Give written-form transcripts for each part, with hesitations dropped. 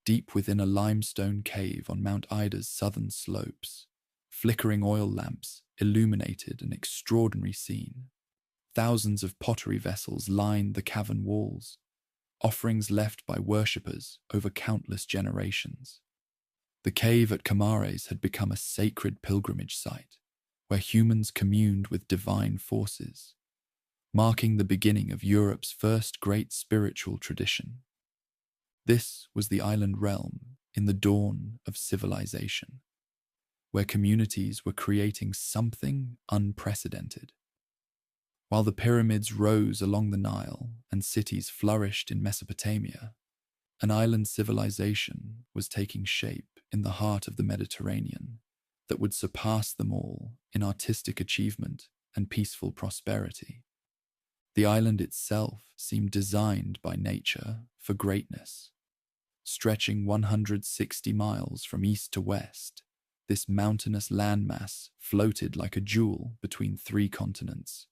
deep within a limestone cave on Mount Ida's southern slopes. Flickering oil lamps illuminated an extraordinary scene. Thousands of pottery vessels lined the cavern walls, offerings left by worshippers over countless generations. The cave at Camares had become a sacred pilgrimage site, where humans communed with divine forces, marking the beginning of Europe's first great spiritual tradition. This was the island realm in the dawn of civilization, where communities were creating something unprecedented. While the pyramids rose along the Nile and cities flourished in Mesopotamia, an island civilization was taking shape in the heart of the Mediterranean that would surpass them all in artistic achievement and peaceful prosperity. The island itself seemed designed by nature for greatness. Stretching 160 miles from east to west, this mountainous landmass floated like a jewel between three continents.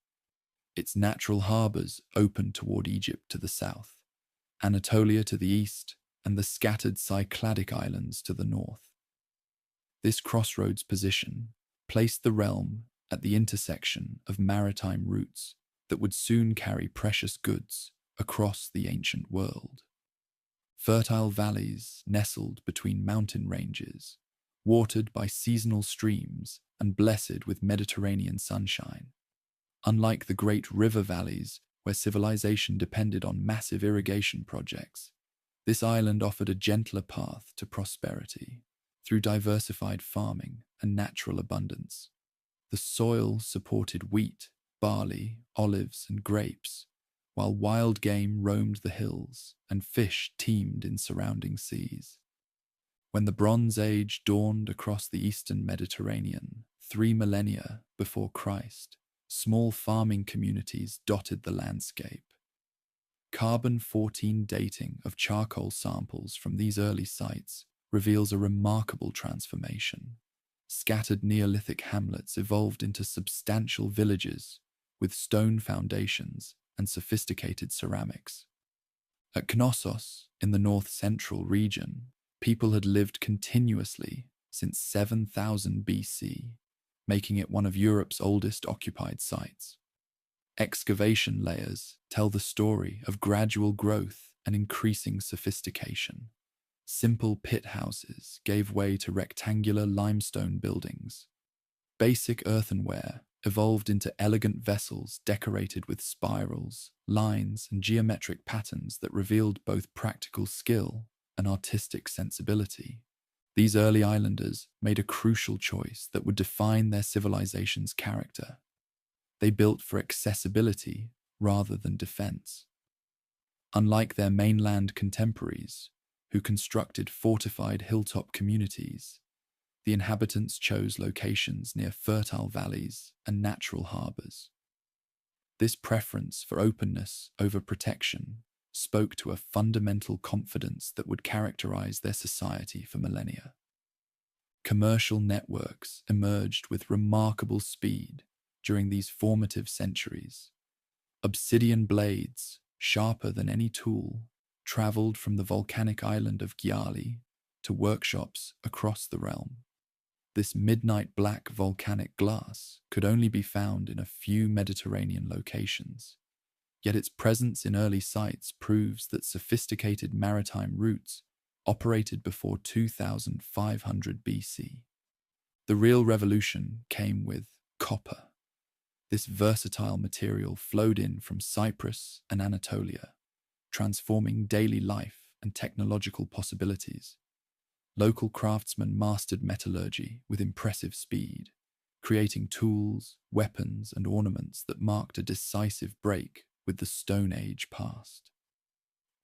Its natural harbors opened toward Egypt to the south, Anatolia to the east, and the scattered Cycladic islands to the north. This crossroads position placed the realm at the intersection of maritime routes that would soon carry precious goods across the ancient world. Fertile valleys nestled between mountain ranges, watered by seasonal streams and blessed with Mediterranean sunshine. Unlike the great river valleys where civilization depended on massive irrigation projects, this island offered a gentler path to prosperity through diversified farming and natural abundance. The soil supported wheat, barley, olives, and grapes, while wild game roamed the hills and fish teemed in surrounding seas. When the Bronze Age dawned across the eastern Mediterranean, 3 millennia before Christ, small farming communities dotted the landscape. Carbon-14 dating of charcoal samples from these early sites reveals a remarkable transformation. Scattered Neolithic hamlets evolved into substantial villages with stone foundations and sophisticated ceramics. At Knossos, in the north-central region, people had lived continuously since 7000 BC, making it one of Europe's oldest occupied sites. Excavation layers tell the story of gradual growth and increasing sophistication. Simple pit houses gave way to rectangular limestone buildings. Basic earthenware evolved into elegant vessels decorated with spirals, lines, and geometric patterns that revealed both practical skill and artistic sensibility. These early islanders made a crucial choice that would define their civilization's character. They built for accessibility rather than defense. Unlike their mainland contemporaries, who constructed fortified hilltop communities, the inhabitants chose locations near fertile valleys and natural harbors. This preference for openness over protection spoke to a fundamental confidence that would characterize their society for millennia. Commercial networks emerged with remarkable speed during these formative centuries. Obsidian blades, sharper than any tool, traveled from the volcanic island of Giali to workshops across the realm. This midnight black volcanic glass could only be found in a few Mediterranean locations, yet its presence in early sites proves that sophisticated maritime routes operated before 2500 BC. The real revolution came with copper. This versatile material flowed in from Cyprus and Anatolia, transforming daily life and technological possibilities. Local craftsmen mastered metallurgy with impressive speed, creating tools, weapons, and ornaments that marked a decisive break with the Stone Age past.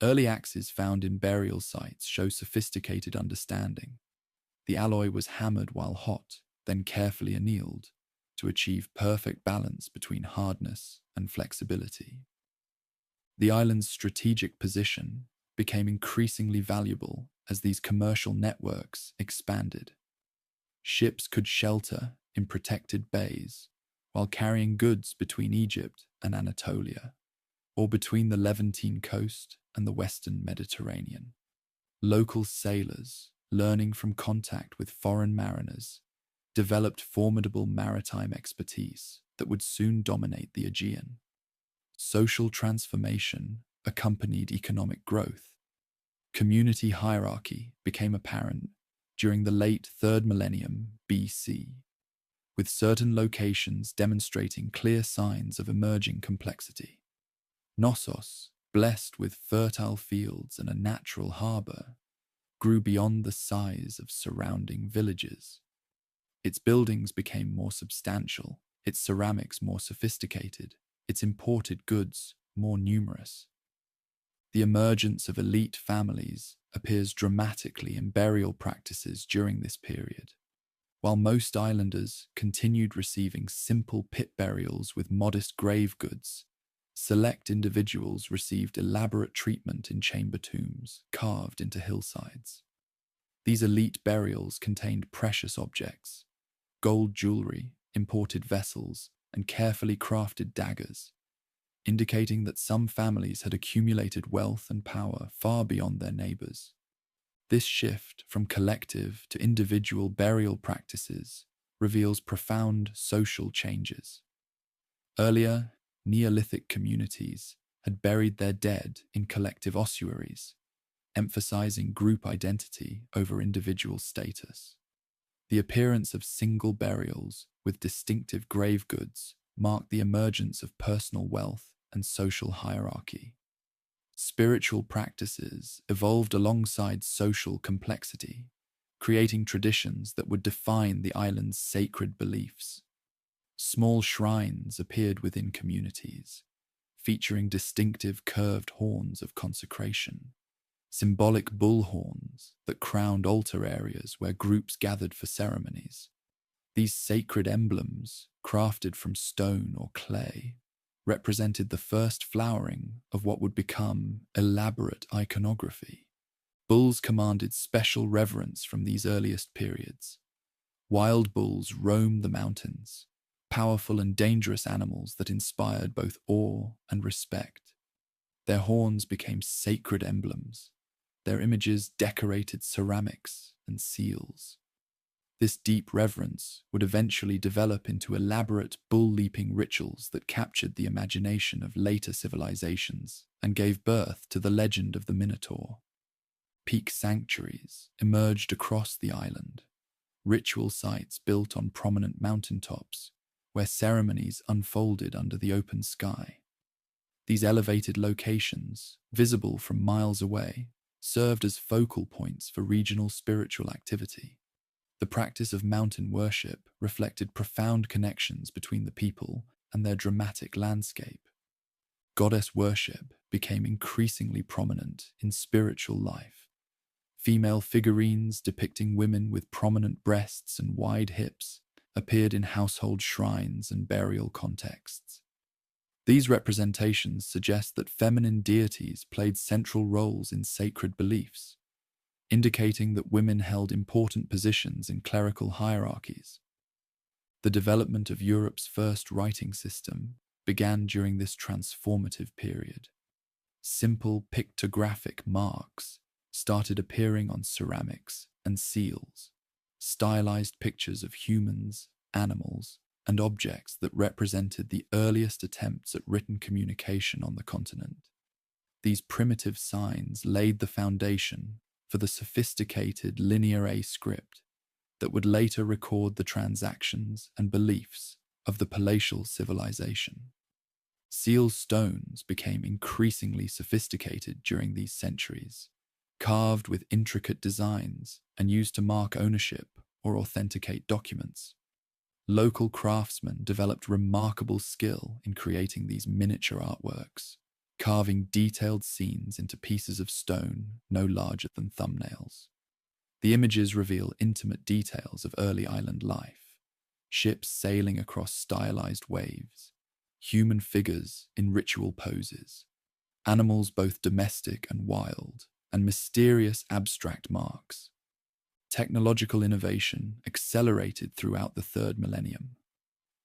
Early axes found in burial sites show sophisticated understanding. The alloy was hammered while hot, then carefully annealed to achieve perfect balance between hardness and flexibility. The island's strategic position became increasingly valuable as these commercial networks expanded. Ships could shelter in protected bays while carrying goods between Egypt and Anatolia, or between the Levantine coast and the western Mediterranean. Local sailors, learning from contact with foreign mariners, developed formidable maritime expertise that would soon dominate the Aegean. Social transformation accompanied economic growth. Community hierarchy became apparent during the late 3rd millennium BC, with certain locations demonstrating clear signs of emerging complexity. Knossos, blessed with fertile fields and a natural harbour, grew beyond the size of surrounding villages. Its buildings became more substantial, its ceramics more sophisticated, its imported goods more numerous. The emergence of elite families appears dramatically in burial practices during this period. While most islanders continued receiving simple pit burials with modest grave goods, select individuals received elaborate treatment in chamber tombs carved into hillsides. These elite burials contained precious objects, gold jewelry, imported vessels, and carefully crafted daggers, indicating that some families had accumulated wealth and power far beyond their neighbors. This shift from collective to individual burial practices reveals profound social changes. Earlier, Neolithic communities had buried their dead in collective ossuaries, emphasizing group identity over individual status. The appearance of single burials with distinctive grave goods marked the emergence of personal wealth and social hierarchy. Spiritual practices evolved alongside social complexity, creating traditions that would define the island's sacred beliefs. Small shrines appeared within communities, featuring distinctive curved horns of consecration, symbolic bull horns that crowned altar areas where groups gathered for ceremonies. These sacred emblems, crafted from stone or clay, represented the first flowering of what would become elaborate iconography. Bulls commanded special reverence from these earliest periods. Wild bulls roamed the mountains, powerful and dangerous animals that inspired both awe and respect. Their horns became sacred emblems, their images decorated ceramics and seals. This deep reverence would eventually develop into elaborate bull-leaping rituals that captured the imagination of later civilizations and gave birth to the legend of the Minotaur. Peak sanctuaries emerged across the island, ritual sites built on prominent mountaintops where ceremonies unfolded under the open sky. These elevated locations, visible from miles away, served as focal points for regional spiritual activity. The practice of mountain worship reflected profound connections between the people and their dramatic landscape. Goddess worship became increasingly prominent in spiritual life. Female figurines depicting women with prominent breasts and wide hips appeared in household shrines and burial contexts. These representations suggest that feminine deities played central roles in sacred beliefs, indicating that women held important positions in clerical hierarchies. The development of Europe's first writing system began during this transformative period. Simple pictographic marks started appearing on ceramics and seals, stylized pictures of humans, animals, and objects that represented the earliest attempts at written communication on the continent. These primitive signs laid the foundation for the sophisticated linear A script that would later record the transactions and beliefs of the palatial civilization. Seal stones became increasingly sophisticated during these centuries, carved with intricate designs and used to mark ownership or authenticate documents. Local craftsmen developed remarkable skill in creating these miniature artworks, carving detailed scenes into pieces of stone no larger than thumbnails. The images reveal intimate details of early island life: ships sailing across stylized waves, human figures in ritual poses, animals both domestic and wild, and mysterious abstract marks. Technological innovation accelerated throughout the 3rd millennium.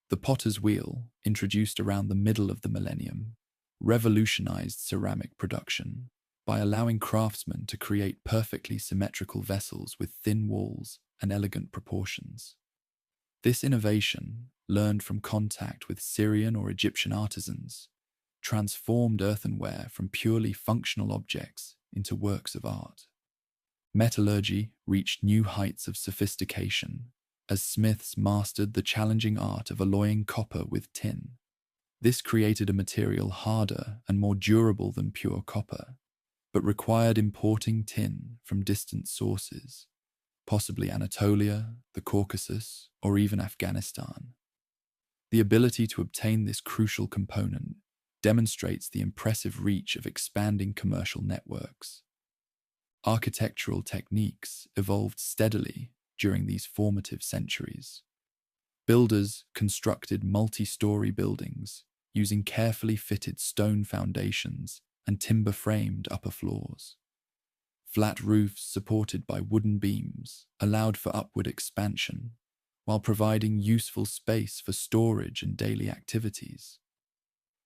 The potter's wheel, introduced around the middle of the millennium, revolutionized ceramic production by allowing craftsmen to create perfectly symmetrical vessels with thin walls and elegant proportions. This innovation, learned from contact with Syrian or Egyptian artisans, transformed earthenware from purely functional objects into works of art. Metallurgy reached new heights of sophistication as smiths mastered the challenging art of alloying copper with tin. This created a material harder and more durable than pure copper, but required importing tin from distant sources, possibly Anatolia, the Caucasus, or even Afghanistan. The ability to obtain this crucial component demonstrates the impressive reach of expanding commercial networks. Architectural techniques evolved steadily during these formative centuries. Builders constructed multi-story buildings using carefully fitted stone foundations and timber-framed upper floors. Flat roofs supported by wooden beams allowed for upward expansion, while providing useful space for storage and daily activities.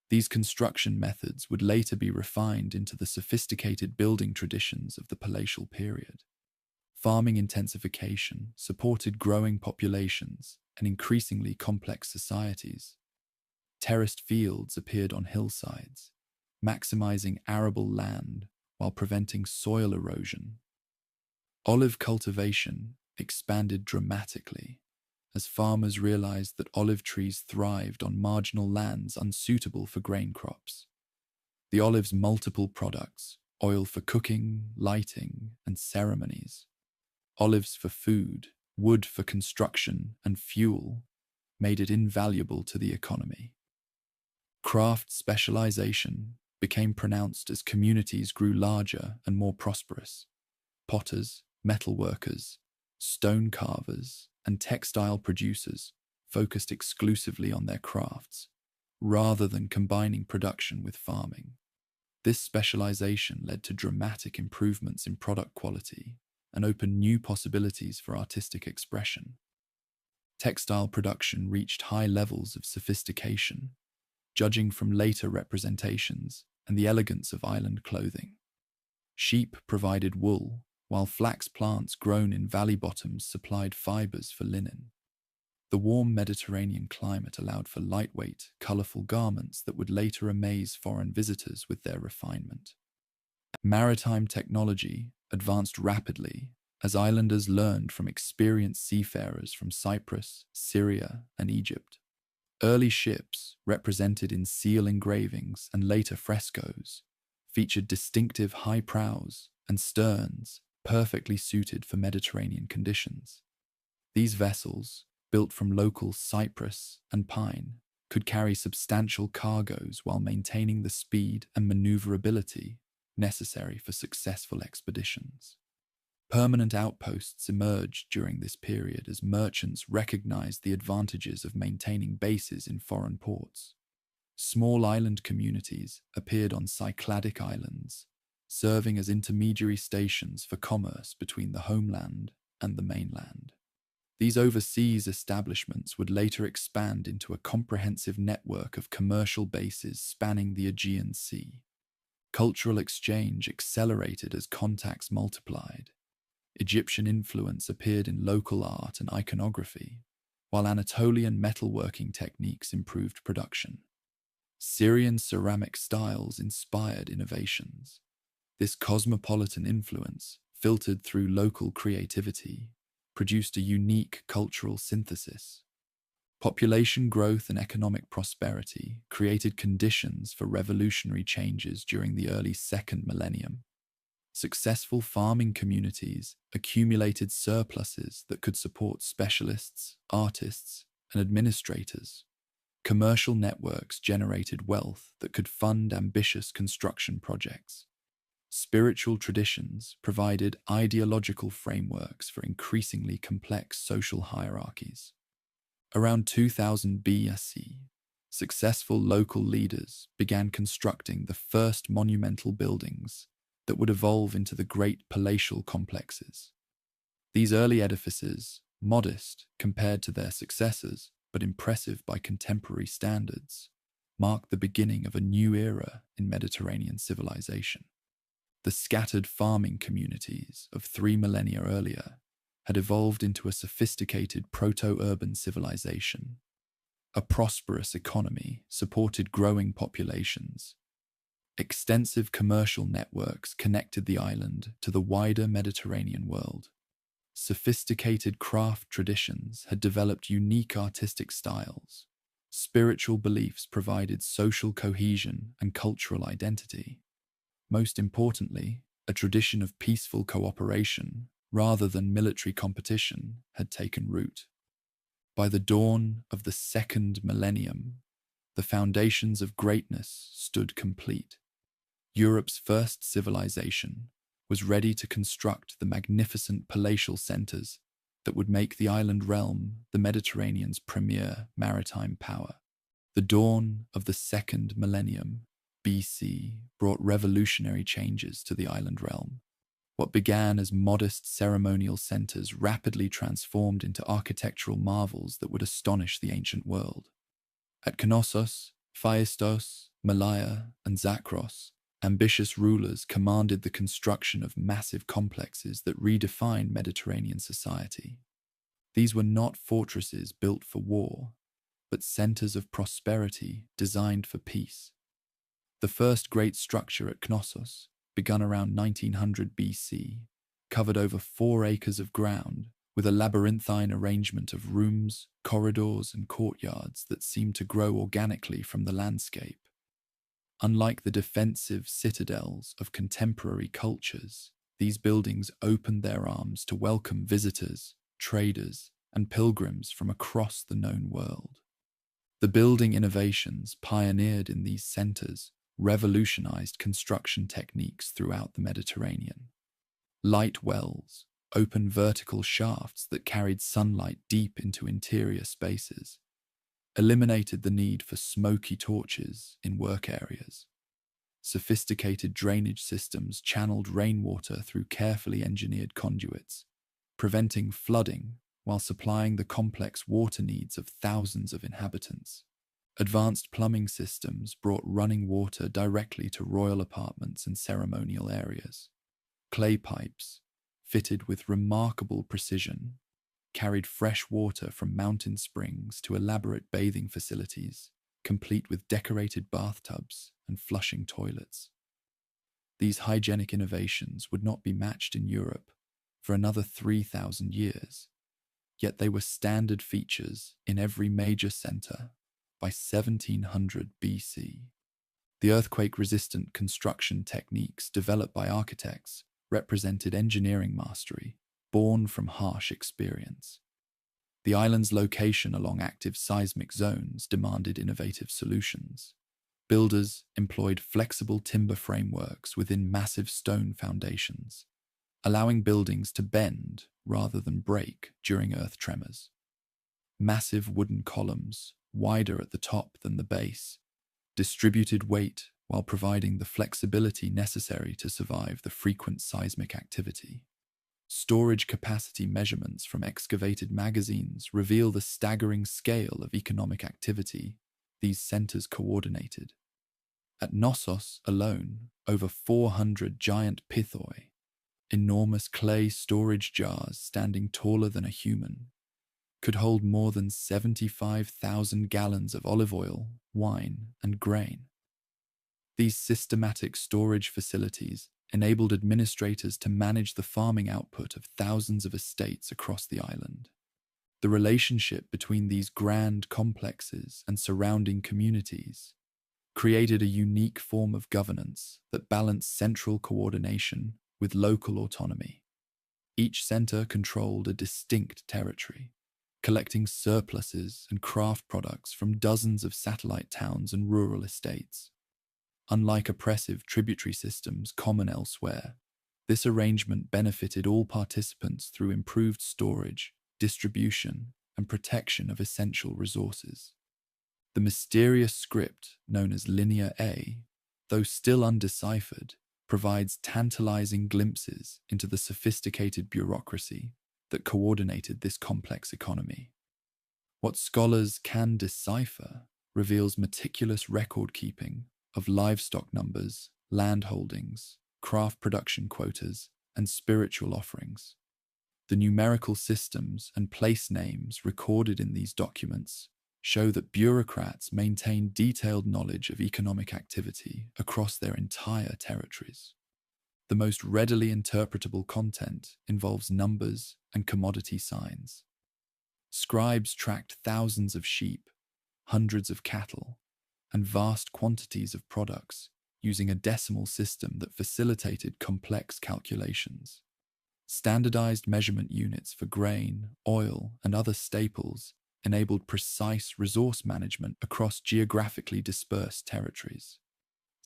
These construction methods would later be refined into the sophisticated building traditions of the palatial period. Farming intensification supported growing populations and increasingly complex societies. Terraced fields appeared on hillsides, maximizing arable land while preventing soil erosion. Olive cultivation expanded dramatically as farmers realized that olive trees thrived on marginal lands unsuitable for grain crops. The olive's multiple products, oil for cooking, lighting, and ceremonies, olives for food, wood for construction, and fuel, made it invaluable to the economy. Craft specialization became pronounced as communities grew larger and more prosperous. Potters, metalworkers, stone carvers, and textile producers focused exclusively on their crafts, rather than combining production with farming. This specialization led to dramatic improvements in product quality and opened new possibilities for artistic expression. Textile production reached high levels of sophistication, judging from later representations and the elegance of island clothing. Sheep provided wool, while flax plants grown in valley bottoms supplied fibers for linen. The warm Mediterranean climate allowed for lightweight, colorful garments that would later amaze foreign visitors with their refinement. Maritime technology advanced rapidly as islanders learned from experienced seafarers from Cyprus, Syria, and Egypt. Early ships, represented in seal engravings and later frescoes, featured distinctive high prows and sterns perfectly suited for Mediterranean conditions. These vessels, built from local cypress and pine, could carry substantial cargoes while maintaining the speed and maneuverability necessary for successful expeditions. Permanent outposts emerged during this period as merchants recognized the advantages of maintaining bases in foreign ports. Small island communities appeared on Cycladic islands, serving as intermediary stations for commerce between the homeland and the mainland. These overseas establishments would later expand into a comprehensive network of commercial bases spanning the Aegean Sea. Cultural exchange accelerated as contacts multiplied. Egyptian influence appeared in local art and iconography, while Anatolian metalworking techniques improved production. Syrian ceramic styles inspired innovations. This cosmopolitan influence, filtered through local creativity, produced a unique cultural synthesis. Population growth and economic prosperity created conditions for revolutionary changes during the early second millennium. Successful farming communities accumulated surpluses that could support specialists, artists, and administrators. Commercial networks generated wealth that could fund ambitious construction projects. Spiritual traditions provided ideological frameworks for increasingly complex social hierarchies. Around 2000 BC, successful local leaders began constructing the first monumental buildings that would evolve into the great palatial complexes. These early edifices, modest compared to their successors, but impressive by contemporary standards, marked the beginning of a new era in Mediterranean civilization. The scattered farming communities of 3 millennia earlier had evolved into a sophisticated proto-urban civilization. A prosperous economy supported growing populations. Extensive commercial networks connected the island to the wider Mediterranean world. Sophisticated craft traditions had developed unique artistic styles. Spiritual beliefs provided social cohesion and cultural identity. Most importantly, a tradition of peaceful cooperation rather than military competition had taken root. By the dawn of the second millennium, the foundations of greatness stood complete. Europe's first civilization was ready to construct the magnificent palatial centers that would make the island realm the Mediterranean's premier maritime power. The dawn of the second millennium, BC, brought revolutionary changes to the island realm. What began as modest ceremonial centers rapidly transformed into architectural marvels that would astonish the ancient world. At Knossos, Phaistos, Malaya, and Zakros, ambitious rulers commanded the construction of massive complexes that redefined Mediterranean society. These were not fortresses built for war, but centers of prosperity designed for peace. The first great structure at Knossos, begun around 1900 BC, covered over 4 acres of ground with a labyrinthine arrangement of rooms, corridors, and courtyards that seemed to grow organically from the landscape. Unlike the defensive citadels of contemporary cultures, these buildings opened their arms to welcome visitors, traders, and pilgrims from across the known world. The building innovations pioneered in these centers revolutionized construction techniques throughout the Mediterranean. Light wells, open vertical shafts that carried sunlight deep into interior spaces, eliminated the need for smoky torches in work areas. Sophisticated drainage systems channeled rainwater through carefully engineered conduits, preventing flooding while supplying the complex water needs of thousands of inhabitants. Advanced plumbing systems brought running water directly to royal apartments and ceremonial areas. Clay pipes, fitted with remarkable precision, carried fresh water from mountain springs to elaborate bathing facilities, complete with decorated bathtubs and flushing toilets. These hygienic innovations would not be matched in Europe for another 3,000 years, yet they were standard features in every major center by 1700 BC. The earthquake-resistant construction techniques developed by architects represented engineering mastery, born from harsh experience. The island's location along active seismic zones demanded innovative solutions. Builders employed flexible timber frameworks within massive stone foundations, allowing buildings to bend rather than break during earth tremors. Massive wooden columns, wider at the top than the base, distributed weight while providing the flexibility necessary to survive the frequent seismic activity. Storage capacity measurements from excavated magazines reveal the staggering scale of economic activity these centers coordinated. At Knossos alone, over 400 giant pithoi, enormous clay storage jars standing taller than a human, could hold more than 75,000 gallons of olive oil, wine, and grain. These systematic storage facilities enabled administrators to manage the farming output of thousands of estates across the island. The relationship between these grand complexes and surrounding communities created a unique form of governance that balanced central coordination with local autonomy. Each center controlled a distinct territory, collecting surpluses and craft products from dozens of satellite towns and rural estates. Unlike oppressive tributary systems common elsewhere, this arrangement benefited all participants through improved storage, distribution, and protection of essential resources. The mysterious script known as Linear A, though still undeciphered, provides tantalizing glimpses into the sophisticated bureaucracy that coordinated this complex economy. What scholars can decipher reveals meticulous record-keeping of livestock numbers, land holdings, craft production quotas, and spiritual offerings. The numerical systems and place names recorded in these documents show that bureaucrats maintain detailed knowledge of economic activity across their entire territories. The most readily interpretable content involves numbers and commodity signs. Scribes tracked thousands of sheep, hundreds of cattle, and vast quantities of products using a decimal system that facilitated complex calculations. Standardized measurement units for grain, oil, and other staples enabled precise resource management across geographically dispersed territories.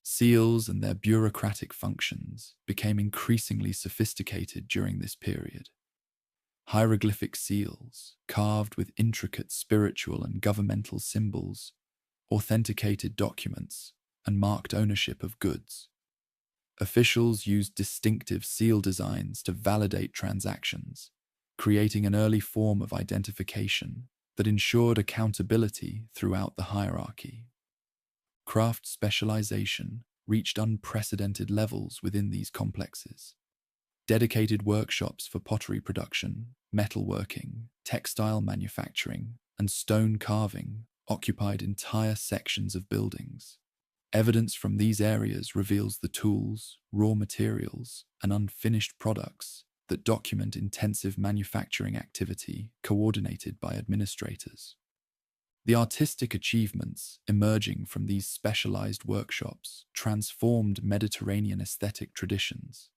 Seals and their bureaucratic functions became increasingly sophisticated during this period. Hieroglyphic seals, carved with intricate spiritual and governmental symbols, authenticated documents, and marked ownership of goods. Officials used distinctive seal designs to validate transactions, creating an early form of identification that ensured accountability throughout the hierarchy. Craft specialization reached unprecedented levels within these complexes. Dedicated workshops for pottery production, metalworking, textile manufacturing, and stone carving occupied entire sections of buildings. Evidence from these areas reveals the tools, raw materials, and unfinished products that document intensive manufacturing activity coordinated by administrators. The artistic achievements emerging from these specialized workshops transformed Mediterranean aesthetic traditions.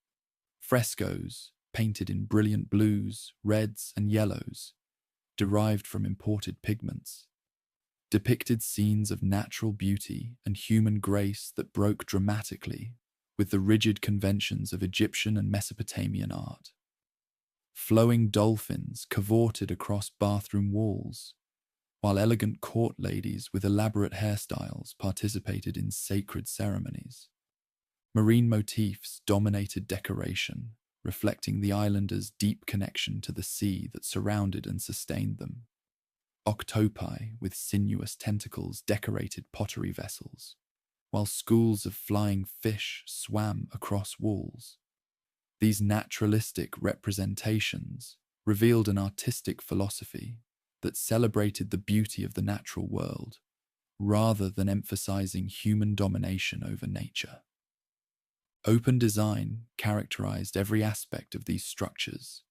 Frescoes, painted in brilliant blues, reds, and yellows, derived from imported pigments, depicted scenes of natural beauty and human grace that broke dramatically with the rigid conventions of Egyptian and Mesopotamian art. Flowing dolphins cavorted across bathroom walls, while elegant court ladies with elaborate hairstyles participated in sacred ceremonies. Marine motifs dominated decoration, reflecting the islanders' deep connection to the sea that surrounded and sustained them. Octopi with sinuous tentacles decorated pottery vessels, while schools of flying fish swam across walls. These naturalistic representations revealed an artistic philosophy that celebrated the beauty of the natural world, rather than emphasizing human domination over nature. Open design characterized every aspect of these structures,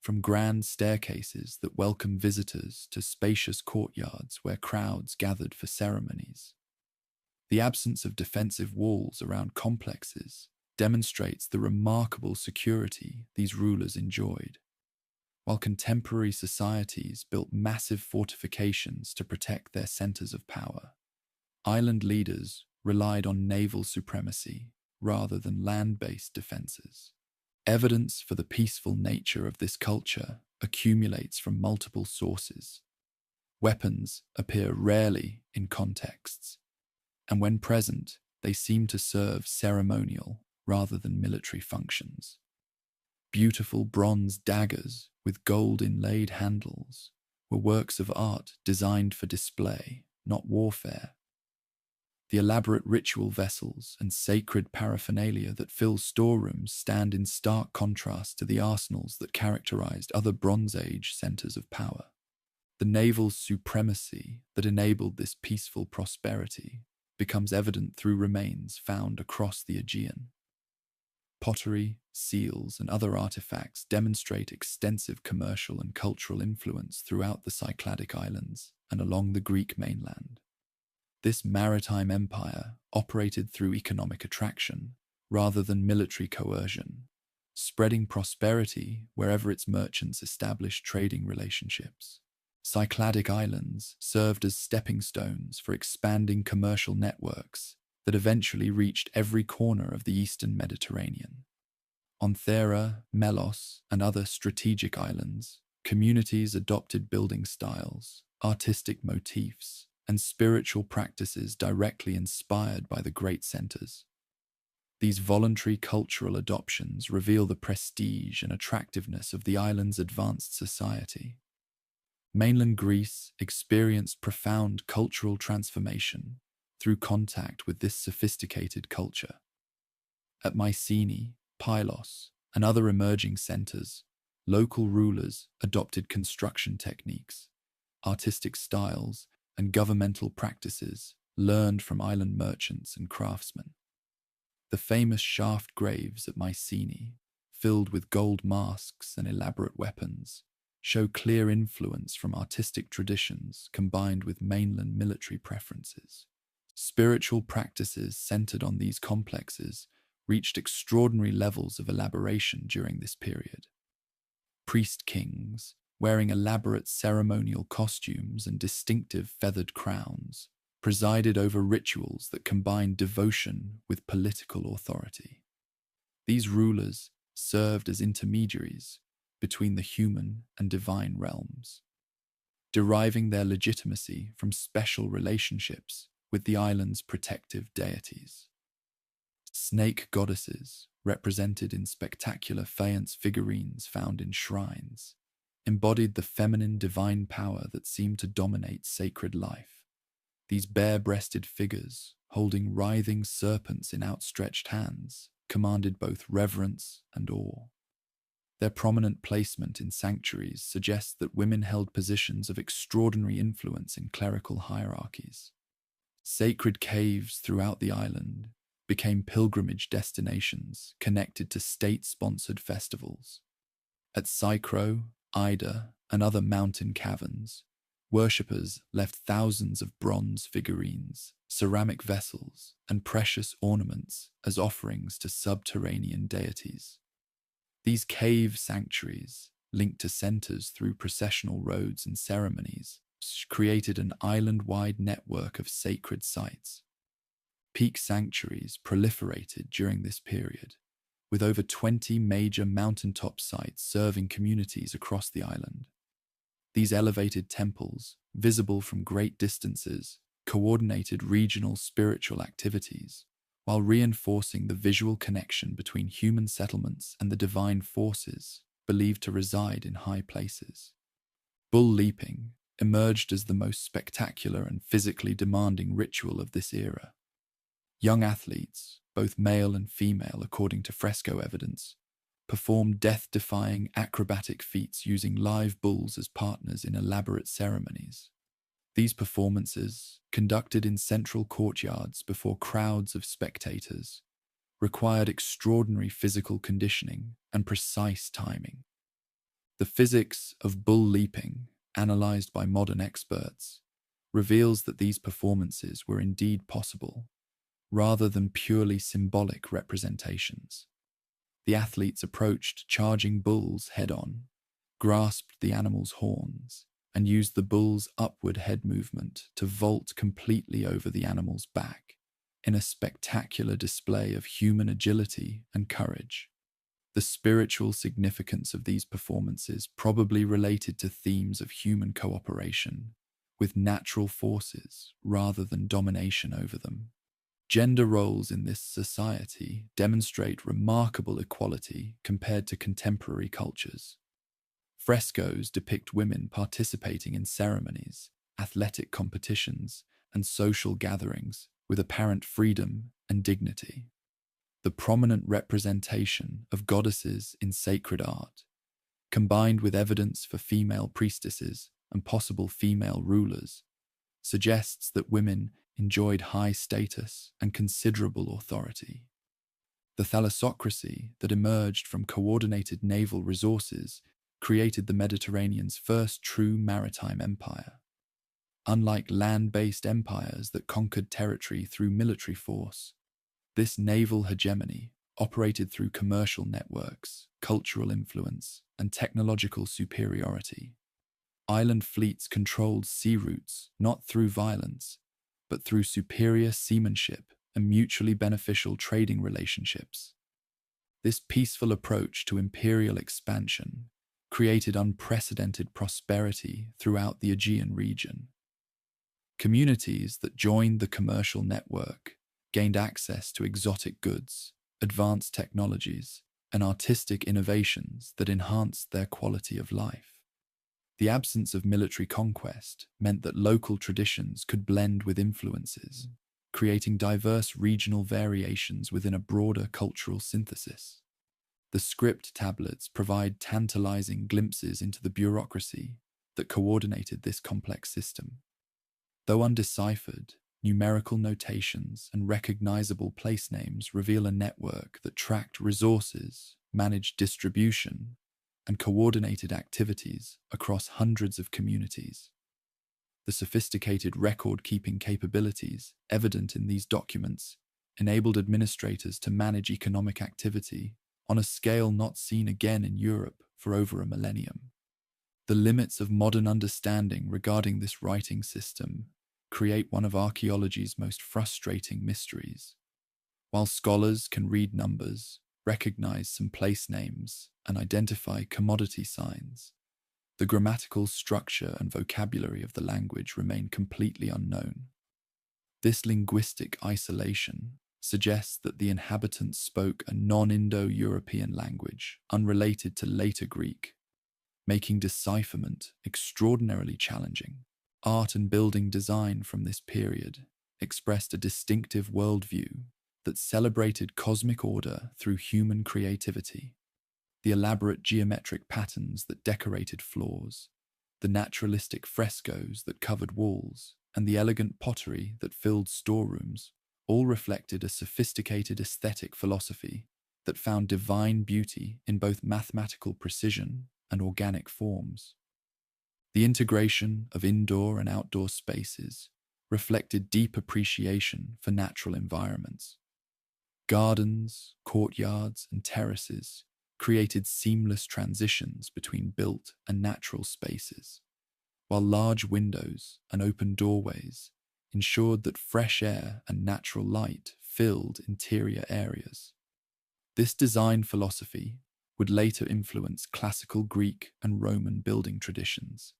from grand staircases that welcome visitors to spacious courtyards where crowds gathered for ceremonies. The absence of defensive walls around complexes demonstrates the remarkable security these rulers enjoyed, while contemporary societies built massive fortifications to protect their centers of power. Island leaders relied on naval supremacy rather than land-based defenses. Evidence for the peaceful nature of this culture accumulates from multiple sources. Weapons appear rarely in contexts, and when present, they seem to serve ceremonial rather than military functions. Beautiful bronze daggers with gold inlaid handles were works of art designed for display, not warfare. The elaborate ritual vessels and sacred paraphernalia that fill storerooms stand in stark contrast to the arsenals that characterized other Bronze Age centers of power. The naval supremacy that enabled this peaceful prosperity becomes evident through remains found across the Aegean. Pottery, seals, and other artifacts demonstrate extensive commercial and cultural influence throughout the Cycladic Islands and along the Greek mainland. This maritime empire operated through economic attraction rather than military coercion, spreading prosperity wherever its merchants established trading relationships. Cycladic islands served as stepping stones for expanding commercial networks that eventually reached every corner of the eastern Mediterranean. On Thera, Melos, and other strategic islands, communities adopted building styles, artistic motifs, and spiritual practices directly inspired by the great centers. These voluntary cultural adoptions reveal the prestige and attractiveness of the island's advanced society. Mainland Greece experienced profound cultural transformation through contact with this sophisticated culture. At Mycenae, Pylos, and other emerging centers, local rulers adopted construction techniques, artistic styles, and governmental practices learned from island merchants and craftsmen. The famous shaft graves at Mycenae, filled with gold masks and elaborate weapons, show clear influence from artistic traditions combined with mainland military preferences. Spiritual practices centered on these complexes reached extraordinary levels of elaboration during this period. Priest kings, wearing elaborate ceremonial costumes and distinctive feathered crowns, presided over rituals that combined devotion with political authority. These rulers served as intermediaries between the human and divine realms, deriving their legitimacy from special relationships with the island's protective deities. Snake goddesses, represented in spectacular faience figurines found in shrines, embodied the feminine divine power that seemed to dominate sacred life. These bare-breasted figures, holding writhing serpents in outstretched hands, commanded both reverence and awe. Their prominent placement in sanctuaries suggests that women held positions of extraordinary influence in clerical hierarchies. Sacred caves throughout the island became pilgrimage destinations connected to state-sponsored festivals. At Psychro, Ida, and other mountain caverns, worshippers left thousands of bronze figurines, ceramic vessels, and precious ornaments as offerings to subterranean deities. These cave sanctuaries, linked to centers through processional roads and ceremonies, created an island-wide network of sacred sites. Peak sanctuaries proliferated during this period, with over 20 major mountaintop sites serving communities across the island. These elevated temples, visible from great distances, coordinated regional spiritual activities, while reinforcing the visual connection between human settlements and the divine forces believed to reside in high places. Bull leaping emerged as the most spectacular and physically demanding ritual of this era. Young athletes, both male and female according to fresco evidence, performed death-defying acrobatic feats using live bulls as partners in elaborate ceremonies. These performances, conducted in central courtyards before crowds of spectators, required extraordinary physical conditioning and precise timing. The physics of bull leaping, analyzed by modern experts, reveals that these performances were indeed possible, rather than purely symbolic representations. The athletes approached charging bulls head-on, grasped the animal's horns, and used the bull's upward head movement to vault completely over the animal's back, in a spectacular display of human agility and courage. The spiritual significance of these performances probably related to themes of human cooperation with natural forces rather than domination over them. Gender roles in this society demonstrate remarkable equality compared to contemporary cultures. Frescoes depict women participating in ceremonies, athletic competitions, and social gatherings with apparent freedom and dignity. The prominent representation of goddesses in sacred art, combined with evidence for female priestesses and possible female rulers, suggests that women enjoyed high status and considerable authority. The thalassocracy that emerged from coordinated naval resources created the Mediterranean's first true maritime empire. Unlike land-based empires that conquered territory through military force, this naval hegemony operated through commercial networks, cultural influence, and technological superiority. Island fleets controlled sea routes not through violence, but through superior seamanship and mutually beneficial trading relationships. This peaceful approach to imperial expansion created unprecedented prosperity throughout the Aegean region. Communities that joined the commercial network gained access to exotic goods, advanced technologies, and artistic innovations that enhanced their quality of life. The absence of military conquest meant that local traditions could blend with influences, creating diverse regional variations within a broader cultural synthesis. The script tablets provide tantalizing glimpses into the bureaucracy that coordinated this complex system. Though undeciphered, numerical notations and recognizable place names reveal a network that tracked resources, managed distribution, and coordinated activities across hundreds of communities. The sophisticated record-keeping capabilities evident in these documents enabled administrators to manage economic activity on a scale not seen again in Europe for over a millennium. The limits of modern understanding regarding this writing system create one of archaeology's most frustrating mysteries. While scholars can read numbers, recognize some place names, and identify commodity signs, the grammatical structure and vocabulary of the language remain completely unknown. This linguistic isolation suggests that the inhabitants spoke a non-Indo-European language unrelated to later Greek, making decipherment extraordinarily challenging. Art and building design from this period expressed a distinctive worldview that celebrated cosmic order through human creativity. The elaborate geometric patterns that decorated floors, the naturalistic frescoes that covered walls, and the elegant pottery that filled storerooms all reflected a sophisticated aesthetic philosophy that found divine beauty in both mathematical precision and organic forms. The integration of indoor and outdoor spaces reflected deep appreciation for natural environments. Gardens, courtyards, and terraces created seamless transitions between built and natural spaces, while large windows and open doorways ensured that fresh air and natural light filled interior areas. This design philosophy would later influence classical Greek and Roman building traditions.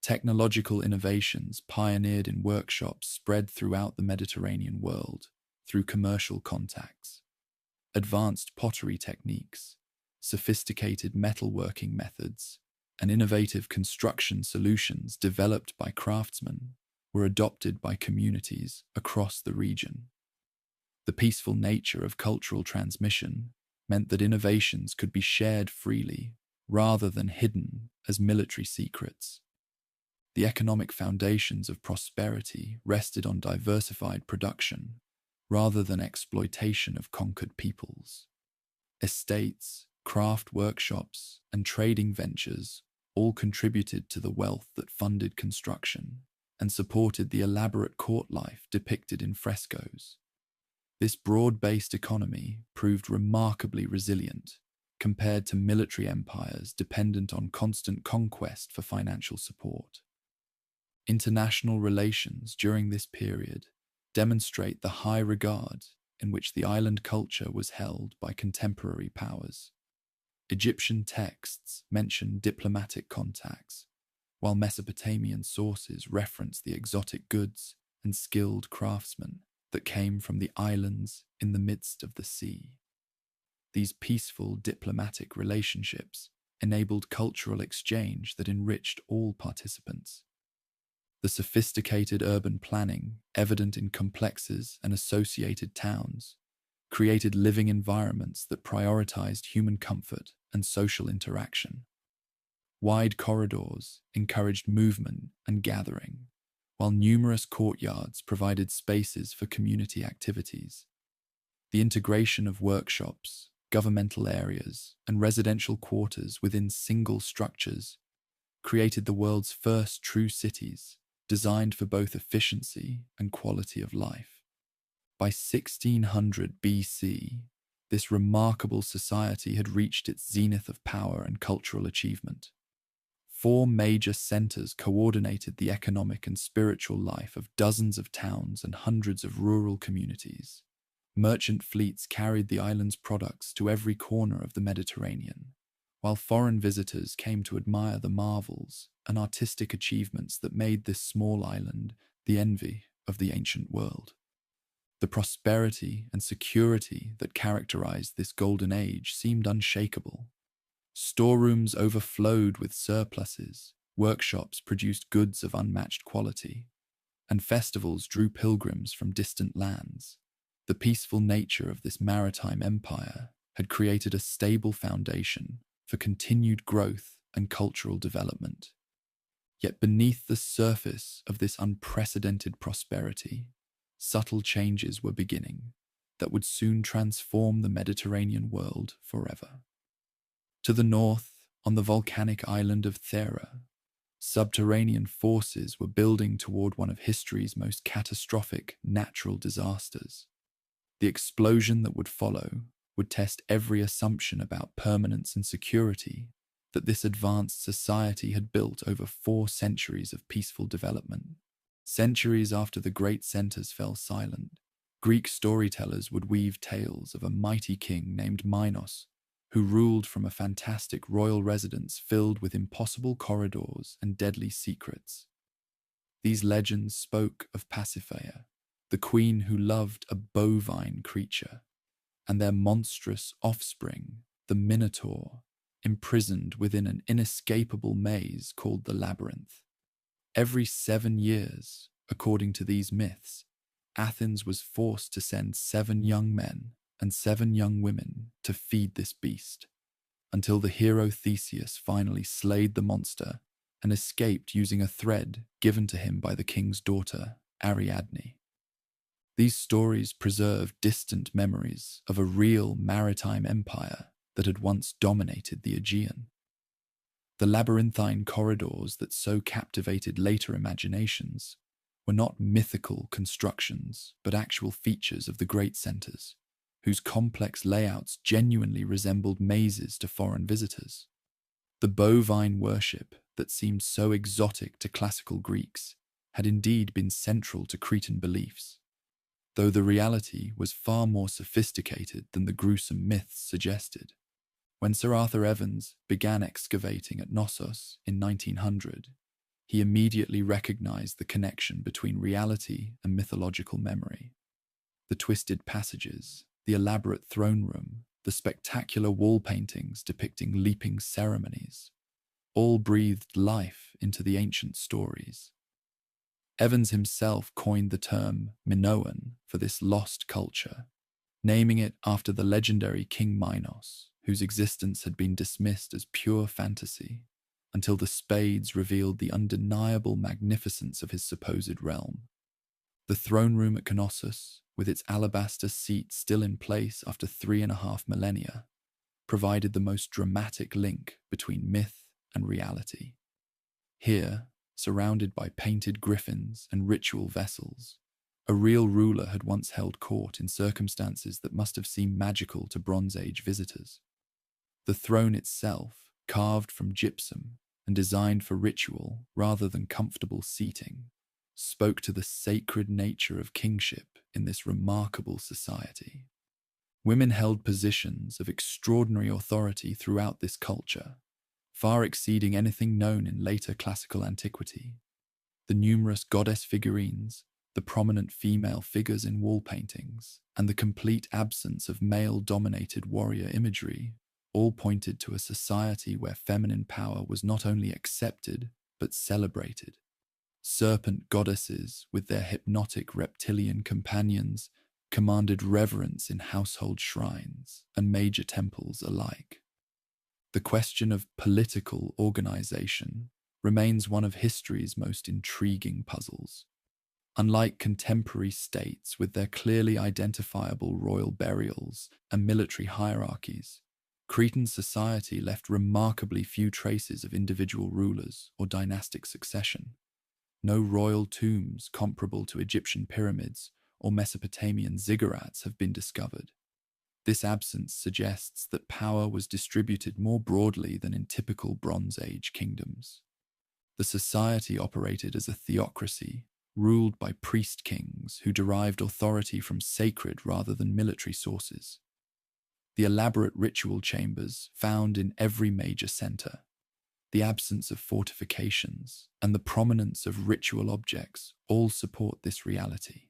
Technological innovations pioneered in workshops spread throughout the Mediterranean world through commercial contacts. Advanced pottery techniques, sophisticated metalworking methods, and innovative construction solutions developed by craftsmen were adopted by communities across the region. The peaceful nature of cultural transmission meant that innovations could be shared freely rather than hidden as military secrets. The economic foundations of prosperity rested on diversified production rather than exploitation of conquered peoples. Estates, craft workshops, and trading ventures all contributed to the wealth that funded construction and supported the elaborate court life depicted in frescoes. This broad-based economy proved remarkably resilient compared to military empires dependent on constant conquest for financial support. International relations during this period demonstrate the high regard in which the island culture was held by contemporary powers. Egyptian texts mention diplomatic contacts, while Mesopotamian sources reference the exotic goods and skilled craftsmen that came from the islands in the midst of the sea. These peaceful diplomatic relationships enabled cultural exchange that enriched all participants. The sophisticated urban planning, evident in complexes and associated towns, created living environments that prioritized human comfort and social interaction. Wide corridors encouraged movement and gathering, while numerous courtyards provided spaces for community activities. The integration of workshops, governmental areas, and residential quarters within single structures created the world's first true cities, designed for both efficiency and quality of life. By 1600 BC, this remarkable society had reached its zenith of power and cultural achievement. 4 major centers coordinated the economic and spiritual life of dozens of towns and hundreds of rural communities. Merchant fleets carried the island's products to every corner of the Mediterranean, while foreign visitors came to admire the marvels and artistic achievements that made this small island the envy of the ancient world. The prosperity and security that characterized this golden age seemed unshakable. Storerooms overflowed with surpluses, workshops produced goods of unmatched quality, and festivals drew pilgrims from distant lands. The peaceful nature of this maritime empire had created a stable foundation for continued growth and cultural development. Yet beneath the surface of this unprecedented prosperity, subtle changes were beginning that would soon transform the Mediterranean world forever. To the north, on the volcanic island of Thera, subterranean forces were building toward one of history's most catastrophic natural disasters. The explosion that would follow would test every assumption about permanence and security that this advanced society had built over 4 centuries of peaceful development. Centuries after the great centers fell silent, Greek storytellers would weave tales of a mighty king named Minos, who ruled from a fantastic royal residence filled with impossible corridors and deadly secrets. These legends spoke of Pasiphae, the queen who loved a bovine creature, and their monstrous offspring, the Minotaur, imprisoned within an inescapable maze called the Labyrinth. Every 7 years, according to these myths, Athens was forced to send 7 young men and 7 young women to feed this beast, until the hero Theseus finally slayed the monster and escaped using a thread given to him by the king's daughter, Ariadne. These stories preserve distant memories of a real maritime empire that had once dominated the Aegean. The labyrinthine corridors that so captivated later imaginations were not mythical constructions, but actual features of the great centers, whose complex layouts genuinely resembled mazes to foreign visitors. The bovine worship that seemed so exotic to classical Greeks had indeed been central to Cretan beliefs, though the reality was far more sophisticated than the gruesome myths suggested. When Sir Arthur Evans began excavating at Knossos in 1900, he immediately recognized the connection between reality and mythological memory. The twisted passages, the elaborate throne room, the spectacular wall paintings depicting leaping ceremonies, all breathed life into the ancient stories. Evans himself coined the term Minoan for this lost culture, naming it after the legendary King Minos, whose existence had been dismissed as pure fantasy until the spades revealed the undeniable magnificence of his supposed realm. The throne room at Knossos, with its alabaster seat still in place after 3.5 millennia, provided the most dramatic link between myth and reality. Here, surrounded by painted griffins and ritual vessels, a real ruler had once held court in circumstances that must have seemed magical to Bronze Age visitors. The throne itself, carved from gypsum and designed for ritual rather than comfortable seating, spoke to the sacred nature of kingship in this remarkable society. Women held positions of extraordinary authority throughout this culture, far exceeding anything known in later classical antiquity. The numerous goddess figurines, the prominent female figures in wall paintings, and the complete absence of male-dominated warrior imagery all pointed to a society where feminine power was not only accepted, but celebrated. Serpent goddesses, with their hypnotic reptilian companions, commanded reverence in household shrines and major temples alike. The question of political organization remains one of history's most intriguing puzzles. Unlike contemporary states with their clearly identifiable royal burials and military hierarchies, Cretan society left remarkably few traces of individual rulers or dynastic succession. No royal tombs comparable to Egyptian pyramids or Mesopotamian ziggurats have been discovered. This absence suggests that power was distributed more broadly than in typical Bronze Age kingdoms. The society operated as a theocracy, ruled by priest kings who derived authority from sacred rather than military sources. The elaborate ritual chambers found in every major center, the absence of fortifications, and the prominence of ritual objects all support this reality.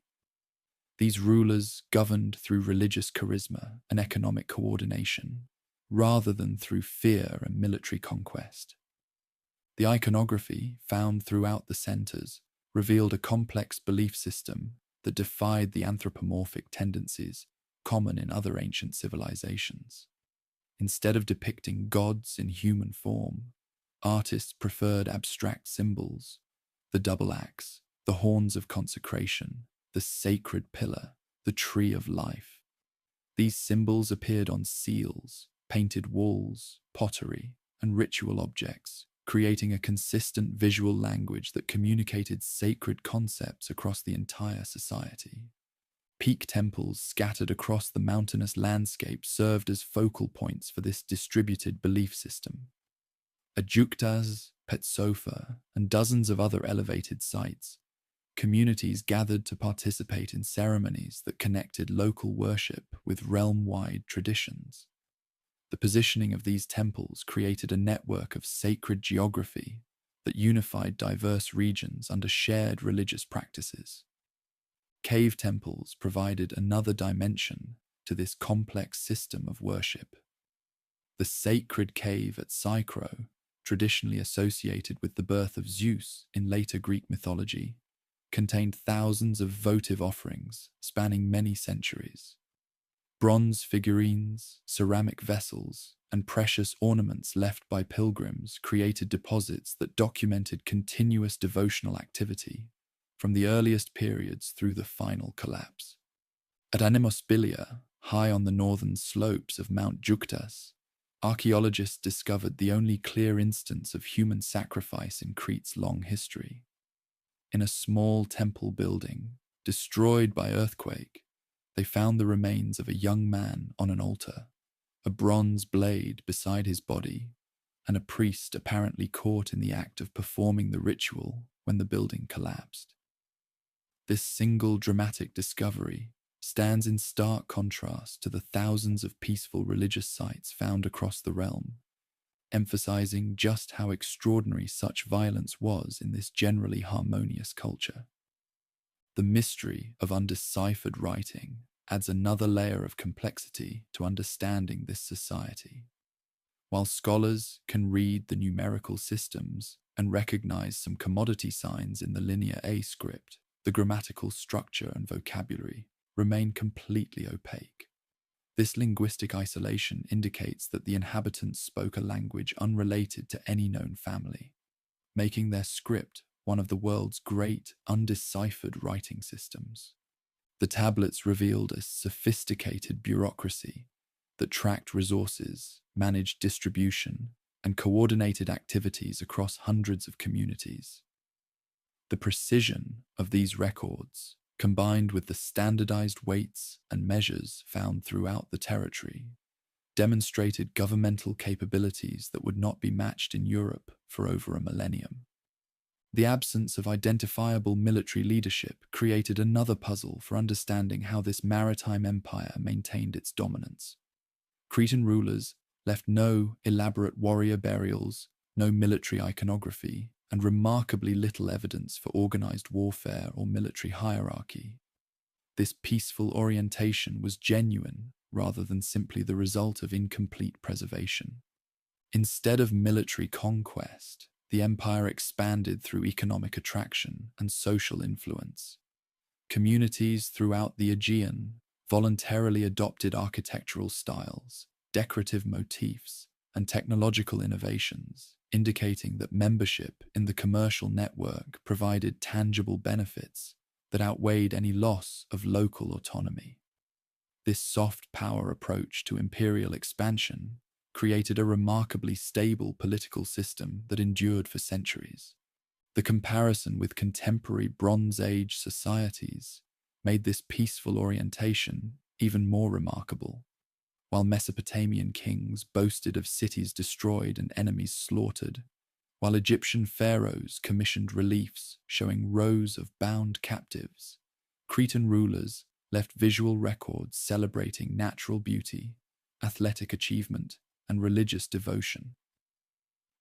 These rulers governed through religious charisma and economic coordination, rather than through fear and military conquest. The iconography found throughout the centers revealed a complex belief system that defied the anthropomorphic tendencies common in other ancient civilizations. Instead of depicting gods in human form, artists preferred abstract symbols: the double axe, the horns of consecration, the sacred pillar, the tree of life. These symbols appeared on seals, painted walls, pottery, and ritual objects, creating a consistent visual language that communicated sacred concepts across the entire society. Peak temples scattered across the mountainous landscape served as focal points for this distributed belief system. At Juktas, Petsofa, and dozens of other elevated sites, communities gathered to participate in ceremonies that connected local worship with realm-wide traditions. The positioning of these temples created a network of sacred geography that unified diverse regions under shared religious practices. Cave temples provided another dimension to this complex system of worship. The sacred cave at Psychro, traditionally associated with the birth of Zeus in later Greek mythology, contained thousands of votive offerings spanning many centuries. Bronze figurines, ceramic vessels, and precious ornaments left by pilgrims created deposits that documented continuous devotional activity from the earliest periods through the final collapse. At Animosbilia, high on the northern slopes of Mount Juktas, archaeologists discovered the only clear instance of human sacrifice in Crete's long history. In a small temple building, destroyed by earthquake, they found the remains of a young man on an altar, a bronze blade beside his body, and a priest apparently caught in the act of performing the ritual when the building collapsed. This single dramatic discovery stands in stark contrast to the thousands of peaceful religious sites found across the realm, emphasizing just how extraordinary such violence was in this generally harmonious culture. The mystery of undeciphered writing adds another layer of complexity to understanding this society. While scholars can read the numerical systems and recognize some commodity signs in the linear A script, the grammatical structure and vocabulary remain completely opaque. This linguistic isolation indicates that the inhabitants spoke a language unrelated to any known family, making their script one of the world's great undeciphered writing systems. The tablets revealed a sophisticated bureaucracy that tracked resources, managed distribution, and coordinated activities across hundreds of communities. The precision of these records, combined with the standardized weights and measures found throughout the territory, demonstrated governmental capabilities that would not be matched in Europe for over a millennium. The absence of identifiable military leadership created another puzzle for understanding how this maritime empire maintained its dominance. Cretan rulers left no elaborate warrior burials, no military iconography, and remarkably little evidence for organized warfare or military hierarchy. This peaceful orientation was genuine rather than simply the result of incomplete preservation. Instead of military conquest, the empire expanded through economic attraction and social influence. Communities throughout the Aegean voluntarily adopted architectural styles, decorative motifs, and technological innovations, indicating that membership in the commercial network provided tangible benefits that outweighed any loss of local autonomy. This soft power approach to imperial expansion created a remarkably stable political system that endured for centuries. The comparison with contemporary Bronze Age societies made this peaceful orientation even more remarkable. While Mesopotamian kings boasted of cities destroyed and enemies slaughtered, while Egyptian pharaohs commissioned reliefs showing rows of bound captives, Cretan rulers left visual records celebrating natural beauty, athletic achievement, and religious devotion.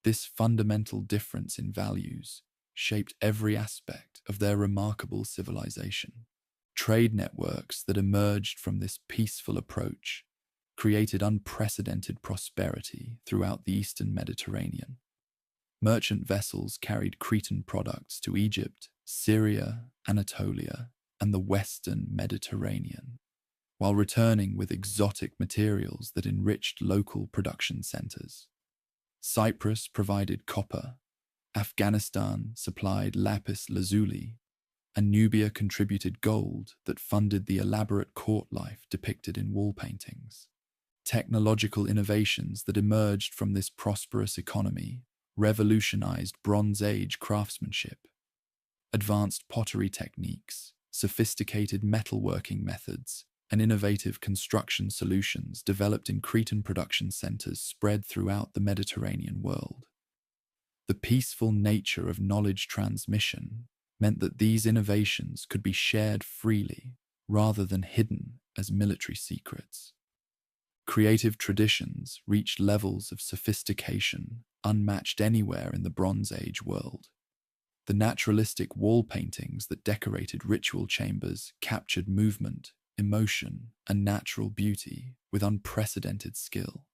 This fundamental difference in values shaped every aspect of their remarkable civilization. Trade networks that emerged from this peaceful approach created unprecedented prosperity throughout the eastern Mediterranean. Merchant vessels carried Cretan products to Egypt, Syria, Anatolia, and the Western Mediterranean, while returning with exotic materials that enriched local production centers. Cyprus provided copper, Afghanistan supplied lapis lazuli, and Nubia contributed gold that funded the elaborate court life depicted in wall paintings. Technological innovations that emerged from this prosperous economy revolutionized Bronze Age craftsmanship. Advanced pottery techniques, sophisticated metalworking methods, and innovative construction solutions developed in Cretan production centers spread throughout the Mediterranean world. The peaceful nature of knowledge transmission meant that these innovations could be shared freely rather than hidden as military secrets. Creative traditions reached levels of sophistication unmatched anywhere in the Bronze Age world. The naturalistic wall paintings that decorated ritual chambers captured movement, emotion, and natural beauty with unprecedented skill.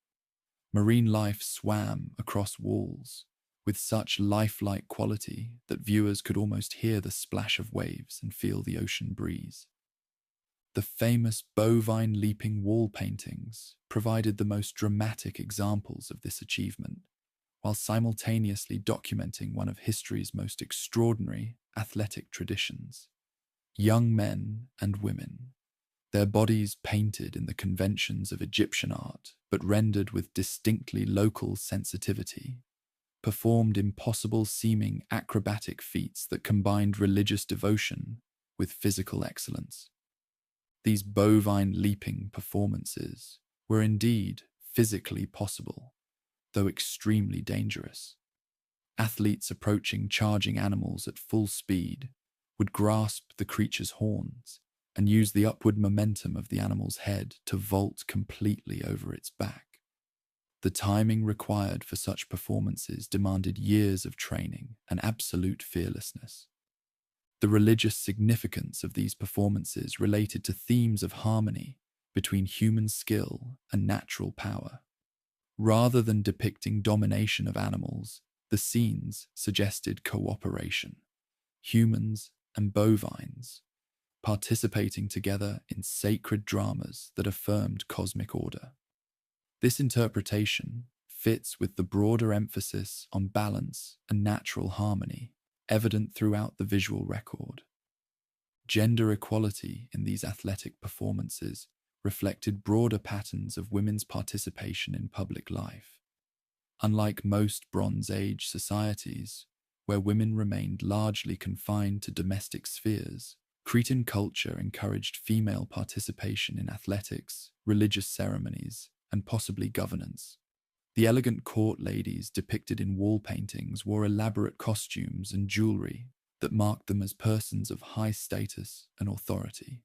Marine life swam across walls with such lifelike quality that viewers could almost hear the splash of waves and feel the ocean breeze. The famous bovine leaping wall paintings provided the most dramatic examples of this achievement, while simultaneously documenting one of history's most extraordinary athletic traditions. Young men and women, their bodies painted in the conventions of Egyptian art, but rendered with distinctly local sensitivity, performed impossible-seeming acrobatic feats that combined religious devotion with physical excellence. These bovine leaping performances were indeed physically possible, though extremely dangerous. Athletes approaching charging animals at full speed would grasp the creature's horns and use the upward momentum of the animal's head to vault completely over its back. The timing required for such performances demanded years of training and absolute fearlessness. The religious significance of these performances related to themes of harmony between human skill and natural power. Rather than depicting domination of animals, the scenes suggested cooperation, humans and bovines participating together in sacred dramas that affirmed cosmic order. This interpretation fits with the broader emphasis on balance and natural harmony evident throughout the visual record. Gender equality in these athletic performances reflected broader patterns of women's participation in public life. Unlike most Bronze Age societies, where women remained largely confined to domestic spheres, Cretan culture encouraged female participation in athletics, religious ceremonies, and possibly governance. The elegant court ladies depicted in wall paintings wore elaborate costumes and jewelry that marked them as persons of high status and authority.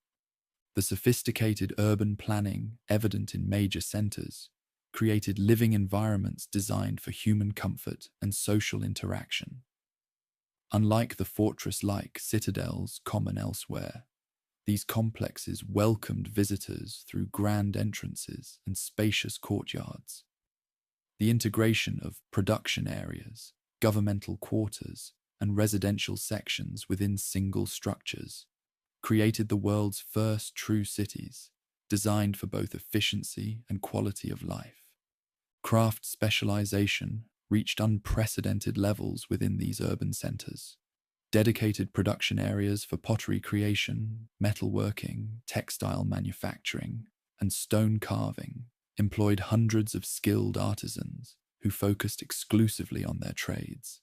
The sophisticated urban planning evident in major centers created living environments designed for human comfort and social interaction. Unlike the fortress-like citadels common elsewhere, these complexes welcomed visitors through grand entrances and spacious courtyards. The integration of production areas, governmental quarters, and residential sections within single structures created the world's first true cities, designed for both efficiency and quality of life. Craft specialization reached unprecedented levels within these urban centers. Dedicated production areas for pottery creation, metalworking, textile manufacturing, and stone carving employed hundreds of skilled artisans who focused exclusively on their trades.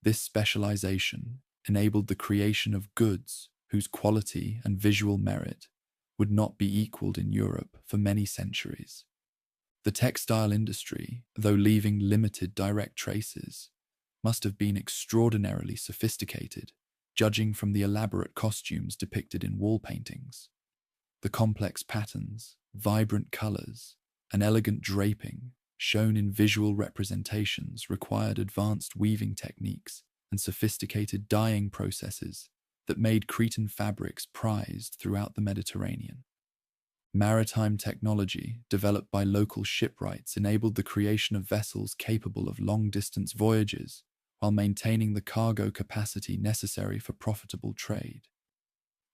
This specialization enabled the creation of goods whose quality and visual merit would not be equaled in Europe for many centuries. The textile industry, though leaving limited direct traces, must have been extraordinarily sophisticated, judging from the elaborate costumes depicted in wall paintings. The complex patterns, vibrant colors, and elegant draping shown in visual representations required advanced weaving techniques and sophisticated dyeing processes that made Cretan fabrics prized throughout the Mediterranean. Maritime technology developed by local shipwrights enabled the creation of vessels capable of long-distance voyages while maintaining the cargo capacity necessary for profitable trade.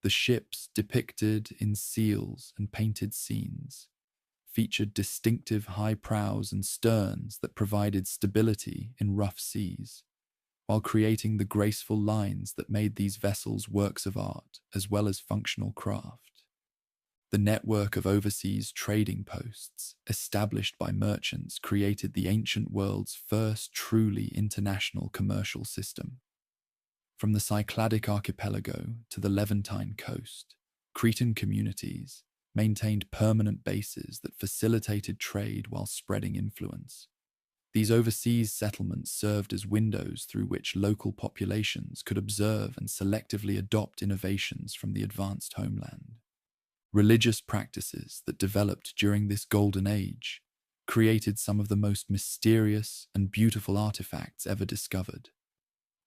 The ships, depicted in seals and painted scenes, featured distinctive high prows and sterns that provided stability in rough seas, while creating the graceful lines that made these vessels works of art as well as functional craft. The network of overseas trading posts established by merchants created the ancient world's first truly international commercial system. From the Cycladic archipelago to the Levantine coast, Cretan communities maintained permanent bases that facilitated trade while spreading influence. These overseas settlements served as windows through which local populations could observe and selectively adopt innovations from the advanced homeland. Religious practices that developed during this golden age created some of the most mysterious and beautiful artifacts ever discovered.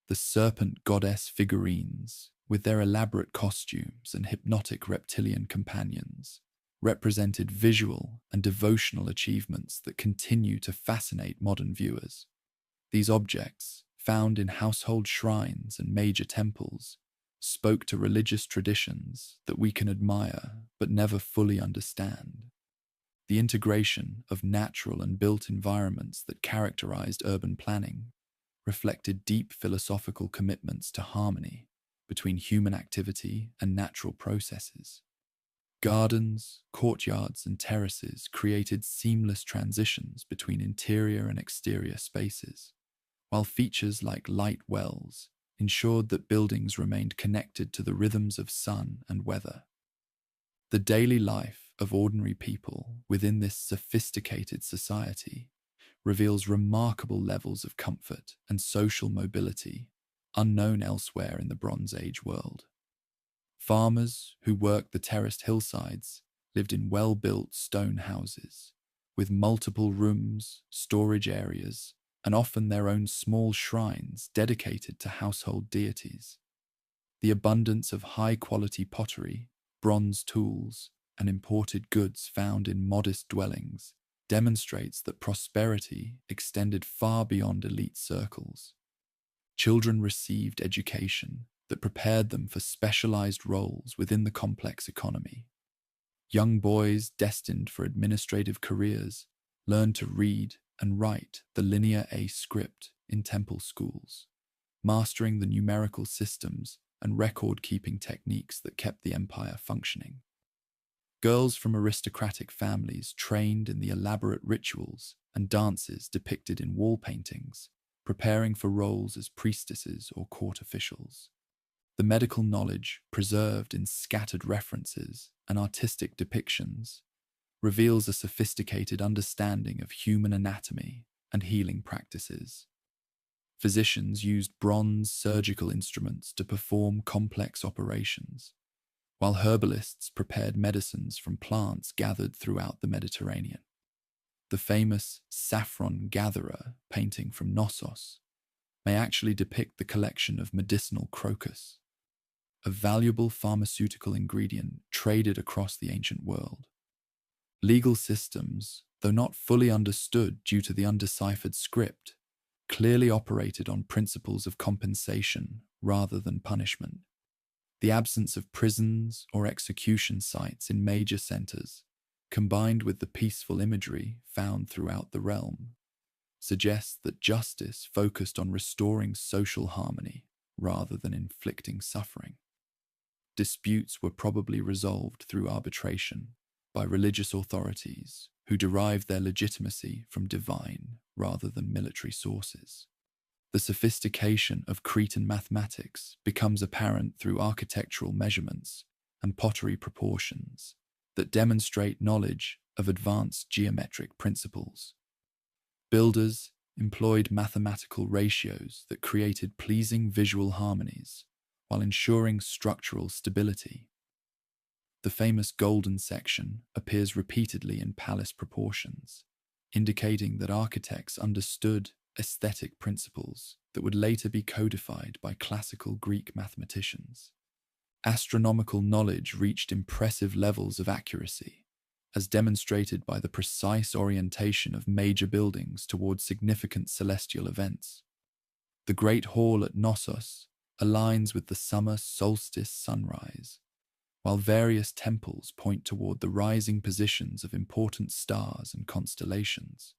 The serpent goddess figurines, with their elaborate costumes and hypnotic reptilian companions, represented visual and devotional achievements that continue to fascinate modern viewers. These objects, found in household shrines and major temples, spoke to religious traditions that we can admire but never fully understand. The integration of natural and built environments that characterized urban planning reflected deep philosophical commitments to harmony between human activity and natural processes. Gardens, courtyards, and terraces created seamless transitions between interior and exterior spaces, while features like light wells ensured that buildings remained connected to the rhythms of sun and weather. The daily life of ordinary people within this sophisticated society reveals remarkable levels of comfort and social mobility unknown elsewhere in the Bronze Age world. Farmers who worked the terraced hillsides lived in well-built stone houses, with multiple rooms, storage areas, and often their own small shrines dedicated to household deities. The abundance of high-quality pottery, bronze tools, and imported goods found in modest dwellings demonstrates that prosperity extended far beyond elite circles. Children received education that prepared them for specialized roles within the complex economy. Young boys destined for administrative careers learned to read and write the Linear A script in temple schools, mastering the numerical systems and record-keeping techniques that kept the empire functioning. Girls from aristocratic families trained in the elaborate rituals and dances depicted in wall paintings, preparing for roles as priestesses or court officials. The medical knowledge preserved in scattered references and artistic depictions reveals a sophisticated understanding of human anatomy and healing practices. Physicians used bronze surgical instruments to perform complex operations, while herbalists prepared medicines from plants gathered throughout the Mediterranean. The famous saffron gatherer painting from Knossos may actually depict the collection of medicinal crocus, a valuable pharmaceutical ingredient traded across the ancient world. Legal systems, though not fully understood due to the undeciphered script, clearly operated on principles of compensation rather than punishment. The absence of prisons or execution sites in major centers, combined with the peaceful imagery found throughout the realm, suggests that justice focused on restoring social harmony rather than inflicting suffering. Disputes were probably resolved through arbitration by religious authorities who derived their legitimacy from divine rather than military sources. The sophistication of Cretan mathematics becomes apparent through architectural measurements and pottery proportions that demonstrate knowledge of advanced geometric principles. Builders employed mathematical ratios that created pleasing visual harmonies while ensuring structural stability. The famous golden section appears repeatedly in palace proportions, indicating that architects understood aesthetic principles that would later be codified by classical Greek mathematicians. Astronomical knowledge reached impressive levels of accuracy, as demonstrated by the precise orientation of major buildings towards significant celestial events. The Great Hall at Knossos aligns with the summer solstice sunrise, while various temples point toward the rising positions of important stars and constellations.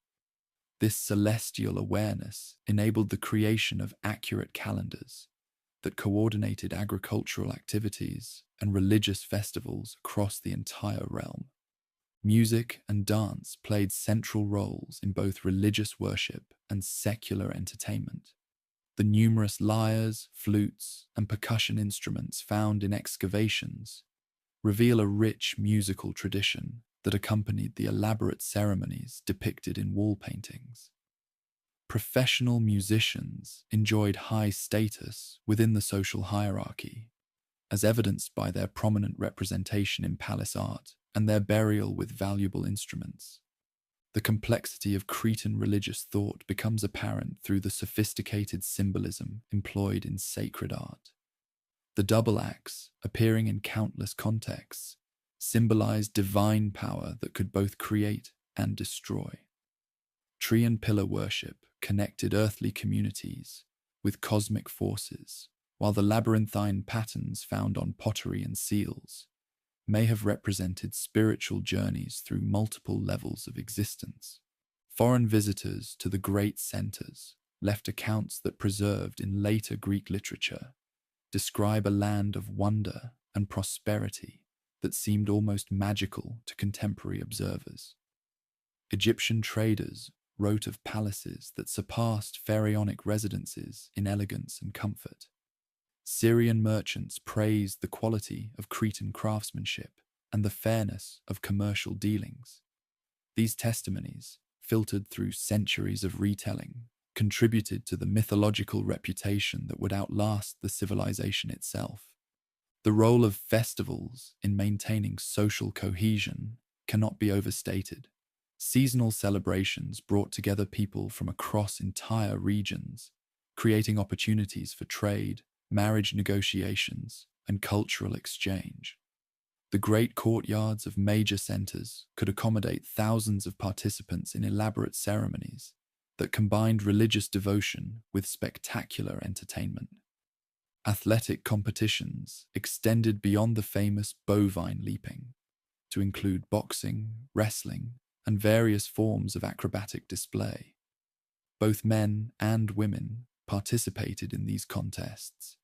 This celestial awareness enabled the creation of accurate calendars that coordinated agricultural activities and religious festivals across the entire realm. Music and dance played central roles in both religious worship and secular entertainment. The numerous lyres, flutes, and percussion instruments found in excavations reveal a rich musical tradition that accompanied the elaborate ceremonies depicted in wall paintings. Professional musicians enjoyed high status within the social hierarchy, as evidenced by their prominent representation in palace art and their burial with valuable instruments. The complexity of Cretan religious thought becomes apparent through the sophisticated symbolism employed in sacred art. The double axe, appearing in countless contexts, symbolized divine power that could both create and destroy. Tree and pillar worship connected earthly communities with cosmic forces, while the labyrinthine patterns found on pottery and seals may have represented spiritual journeys through multiple levels of existence. Foreign visitors to the great centers left accounts that preserved in later Greek literature describe a land of wonder and prosperity that seemed almost magical to contemporary observers. Egyptian traders wrote of palaces that surpassed pharaonic residences in elegance and comfort. Syrian merchants praised the quality of Cretan craftsmanship and the fairness of commercial dealings. These testimonies, filtered through centuries of retelling, contributed to the mythological reputation that would outlast the civilization itself. The role of festivals in maintaining social cohesion cannot be overstated. Seasonal celebrations brought together people from across entire regions, creating opportunities for trade, marriage negotiations, and cultural exchange. The great courtyards of major centers could accommodate thousands of participants in elaborate ceremonies that combined religious devotion with spectacular entertainment. Athletic competitions extended beyond the famous bovine leaping to include boxing, wrestling, and various forms of acrobatic display. Both men and women participated in these contests,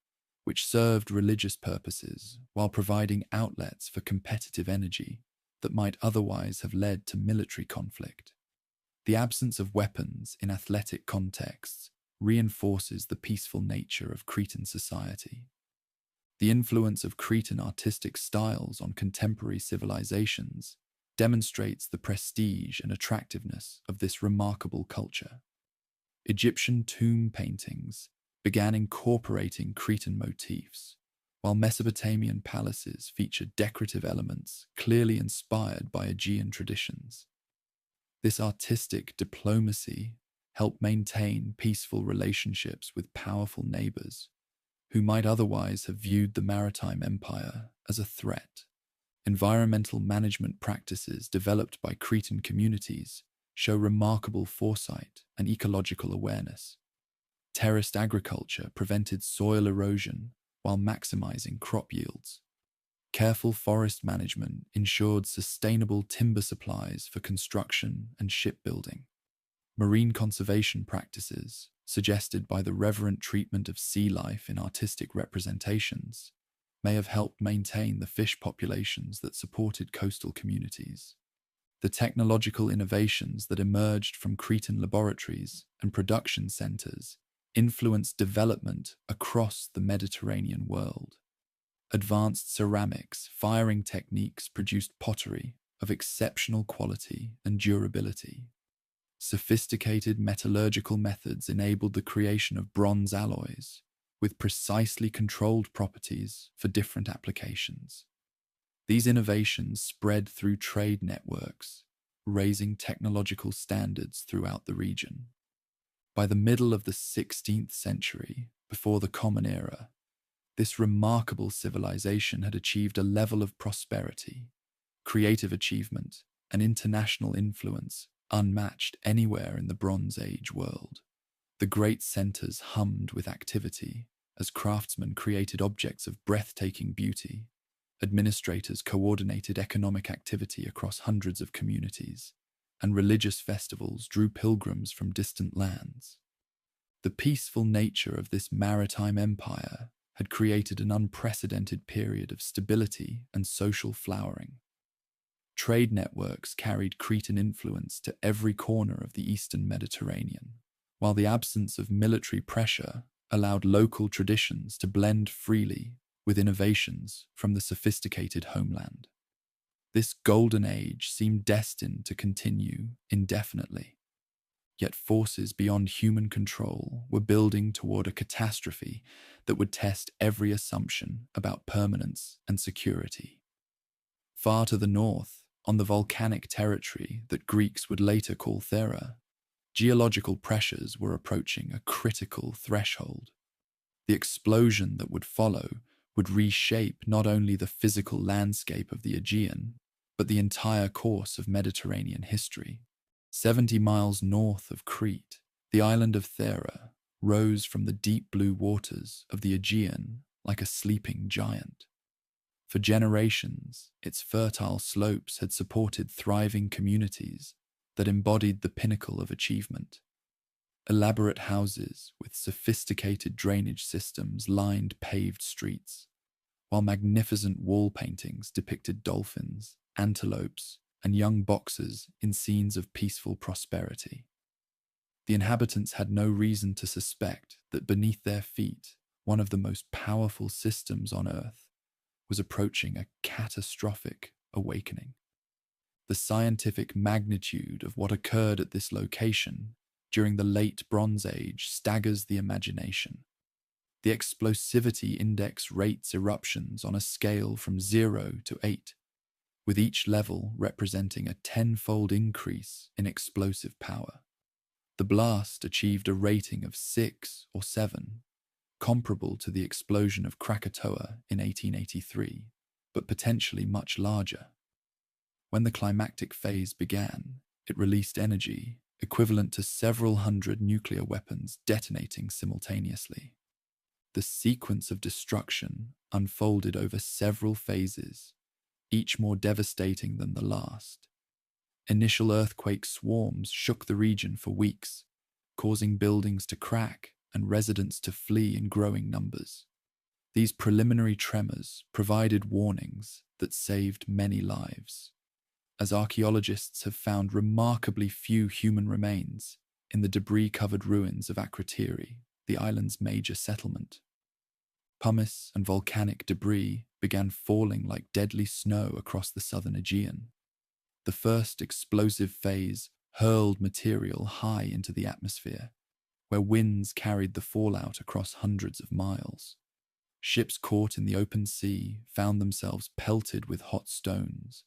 which served religious purposes while providing outlets for competitive energy that might otherwise have led to military conflict. The absence of weapons in athletic contexts reinforces the peaceful nature of Cretan society. The influence of Cretan artistic styles on contemporary civilizations demonstrates the prestige and attractiveness of this remarkable culture. Egyptian tomb paintings began incorporating Cretan motifs, while Mesopotamian palaces featured decorative elements clearly inspired by Aegean traditions. This artistic diplomacy helped maintain peaceful relationships with powerful neighbors who might otherwise have viewed the maritime empire as a threat. Environmental management practices developed by Cretan communities show remarkable foresight and ecological awareness. Terraced agriculture prevented soil erosion while maximizing crop yields. Careful forest management ensured sustainable timber supplies for construction and shipbuilding. Marine conservation practices, suggested by the reverent treatment of sea life in artistic representations, may have helped maintain the fish populations that supported coastal communities. The technological innovations that emerged from Cretan laboratories and production centers influenced development across the Mediterranean world. Advanced ceramics, firing techniques produced pottery of exceptional quality and durability. Sophisticated metallurgical methods enabled the creation of bronze alloys with precisely controlled properties for different applications. These innovations spread through trade networks, raising technological standards throughout the region. By the middle of the 16th century, before the Common Era, this remarkable civilization had achieved a level of prosperity, creative achievement, and international influence unmatched anywhere in the Bronze Age world. The great centers hummed with activity as craftsmen created objects of breathtaking beauty. Administrators coordinated economic activity across hundreds of communities, and religious festivals drew pilgrims from distant lands. The peaceful nature of this maritime empire had created an unprecedented period of stability and social flowering. Trade networks carried Cretan influence to every corner of the eastern Mediterranean, while the absence of military pressure allowed local traditions to blend freely with innovations from the sophisticated homeland. This golden age seemed destined to continue indefinitely. Yet forces beyond human control were building toward a catastrophe that would test every assumption about permanence and security. Far to the north, on the volcanic territory that Greeks would later call Thera, geological pressures were approaching a critical threshold. The explosion that would follow would reshape not only the physical landscape of the Aegean, but the entire course of Mediterranean history. 70 miles north of Crete, the island of Thera rose from the deep blue waters of the Aegean like a sleeping giant. For generations, its fertile slopes had supported thriving communities that embodied the pinnacle of achievement. Elaborate houses with sophisticated drainage systems lined paved streets, while magnificent wall paintings depicted dolphins, antelopes, and young boxers in scenes of peaceful prosperity. The inhabitants had no reason to suspect that beneath their feet, one of the most powerful systems on Earth was approaching a catastrophic awakening. The scientific magnitude of what occurred at this location during the late Bronze Age staggers the imagination. The explosivity index rates eruptions on a scale from 0 to 8, with each level representing a 10-fold increase in explosive power. The blast achieved a rating of 6 or 7, comparable to the explosion of Krakatoa in 1883, but potentially much larger. When the climactic phase began, it released energy equivalent to several hundred nuclear weapons detonating simultaneously. The sequence of destruction unfolded over several phases, each more devastating than the last. Initial earthquake swarms shook the region for weeks, causing buildings to crack and residents to flee in growing numbers. These preliminary tremors provided warnings that saved many lives, as archaeologists have found remarkably few human remains in the debris-covered ruins of Akrotiri, the island's major settlement. Pumice and volcanic debris began falling like deadly snow across the southern Aegean. The first explosive phase hurled material high into the atmosphere, where winds carried the fallout across hundreds of miles. Ships caught in the open sea found themselves pelted with hot stones,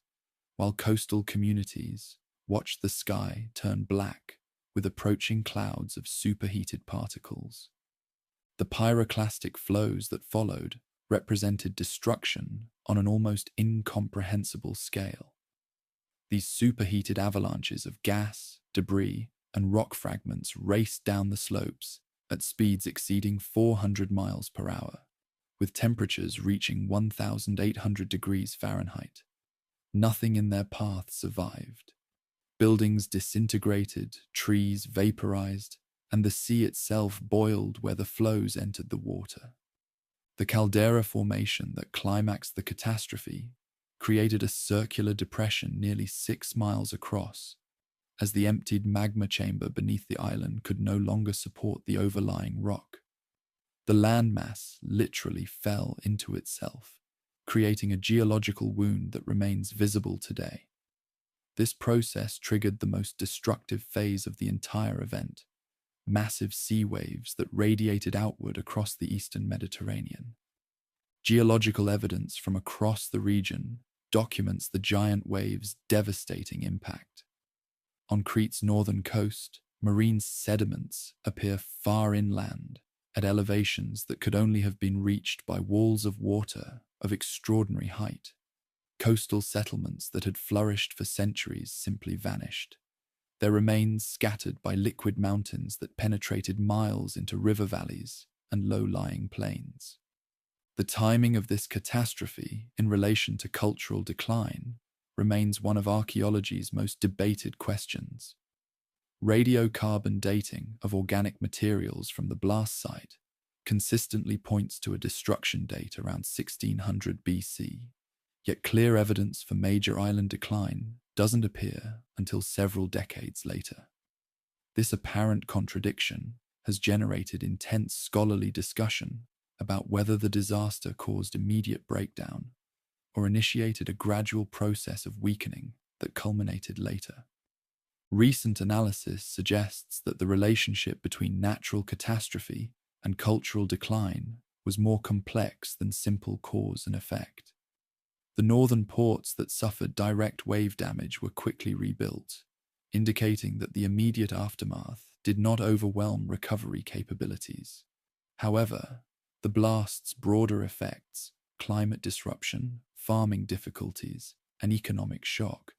while coastal communities watched the sky turn black with approaching clouds of superheated particles. The pyroclastic flows that followed represented destruction on an almost incomprehensible scale. These superheated avalanches of gas, debris, and rock fragments raced down the slopes at speeds exceeding 400 miles per hour, with temperatures reaching 1,800 degrees Fahrenheit. Nothing in their path survived. Buildings disintegrated, trees vaporized, and the sea itself boiled where the flows entered the water. The caldera formation that climaxed the catastrophe created a circular depression nearly 6 miles across, as the emptied magma chamber beneath the island could no longer support the overlying rock. The landmass literally fell into itself, creating a geological wound that remains visible today. This process triggered the most destructive phase of the entire event: massive sea waves that radiated outward across the eastern Mediterranean. Geological evidence from across the region documents the giant waves' devastating impact. On Crete's northern coast, marine sediments appear far inland, at elevations that could only have been reached by walls of water of extraordinary height. Coastal settlements that had flourished for centuries simply vanished, their remains scattered by liquid mountains that penetrated miles into river valleys and low-lying plains. The timing of this catastrophe in relation to cultural decline remains one of archaeology's most debated questions. Radiocarbon dating of organic materials from the blast site consistently points to a destruction date around 1600 BC, yet clear evidence for major island decline doesn't appear until several decades later. This apparent contradiction has generated intense scholarly discussion about whether the disaster caused immediate breakdown or initiated a gradual process of weakening that culminated later. Recent analysis suggests that the relationship between natural catastrophe and cultural decline was more complex than simple cause and effect. The northern ports that suffered direct wave damage were quickly rebuilt, indicating that the immediate aftermath did not overwhelm recovery capabilities. However, the blast's broader effects, climate disruption, farming difficulties, and economic shock,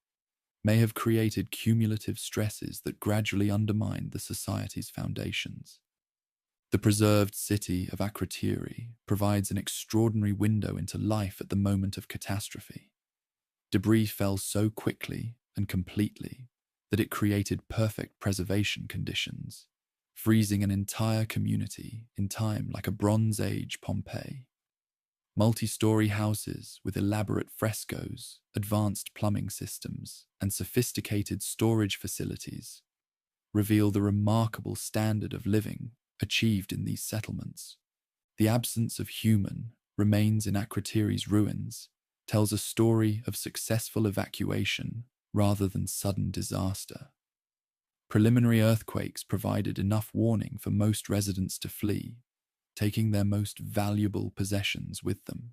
may have created cumulative stresses that gradually undermined the society's foundations. The preserved city of Akrotiri provides an extraordinary window into life at the moment of catastrophe. Debris fell so quickly and completely that it created perfect preservation conditions, freezing an entire community in time like a Bronze Age Pompeii. Multi-story houses with elaborate frescoes, advanced plumbing systems, and sophisticated storage facilities reveal the remarkable standard of living achieved in these settlements. The absence of human remains in Akrotiri's ruins tells a story of successful evacuation rather than sudden disaster. Preliminary earthquakes provided enough warning for most residents to flee, taking their most valuable possessions with them.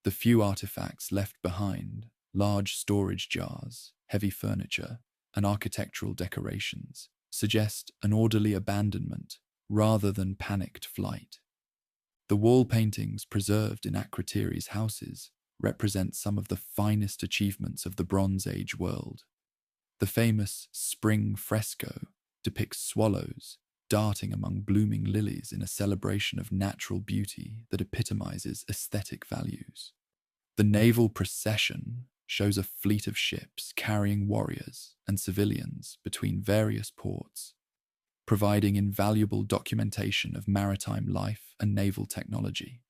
The few artifacts left behind, large storage jars, heavy furniture, and architectural decorations, suggest an orderly abandonment rather than panicked flight. The wall paintings preserved in Akrotiri's houses represent some of the finest achievements of the Bronze Age world. The famous spring fresco depicts swallows darting among blooming lilies in a celebration of natural beauty that epitomizes aesthetic values. The naval procession shows a fleet of ships carrying warriors and civilians between various ports, providing invaluable documentation of maritime life and naval technology.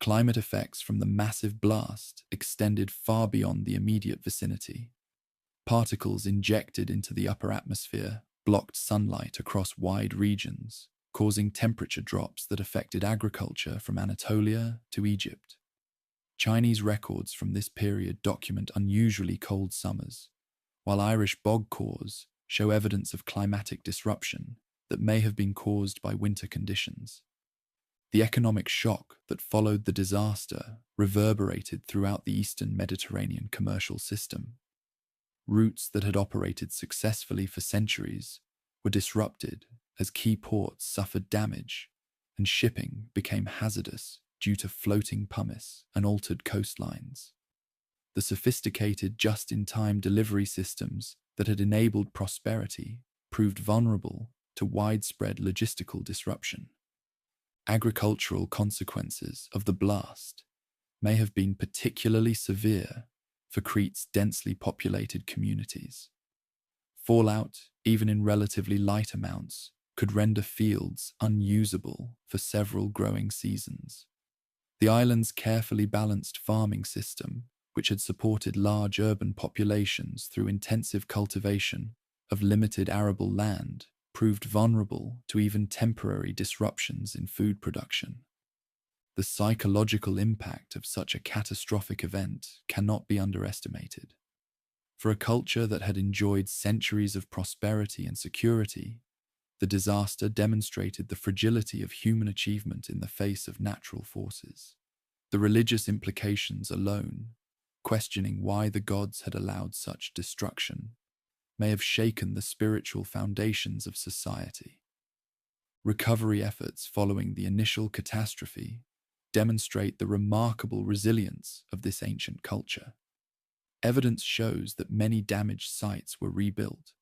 Climate effects from the massive blast extended far beyond the immediate vicinity. Particles injected into the upper atmosphere blocked sunlight across wide regions, causing temperature drops that affected agriculture from Anatolia to Egypt. Chinese records from this period document unusually cold summers, while Irish bog cores show evidence of climatic disruption that may have been caused by winter conditions. The economic shock that followed the disaster reverberated throughout the eastern Mediterranean commercial system. Routes that had operated successfully for centuries were disrupted as key ports suffered damage, and shipping became hazardous due to floating pumice and altered coastlines. The sophisticated just-in-time delivery systems that had enabled prosperity proved vulnerable to widespread logistical disruption. Agricultural consequences of the blast may have been particularly severe for Crete's densely populated communities. Fallout, even in relatively light amounts, could render fields unusable for several growing seasons. The island's carefully balanced farming system, which had supported large urban populations through intensive cultivation of limited arable land, proved vulnerable to even temporary disruptions in food production. The psychological impact of such a catastrophic event cannot be underestimated. For a culture that had enjoyed centuries of prosperity and security, the disaster demonstrated the fragility of human achievement in the face of natural forces. The religious implications alone, questioning why the gods had allowed such destruction, may have shaken the spiritual foundations of society. Recovery efforts following the initial catastrophe demonstrate the remarkable resilience of this ancient culture. Evidence shows that many damaged sites were rebuilt,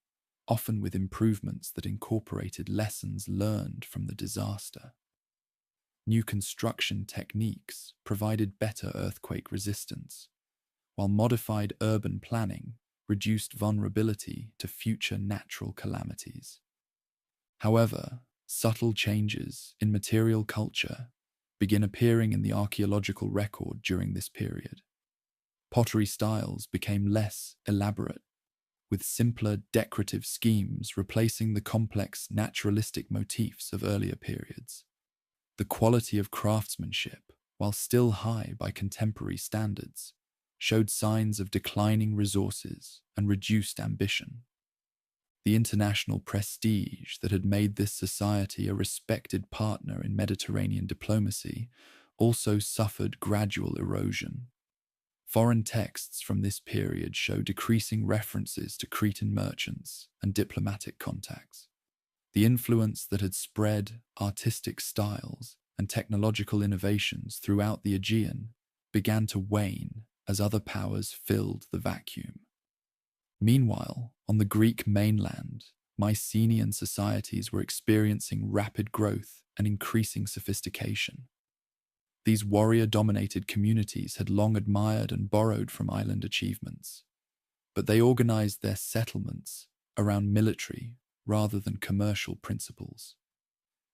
often with improvements that incorporated lessons learned from the disaster. New construction techniques provided better earthquake resistance, while modified urban planning reduced vulnerability to future natural calamities. However, subtle changes in material culture begin appearing in the archaeological record during this period. Pottery styles became less elaborate, with simpler decorative schemes replacing the complex naturalistic motifs of earlier periods. The quality of craftsmanship, while still high by contemporary standards, showed signs of declining resources and reduced ambition. The international prestige that had made this society a respected partner in Mediterranean diplomacy also suffered gradual erosion. Foreign texts from this period show decreasing references to Cretan merchants and diplomatic contacts. The influence that had spread artistic styles and technological innovations throughout the Aegean began to wane as other powers filled the vacuum. Meanwhile, on the Greek mainland, Mycenaean societies were experiencing rapid growth and increasing sophistication. These warrior-dominated communities had long admired and borrowed from island achievements, but they organized their settlements around military rather than commercial principles.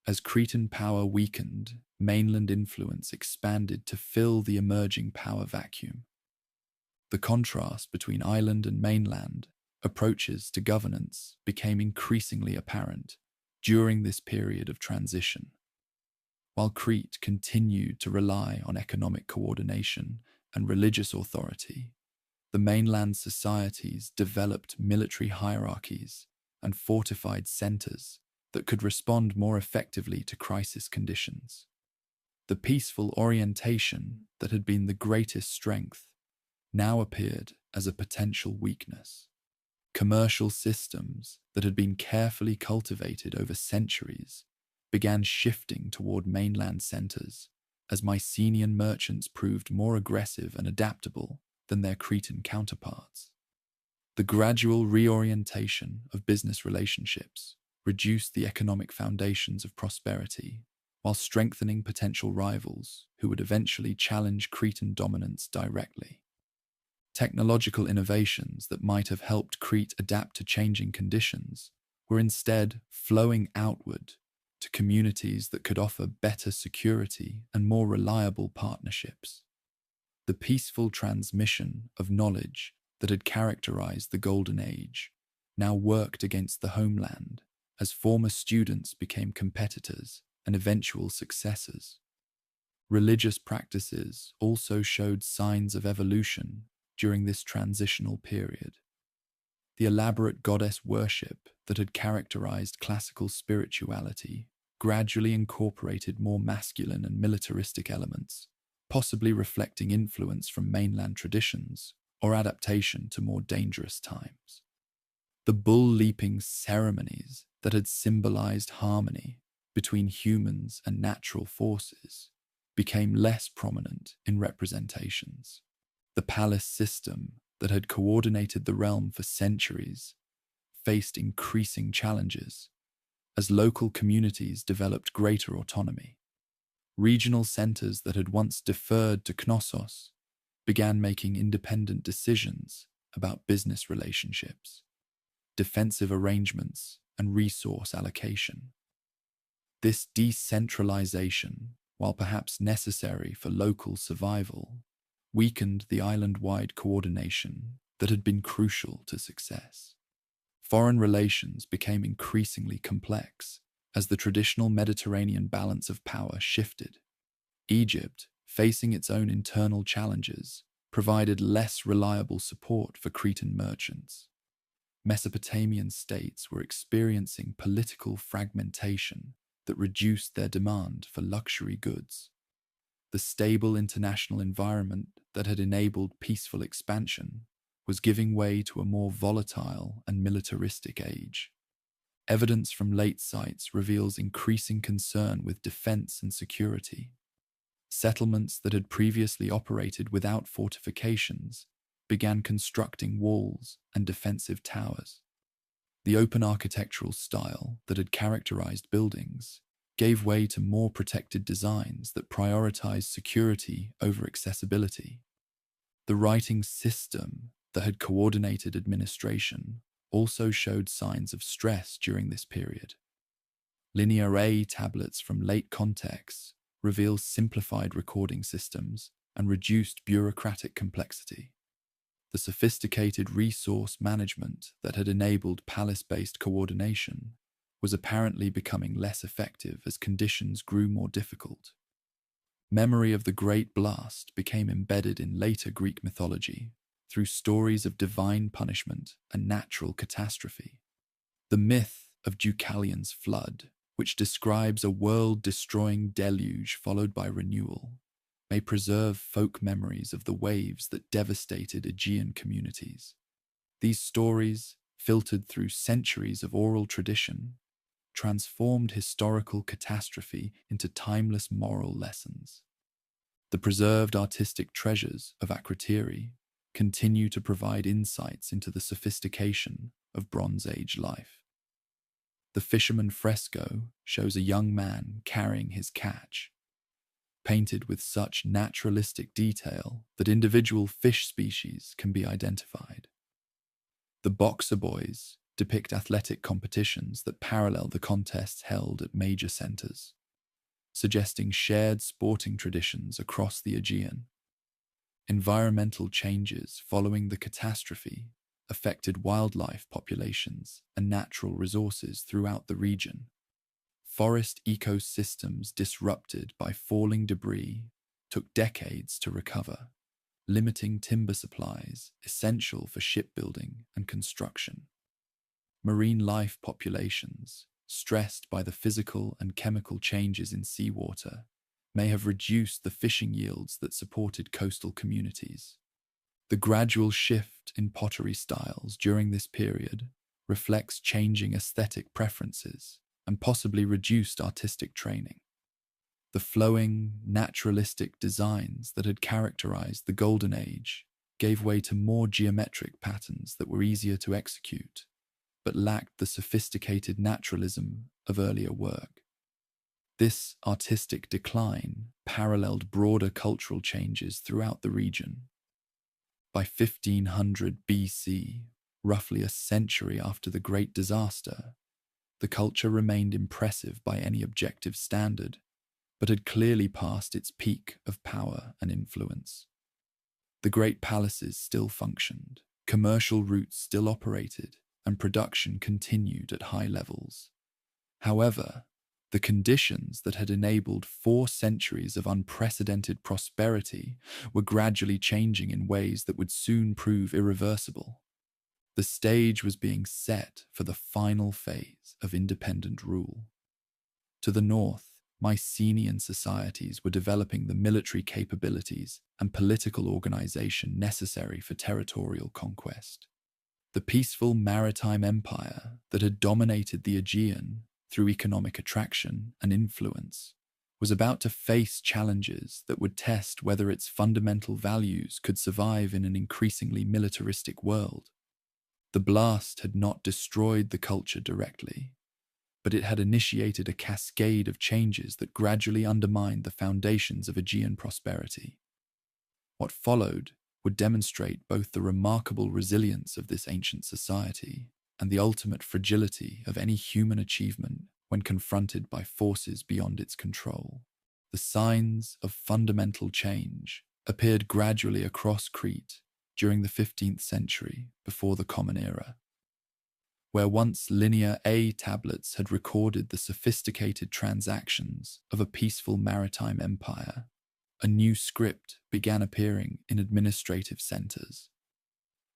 As Cretan power weakened, mainland influence expanded to fill the emerging power vacuum. The contrast between island and mainland approaches to governance became increasingly apparent during this period of transition. While Crete continued to rely on economic coordination and religious authority, the mainland societies developed military hierarchies and fortified centers that could respond more effectively to crisis conditions. The peaceful orientation that had been the greatest strength now appeared as a potential weakness. Commercial systems that had been carefully cultivated over centuries began shifting toward mainland centers as Mycenaean merchants proved more aggressive and adaptable than their Cretan counterparts. The gradual reorientation of business relationships reduced the economic foundations of prosperity, while strengthening potential rivals who would eventually challenge Cretan dominance directly. Technological innovations that might have helped Crete adapt to changing conditions were instead flowing outward to communities that could offer better security and more reliable partnerships. The peaceful transmission of knowledge that had characterized the Golden Age now worked against the homeland as former students became competitors and eventual successors. Religious practices also showed signs of evolution during this transitional period. The elaborate goddess worship that had characterized classical spirituality gradually incorporated more masculine and militaristic elements, possibly reflecting influence from mainland traditions or adaptation to more dangerous times. The bull-leaping ceremonies that had symbolized harmony between humans and natural forces became less prominent in representations. The palace system that had coordinated the realm for centuries faced increasing challenges as local communities developed greater autonomy. Regional centers that had once deferred to Knossos began making independent decisions about business relationships, defensive arrangements, and resource allocation. This decentralization, while perhaps necessary for local survival, weakened the island-wide coordination that had been crucial to success. Foreign relations became increasingly complex as the traditional Mediterranean balance of power shifted. Egypt, facing its own internal challenges, provided less reliable support for Cretan merchants. Mesopotamian states were experiencing political fragmentation that reduced their demand for luxury goods. The stable international environment that had enabled peaceful expansion was giving way to a more volatile and militaristic age. Evidence from late sites reveals increasing concern with defense and security. Settlements that had previously operated without fortifications began constructing walls and defensive towers. The open architectural style that had characterized buildings gave way to more protected designs that prioritized security over accessibility. The writing system that had coordinated administration also showed signs of stress during this period. Linear A tablets from late contexts reveal simplified recording systems and reduced bureaucratic complexity. The sophisticated resource management that had enabled palace-based coordination was apparently becoming less effective as conditions grew more difficult. Memory of the Great Blast became embedded in later Greek mythology through stories of divine punishment and natural catastrophe. The myth of Deucalion's flood, which describes a world-destroying deluge followed by renewal, may preserve folk memories of the waves that devastated Aegean communities. These stories, filtered through centuries of oral tradition, transformed historical catastrophe into timeless moral lessons. The preserved artistic treasures of Akrotiri continue to provide insights into the sophistication of Bronze Age life. The fisherman fresco shows a young man carrying his catch, painted with such naturalistic detail that individual fish species can be identified. The boxer boys depict athletic competitions that parallel the contests held at major centers, suggesting shared sporting traditions across the Aegean. Environmental changes following the catastrophe affected wildlife populations and natural resources throughout the region. Forest ecosystems disrupted by falling debris took decades to recover, limiting timber supplies essential for shipbuilding and construction. Marine life populations, stressed by the physical and chemical changes in seawater, may have reduced the fishing yields that supported coastal communities. The gradual shift in pottery styles during this period reflects changing aesthetic preferences and possibly reduced artistic training. The flowing, naturalistic designs that had characterized the Golden Age gave way to more geometric patterns that were easier to execute, but lacked the sophisticated naturalism of earlier work. This artistic decline paralleled broader cultural changes throughout the region. By 1500 BC, roughly a century after the Great Disaster, the culture remained impressive by any objective standard, but had clearly passed its peak of power and influence. The great palaces still functioned, commercial routes still operated, and production continued at high levels. However, the conditions that had enabled 4 centuries of unprecedented prosperity were gradually changing in ways that would soon prove irreversible. The stage was being set for the final phase of independent rule. To the north, Mycenaean societies were developing the military capabilities and political organization necessary for territorial conquest. The peaceful maritime empire that had dominated the Aegean through economic attraction and influence was about to face challenges that would test whether its fundamental values could survive in an increasingly militaristic world. The blast had not destroyed the culture directly, but it had initiated a cascade of changes that gradually undermined the foundations of Aegean prosperity. What followed would demonstrate both the remarkable resilience of this ancient society and the ultimate fragility of any human achievement when confronted by forces beyond its control. The signs of fundamental change appeared gradually across Crete during the 15th century before the Common Era. Where once linear A tablets had recorded the sophisticated transactions of a peaceful maritime empire, a new script began appearing in administrative centers.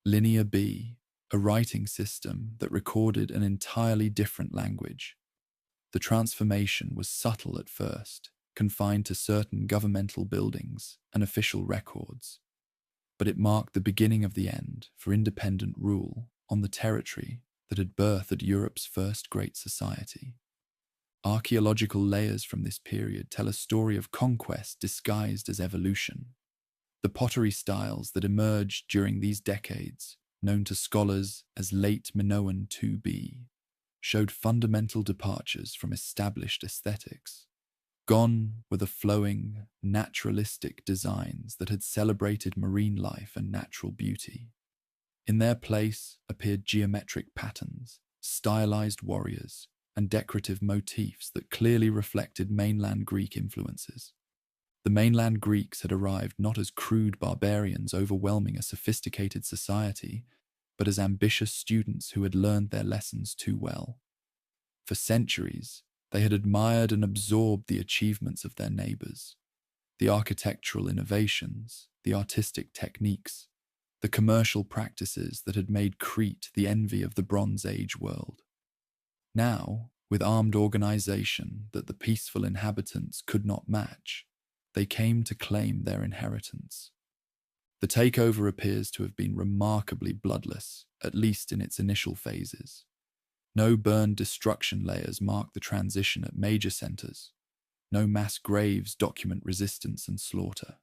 Linear B, a writing system that recorded an entirely different language. The transformation was subtle at first, confined to certain governmental buildings and official records, but it marked the beginning of the end for independent rule on the territory that had birthed Europe's first great society. Archaeological layers from this period tell a story of conquest disguised as evolution. The pottery styles that emerged during these decades known to scholars as Late Minoan 2b, showed fundamental departures from established aesthetics. Gone were the flowing, naturalistic designs that had celebrated marine life and natural beauty. In their place appeared geometric patterns, stylized warriors, and decorative motifs that clearly reflected mainland Greek influences. The mainland Greeks had arrived not as crude barbarians overwhelming a sophisticated society, but as ambitious students who had learned their lessons too well. For centuries, they had admired and absorbed the achievements of their neighbors, the architectural innovations, the artistic techniques, the commercial practices that had made Crete the envy of the Bronze Age world. Now, with armed organization that the peaceful inhabitants could not match, they came to claim their inheritance. The takeover appears to have been remarkably bloodless, at least in its initial phases. No burned destruction layers mark the transition at major centers. No mass graves document resistance and slaughter.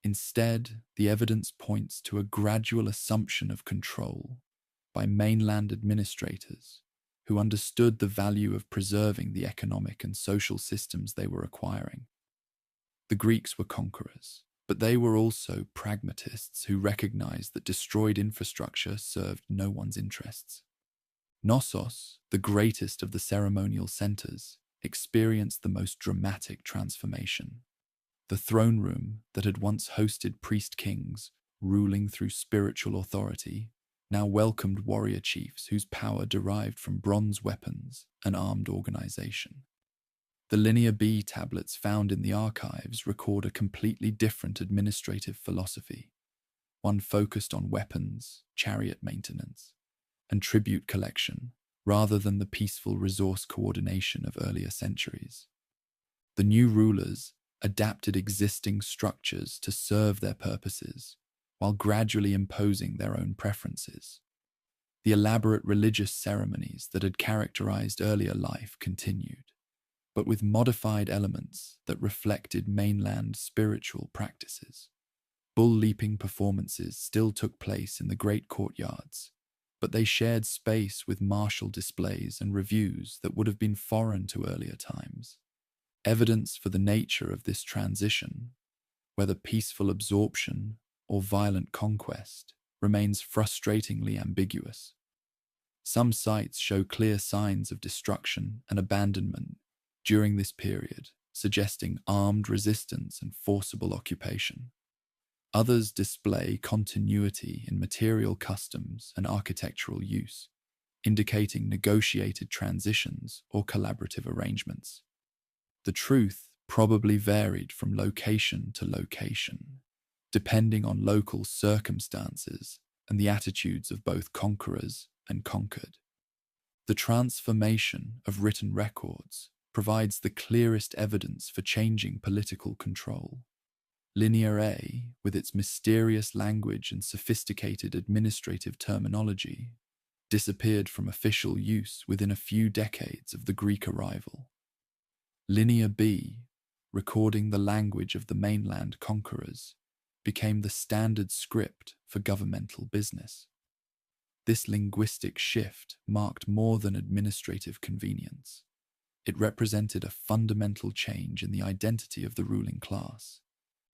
Instead, the evidence points to a gradual assumption of control by mainland administrators who understood the value of preserving the economic and social systems they were acquiring. The Greeks were conquerors, but they were also pragmatists who recognized that destroyed infrastructure served no one's interests. Knossos, the greatest of the ceremonial centers, experienced the most dramatic transformation. The throne room that had once hosted priest-kings, ruling through spiritual authority, now welcomed warrior chiefs whose power derived from bronze weapons and armed organization. The Linear B tablets found in the archives record a completely different administrative philosophy, one focused on weapons, chariot maintenance, and tribute collection, rather than the peaceful resource coordination of earlier centuries. The new rulers adapted existing structures to serve their purposes, while gradually imposing their own preferences. The elaborate religious ceremonies that had characterized earlier life continued, but with modified elements that reflected mainland spiritual practices. Bull-leaping performances still took place in the great courtyards, but they shared space with martial displays and reviews that would have been foreign to earlier times. Evidence for the nature of this transition, whether peaceful absorption or violent conquest, remains frustratingly ambiguous. Some sites show clear signs of destruction and abandonment during this period, suggesting armed resistance and forcible occupation. Others display continuity in material customs and architectural use, indicating negotiated transitions or collaborative arrangements. The truth probably varied from location to location, depending on local circumstances and the attitudes of both conquerors and conquered. The transformation of written records provides the clearest evidence for changing political control. Linear A, with its mysterious language and sophisticated administrative terminology, disappeared from official use within a few decades of the Greek arrival. Linear B, recording the language of the mainland conquerors, became the standard script for governmental business. This linguistic shift marked more than administrative convenience. It represented a fundamental change in the identity of the ruling class.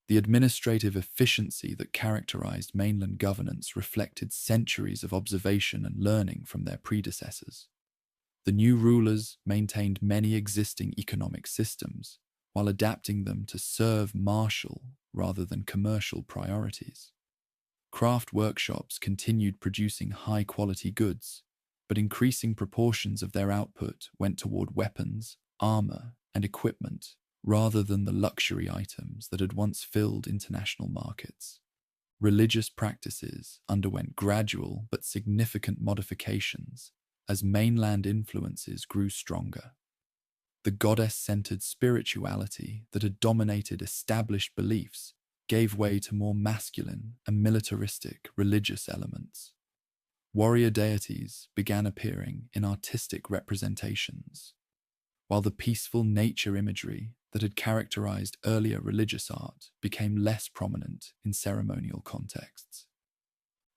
The administrative efficiency that characterized mainland governance reflected centuries of observation and learning from their predecessors. The new rulers maintained many existing economic systems, while adapting them to serve martial rather than commercial priorities. Craft workshops continued producing high-quality goods, but increasing proportions of their output went toward weapons, armor, and equipment, rather than the luxury items that had once filled international markets. Religious practices underwent gradual but significant modifications as mainland influences grew stronger. The goddess-centered spirituality that had dominated established beliefs gave way to more masculine and militaristic religious elements. Warrior deities began appearing in artistic representations, while the peaceful nature imagery that had characterized earlier religious art became less prominent in ceremonial contexts.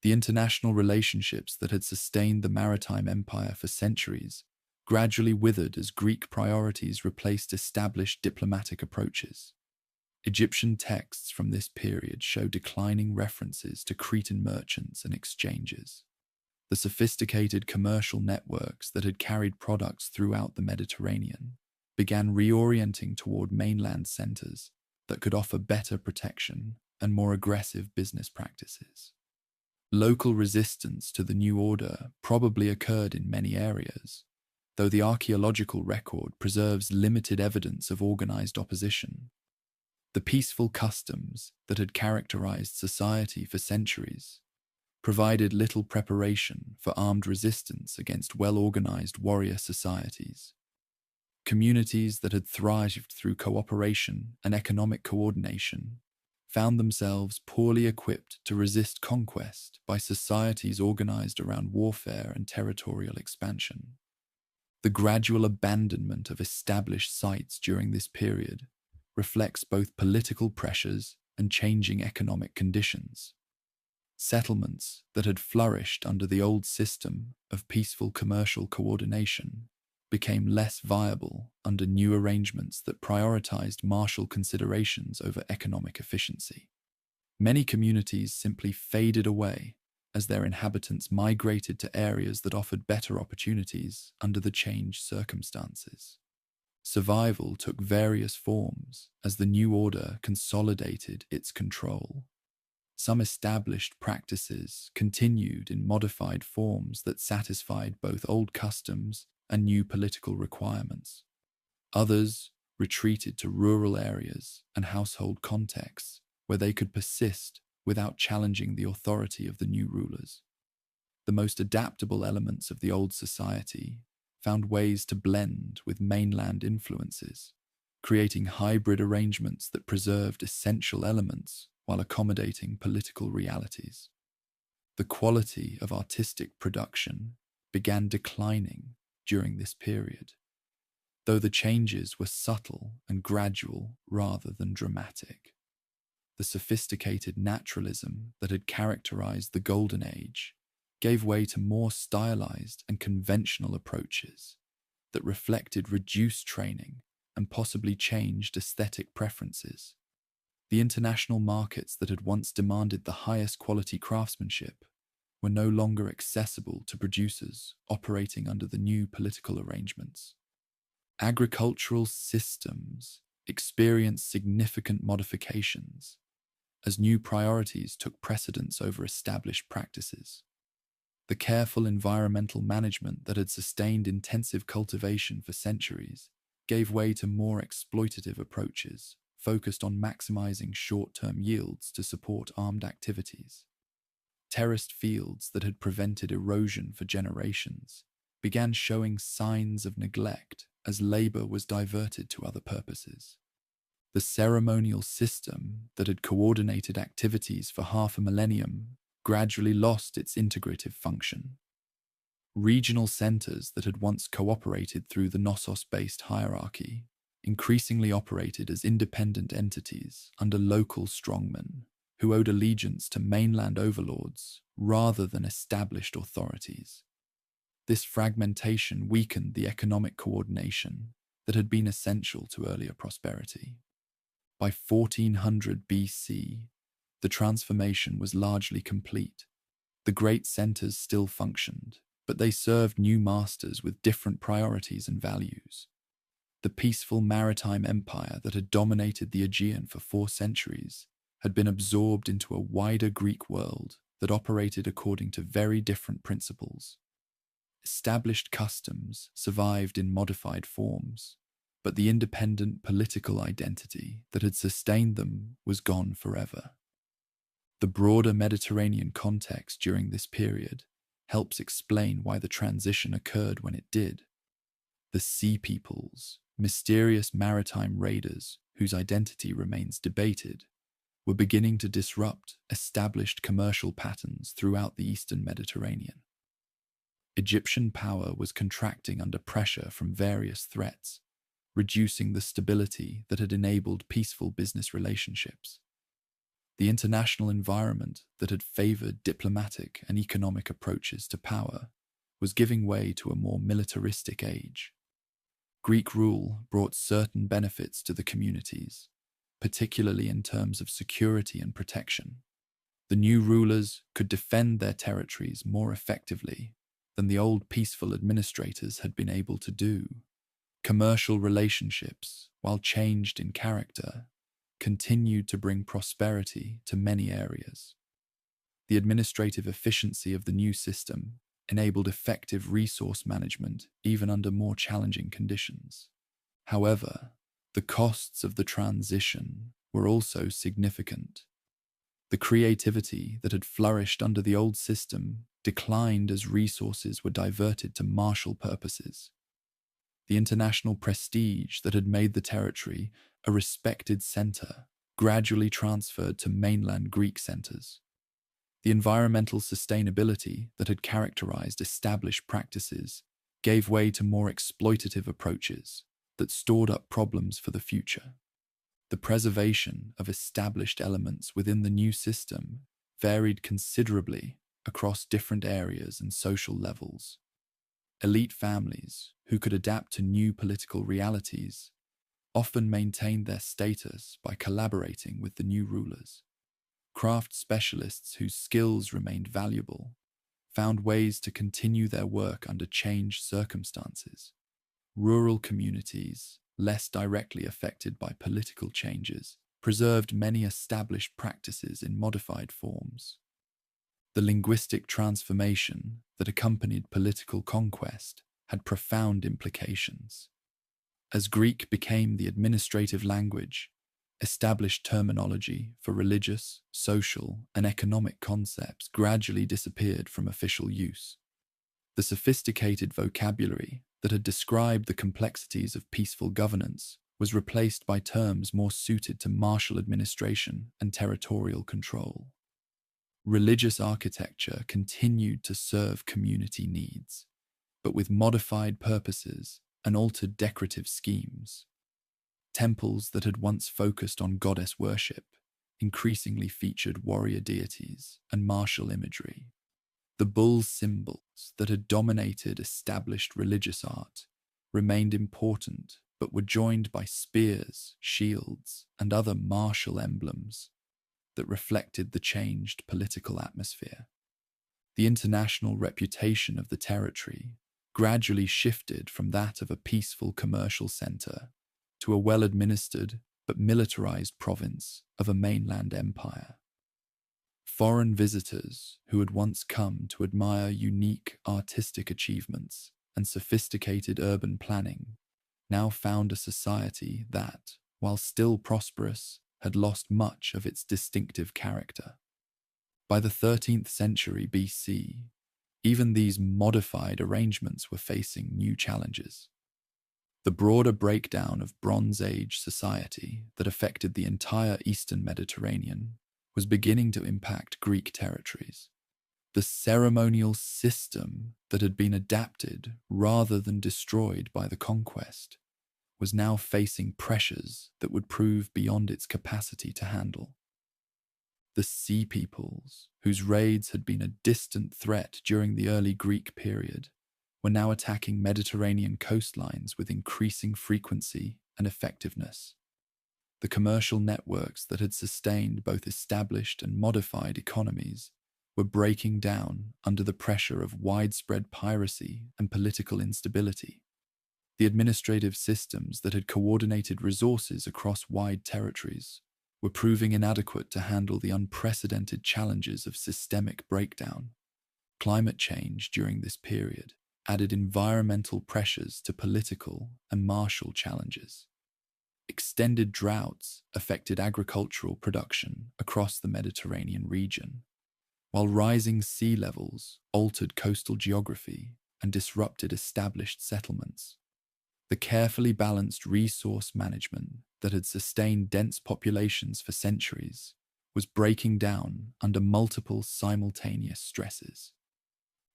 The international relationships that had sustained the maritime empire for centuries gradually withered as Greek priorities replaced established diplomatic approaches. Egyptian texts from this period show declining references to Cretan merchants and exchanges. The sophisticated commercial networks that had carried products throughout the Mediterranean began reorienting toward mainland centers that could offer better protection and more aggressive business practices. Local resistance to the new order probably occurred in many areas, though the archaeological record preserves limited evidence of organized opposition. The peaceful customs that had characterized society for centuries provided little preparation for armed resistance against well-organized warrior societies. Communities that had thrived through cooperation and economic coordination found themselves poorly equipped to resist conquest by societies organized around warfare and territorial expansion. The gradual abandonment of established sites during this period reflects both political pressures and changing economic conditions. Settlements that had flourished under the old system of peaceful commercial coordination became less viable under new arrangements that prioritized martial considerations over economic efficiency. Many communities simply faded away as their inhabitants migrated to areas that offered better opportunities under the changed circumstances. Survival took various forms as the new order consolidated its control. Some established practices continued in modified forms that satisfied both old customs and new political requirements. Others retreated to rural areas and household contexts where they could persist without challenging the authority of the new rulers. The most adaptable elements of the old society found ways to blend with mainland influences, creating hybrid arrangements that preserved essential elements while accommodating political realities. The quality of artistic production began declining during this period, though the changes were subtle and gradual rather than dramatic. The sophisticated naturalism that had characterized the Golden Age gave way to more stylized and conventional approaches that reflected reduced training and possibly changed aesthetic preferences. The international markets that had once demanded the highest quality craftsmanship were no longer accessible to producers operating under the new political arrangements. Agricultural systems experienced significant modifications as new priorities took precedence over established practices. The careful environmental management that had sustained intensive cultivation for centuries gave way to more exploitative approaches focused on maximizing short-term yields to support armed activities. Terraced fields that had prevented erosion for generations began showing signs of neglect as labor was diverted to other purposes. The ceremonial system that had coordinated activities for half a millennium gradually lost its integrative function. Regional centers that had once cooperated through the Knossos-based hierarchy increasingly operated as independent entities under local strongmen who owed allegiance to mainland overlords rather than established authorities. This fragmentation weakened the economic coordination that had been essential to earlier prosperity. By 1400 BC, the transformation was largely complete. The great centers still functioned, but they served new masters with different priorities and values. The peaceful maritime empire that had dominated the Aegean for 4 centuries had been absorbed into a wider Greek world that operated according to very different principles. Established customs survived in modified forms, but the independent political identity that had sustained them was gone forever. The broader Mediterranean context during this period helps explain why the transition occurred when it did. The Sea Peoples, mysterious maritime raiders whose identity remains debated, were beginning to disrupt established commercial patterns throughout the Eastern Mediterranean. Egyptian power was contracting under pressure from various threats, reducing the stability that had enabled peaceful business relationships. The international environment that had favored diplomatic and economic approaches to power was giving way to a more militaristic age. Greek rule brought certain benefits to the communities, particularly in terms of security and protection. The new rulers could defend their territories more effectively than the old peaceful administrators had been able to do. Commercial relationships, while changed in character, continued to bring prosperity to many areas. The administrative efficiency of the new system enabled effective resource management even under more challenging conditions. However, the costs of the transition were also significant. The creativity that had flourished under the old system declined as resources were diverted to martial purposes. The international prestige that had made the territory a respected center gradually transferred to mainland Greek centers. The environmental sustainability that had characterized established practices gave way to more exploitative approaches that stored up problems for the future. The preservation of established elements within the new system varied considerably across different areas and social levels. Elite families who could adapt to new political realities often maintained their status by collaborating with the new rulers. Craft specialists whose skills remained valuable found ways to continue their work under changed circumstances. Rural communities, less directly affected by political changes, preserved many established practices in modified forms. The linguistic transformation that accompanied political conquest had profound implications. As Greek became the administrative language, established terminology for religious, social, and economic concepts gradually disappeared from official use. The sophisticated vocabulary that had described the complexities of peaceful governance was replaced by terms more suited to martial administration and territorial control. Religious architecture continued to serve community needs, but with modified purposes and altered decorative schemes. Temples that had once focused on goddess worship increasingly featured warrior deities and martial imagery. The bull symbols that had dominated established religious art remained important, but were joined by spears, shields, and other martial emblems that reflected the changed political atmosphere. The international reputation of the territory gradually shifted from that of a peaceful commercial center to a well-administered but militarized province of a mainland empire. Foreign visitors who had once come to admire unique artistic achievements and sophisticated urban planning now found a society that, while still prosperous, had lost much of its distinctive character. By the 13th century BC, even these modified arrangements were facing new challenges. The broader breakdown of Bronze Age society that affected the entire Eastern Mediterranean was beginning to impact Greek territories. The ceremonial system that had been adapted rather than destroyed by the conquest was now facing pressures that would prove beyond its capacity to handle. The Sea Peoples, whose raids had been a distant threat during the early Greek period, were now attacking Mediterranean coastlines with increasing frequency and effectiveness. The commercial networks that had sustained both established and modified economies were breaking down under the pressure of widespread piracy and political instability. The administrative systems that had coordinated resources across wide territories were proving inadequate to handle the unprecedented challenges of systemic breakdown. Climate change during this period added environmental pressures to political and martial challenges. Extended droughts affected agricultural production across the Mediterranean region, while rising sea levels altered coastal geography and disrupted established settlements. The carefully balanced resource management that had sustained dense populations for centuries was breaking down under multiple simultaneous stresses.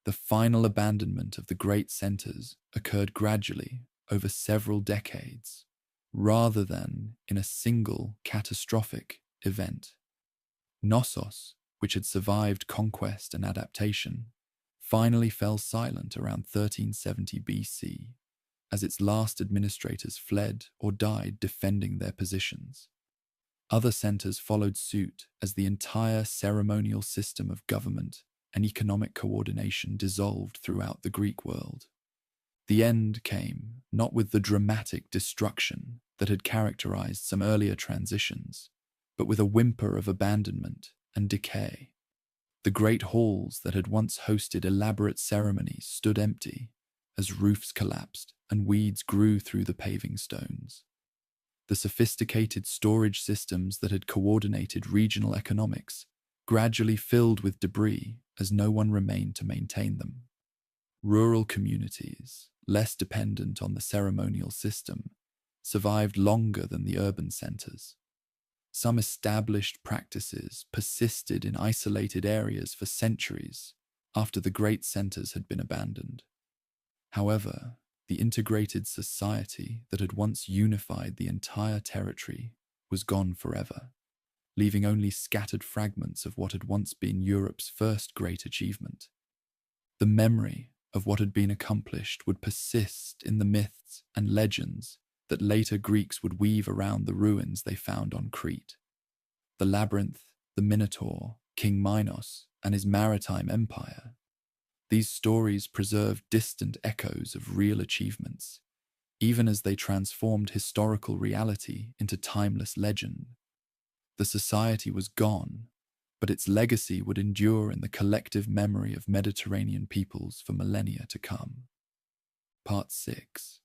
The final abandonment of the great centers occurred gradually over several decades, rather than in a single catastrophic event. Knossos, which had survived conquest and adaptation, finally fell silent around 1370 BC, as its last administrators fled or died defending their positions. Other centers followed suit as the entire ceremonial system of government and economic coordination dissolved throughout the Greek world. The end came not with the dramatic destruction that had characterized some earlier transitions, but with a whimper of abandonment and decay. The great halls that had once hosted elaborate ceremonies stood empty as roofs collapsed and weeds grew through the paving stones. The sophisticated storage systems that had coordinated regional economics gradually filled with debris as no one remained to maintain them. Rural communities, less dependent on the ceremonial system, survived longer than the urban centers. Some established practices persisted in isolated areas for centuries after the great centers had been abandoned. However, the integrated society that had once unified the entire territory was gone forever, leaving only scattered fragments of what had once been Europe's first great achievement. The memory of what had been accomplished would persist in the myths and legends that later Greeks would weave around the ruins they found on Crete. The labyrinth, the Minotaur, King Minos, and his maritime empire. These stories preserved distant echoes of real achievements, even as they transformed historical reality into timeless legend. The society was gone, but its legacy would endure in the collective memory of Mediterranean peoples for millennia to come. Part 6.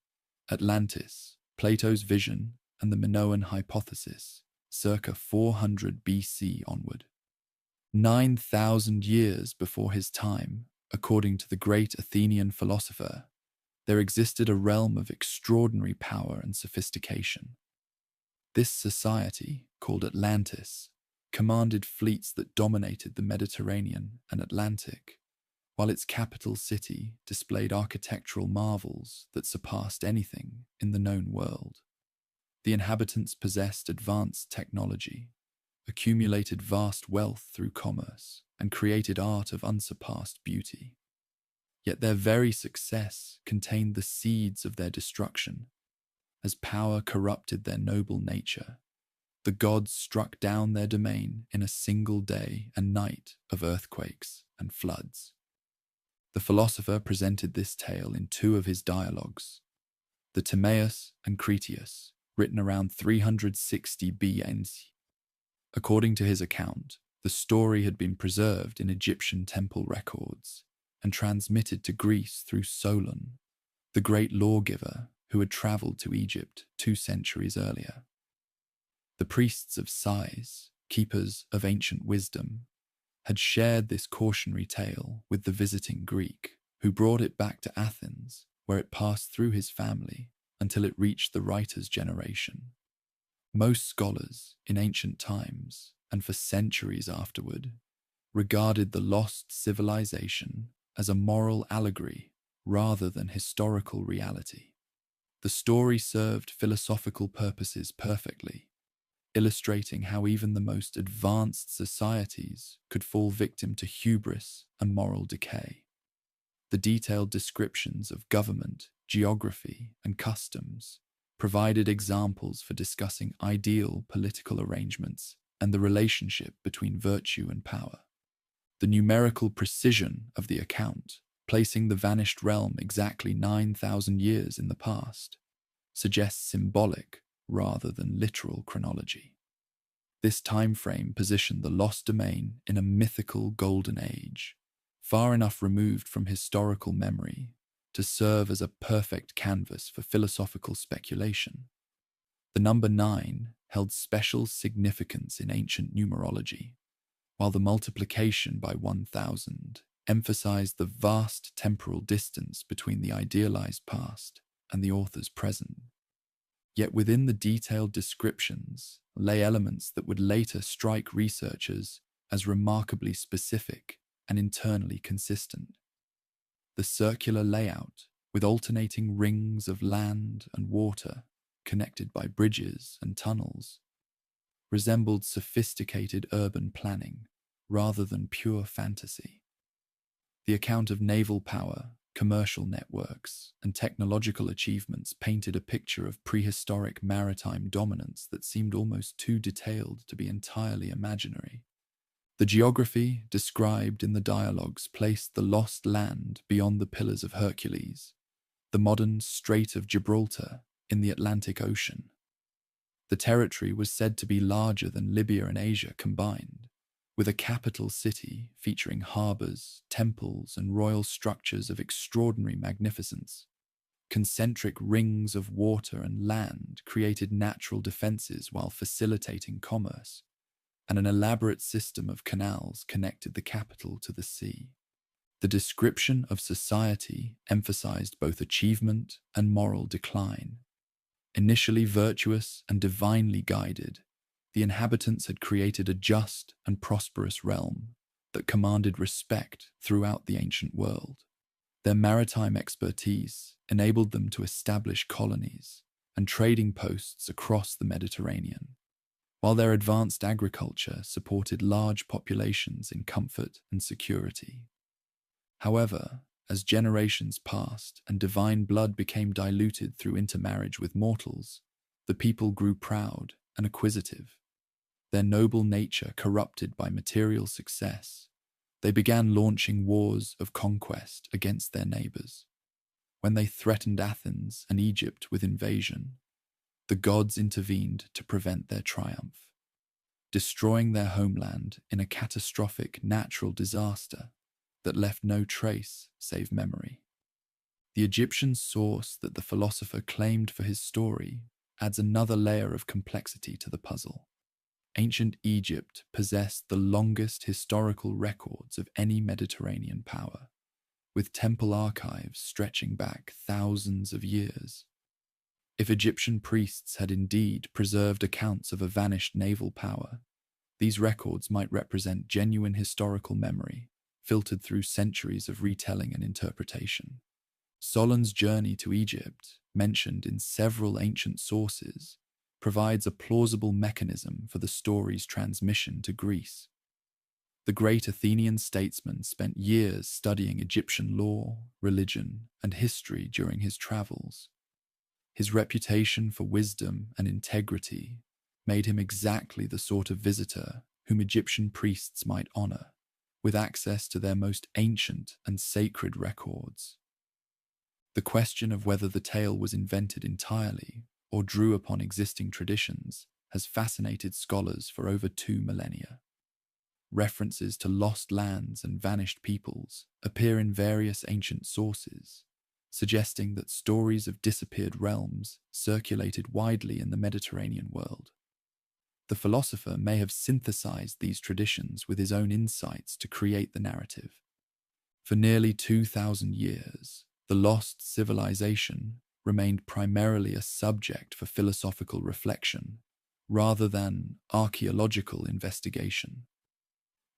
Atlantis, Plato's vision and the Minoan hypothesis, circa 400 BC onward. 9,000 years before his time, according to the great Athenian philosopher, there existed a realm of extraordinary power and sophistication. This society, called Atlantis, commanded fleets that dominated the Mediterranean and Atlantic, while its capital city displayed architectural marvels that surpassed anything in the known world. The inhabitants possessed advanced technology, accumulated vast wealth through commerce, and created art of unsurpassed beauty. Yet their very success contained the seeds of their destruction. As power corrupted their noble nature, the gods struck down their domain in a single day and night of earthquakes and floods. The philosopher presented this tale in two of his dialogues, the Timaeus and Critias, written around 360 BC. According to his account, the story had been preserved in Egyptian temple records and transmitted to Greece through Solon, the great lawgiver who had travelled to Egypt 2 centuries earlier. The priests of Sais, keepers of ancient wisdom, had shared this cautionary tale with the visiting Greek, who brought it back to Athens, where it passed through his family until it reached the writer's generation. Most scholars in ancient times, and for centuries afterward, regarded the lost civilization as a moral allegory rather than historical reality. The story served philosophical purposes perfectly, illustrating how even the most advanced societies could fall victim to hubris and moral decay. The detailed descriptions of government, geography, and customs provided examples for discussing ideal political arrangements and the relationship between virtue and power. The numerical precision of the account, placing the vanished realm exactly 9,000 years in the past, suggests symbolic rather than literal chronology. This time frame positioned the lost domain in a mythical golden age, far enough removed from historical memory to serve as a perfect canvas for philosophical speculation. The number 9 held special significance in ancient numerology, while the multiplication by 1,000 emphasized the vast temporal distance between the idealized past and the author's present. Yet within the detailed descriptions lay elements that would later strike researchers as remarkably specific and internally consistent. The circular layout, with alternating rings of land and water connected by bridges and tunnels, resembled sophisticated urban planning rather than pure fantasy. The account of naval power, commercial networks, and technological achievements painted a picture of prehistoric maritime dominance that seemed almost too detailed to be entirely imaginary. The geography described in the dialogues placed the lost land beyond the Pillars of Hercules, the modern Strait of Gibraltar in the Atlantic Ocean. The territory was said to be larger than Libya and Asia combined, with a capital city featuring harbours, temples, and royal structures of extraordinary magnificence. Concentric rings of water and land created natural defences while facilitating commerce, and an elaborate system of canals connected the capital to the sea. The description of society emphasized both achievement and moral decline. Initially virtuous and divinely guided, the inhabitants had created a just and prosperous realm that commanded respect throughout the ancient world. Their maritime expertise enabled them to establish colonies and trading posts across the Mediterranean, while their advanced agriculture supported large populations in comfort and security. However, as generations passed and divine blood became diluted through intermarriage with mortals, the people grew proud and acquisitive. Their noble nature corrupted by material success, they began launching wars of conquest against their neighbors. When they threatened Athens and Egypt with invasion, the gods intervened to prevent their triumph, destroying their homeland in a catastrophic natural disaster that left no trace save memory. The Egyptian source that the philosopher claimed for his story adds another layer of complexity to the puzzle. Ancient Egypt possessed the longest historical records of any Mediterranean power, with temple archives stretching back thousands of years. If Egyptian priests had indeed preserved accounts of a vanished naval power, these records might represent genuine historical memory, filtered through centuries of retelling and interpretation. Solon's journey to Egypt, mentioned in several ancient sources, provides a plausible mechanism for the story's transmission to Greece. The great Athenian statesman spent years studying Egyptian law, religion, and history during his travels. His reputation for wisdom and integrity made him exactly the sort of visitor whom Egyptian priests might honor, with access to their most ancient and sacred records. The question of whether the tale was invented entirely or drew upon existing traditions has fascinated scholars for over 2 millennia. References to lost lands and vanished peoples appear in various ancient sources, suggesting that stories of disappeared realms circulated widely in the Mediterranean world. The philosopher may have synthesized these traditions with his own insights to create the narrative. For nearly 2,000 years, the lost civilization remained primarily a subject for philosophical reflection, rather than archaeological investigation.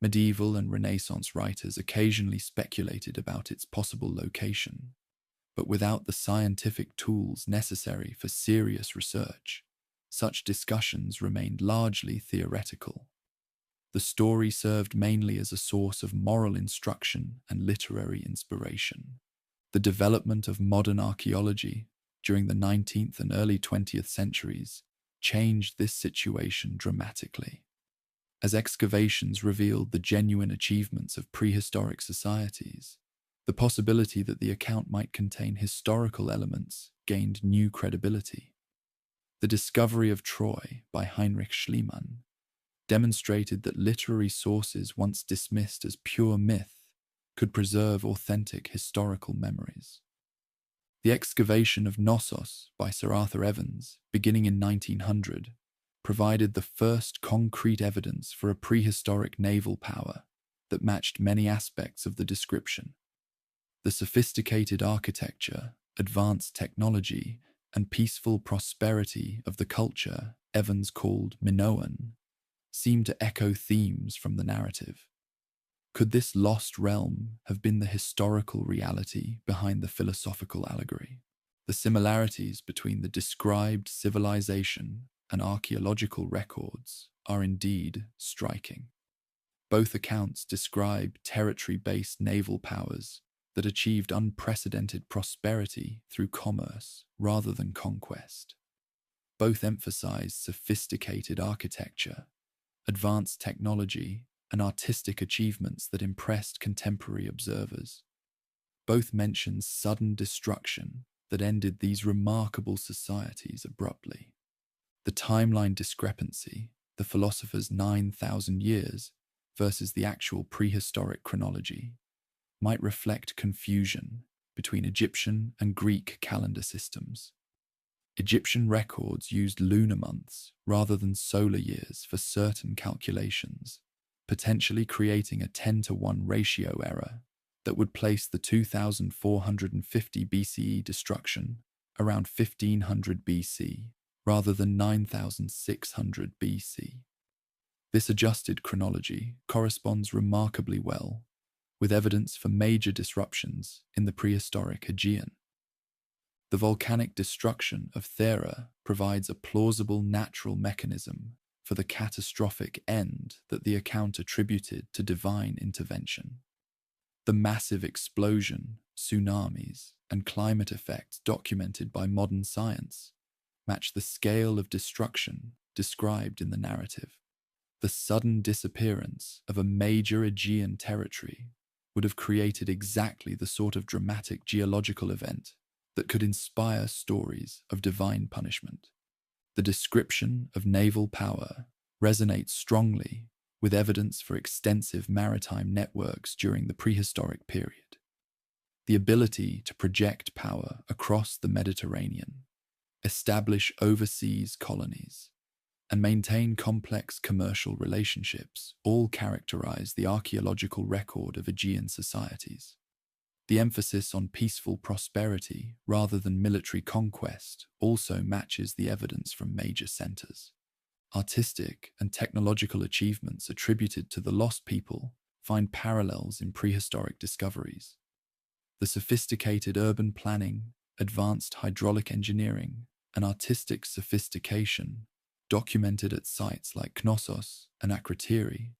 Medieval and Renaissance writers occasionally speculated about its possible location, but without the scientific tools necessary for serious research, such discussions remained largely theoretical. The story served mainly as a source of moral instruction and literary inspiration. The development of modern archaeology during the 19th and early 20th centuries changed this situation dramatically. As excavations revealed the genuine achievements of prehistoric societies, the possibility that the account might contain historical elements gained new credibility. The discovery of Troy by Heinrich Schliemann demonstrated that literary sources once dismissed as pure myth could preserve authentic historical memories. The excavation of Knossos by Sir Arthur Evans, beginning in 1900, provided the first concrete evidence for a prehistoric naval power that matched many aspects of the description. The sophisticated architecture, advanced technology, and peaceful prosperity of the culture Evans called Minoan seemed to echo themes from the narrative. Could this lost realm have been the historical reality behind the philosophical allegory? The similarities between the described civilization and archaeological records are indeed striking. Both accounts describe territory-based naval powers that achieved unprecedented prosperity through commerce rather than conquest. Both emphasize sophisticated architecture, advanced technology, and artistic achievements that impressed contemporary observers. Both mention sudden destruction that ended these remarkable societies abruptly. The timeline discrepancy, the philosopher's 9,000 years versus the actual prehistoric chronology, might reflect confusion between Egyptian and Greek calendar systems. Egyptian records used lunar months rather than solar years for certain calculations, potentially creating a 10-to-1 ratio error that would place the 2450 BCE destruction around 1500 BC rather than 9600 BC. This adjusted chronology corresponds remarkably well with evidence for major disruptions in the prehistoric Aegean. The volcanic destruction of Thera provides a plausible natural mechanism for the catastrophic end that the account attributed to divine intervention. The massive explosion, tsunamis, and climate effects documented by modern science match the scale of destruction described in the narrative. The sudden disappearance of a major Aegean territory would have created exactly the sort of dramatic geological event that could inspire stories of divine punishment. The description of naval power resonates strongly with evidence for extensive maritime networks during the prehistoric period. The ability to project power across the Mediterranean, establish overseas colonies, and maintain complex commercial relationships all characterize the archaeological record of Aegean societies. The emphasis on peaceful prosperity rather than military conquest also matches the evidence from major centers. Artistic and technological achievements attributed to the lost people find parallels in prehistoric discoveries. The sophisticated urban planning, advanced hydraulic engineering, and artistic sophistication documented at sites like Knossos and Akrotiri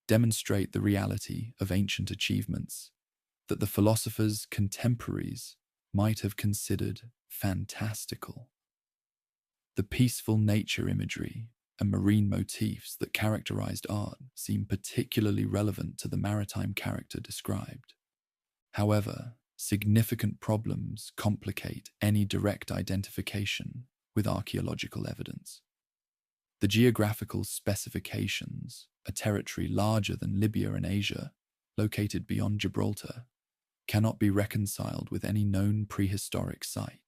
demonstrate the reality of ancient achievements that the philosophers' contemporaries might have considered fantastical. The peaceful nature imagery and marine motifs that characterized art seem particularly relevant to the maritime character described. However, significant problems complicate any direct identification with archaeological evidence. The geographical specifications, a territory larger than Libya and Asia, located beyond Gibraltar, cannot be reconciled with any known prehistoric site.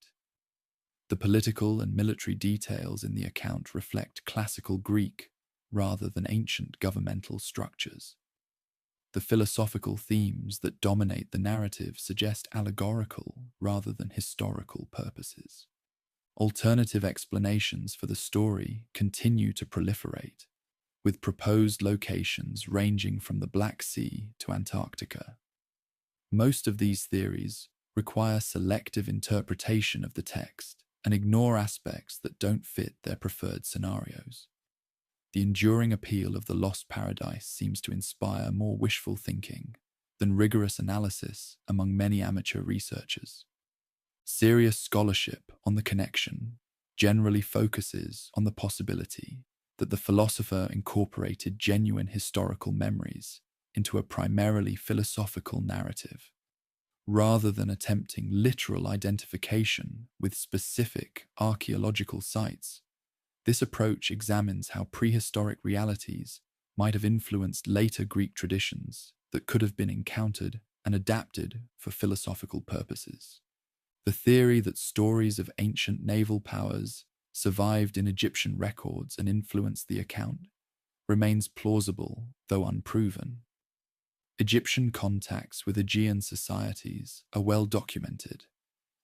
The political and military details in the account reflect classical Greek rather than ancient governmental structures. The philosophical themes that dominate the narrative suggest allegorical rather than historical purposes. Alternative explanations for the story continue to proliferate, with proposed locations ranging from the Black Sea to Antarctica. Most of these theories require selective interpretation of the text and ignore aspects that don't fit their preferred scenarios. The enduring appeal of the Lost Paradise seems to inspire more wishful thinking than rigorous analysis among many amateur researchers. Serious scholarship on the connection generally focuses on the possibility that the philosopher incorporated genuine historical memories into a primarily philosophical narrative, rather than attempting literal identification with specific archaeological sites. This approach examines how prehistoric realities might have influenced later Greek traditions that could have been encountered and adapted for philosophical purposes. The theory that stories of ancient naval powers survived in Egyptian records and influenced the account remains plausible, though unproven. Egyptian contacts with Aegean societies are well documented,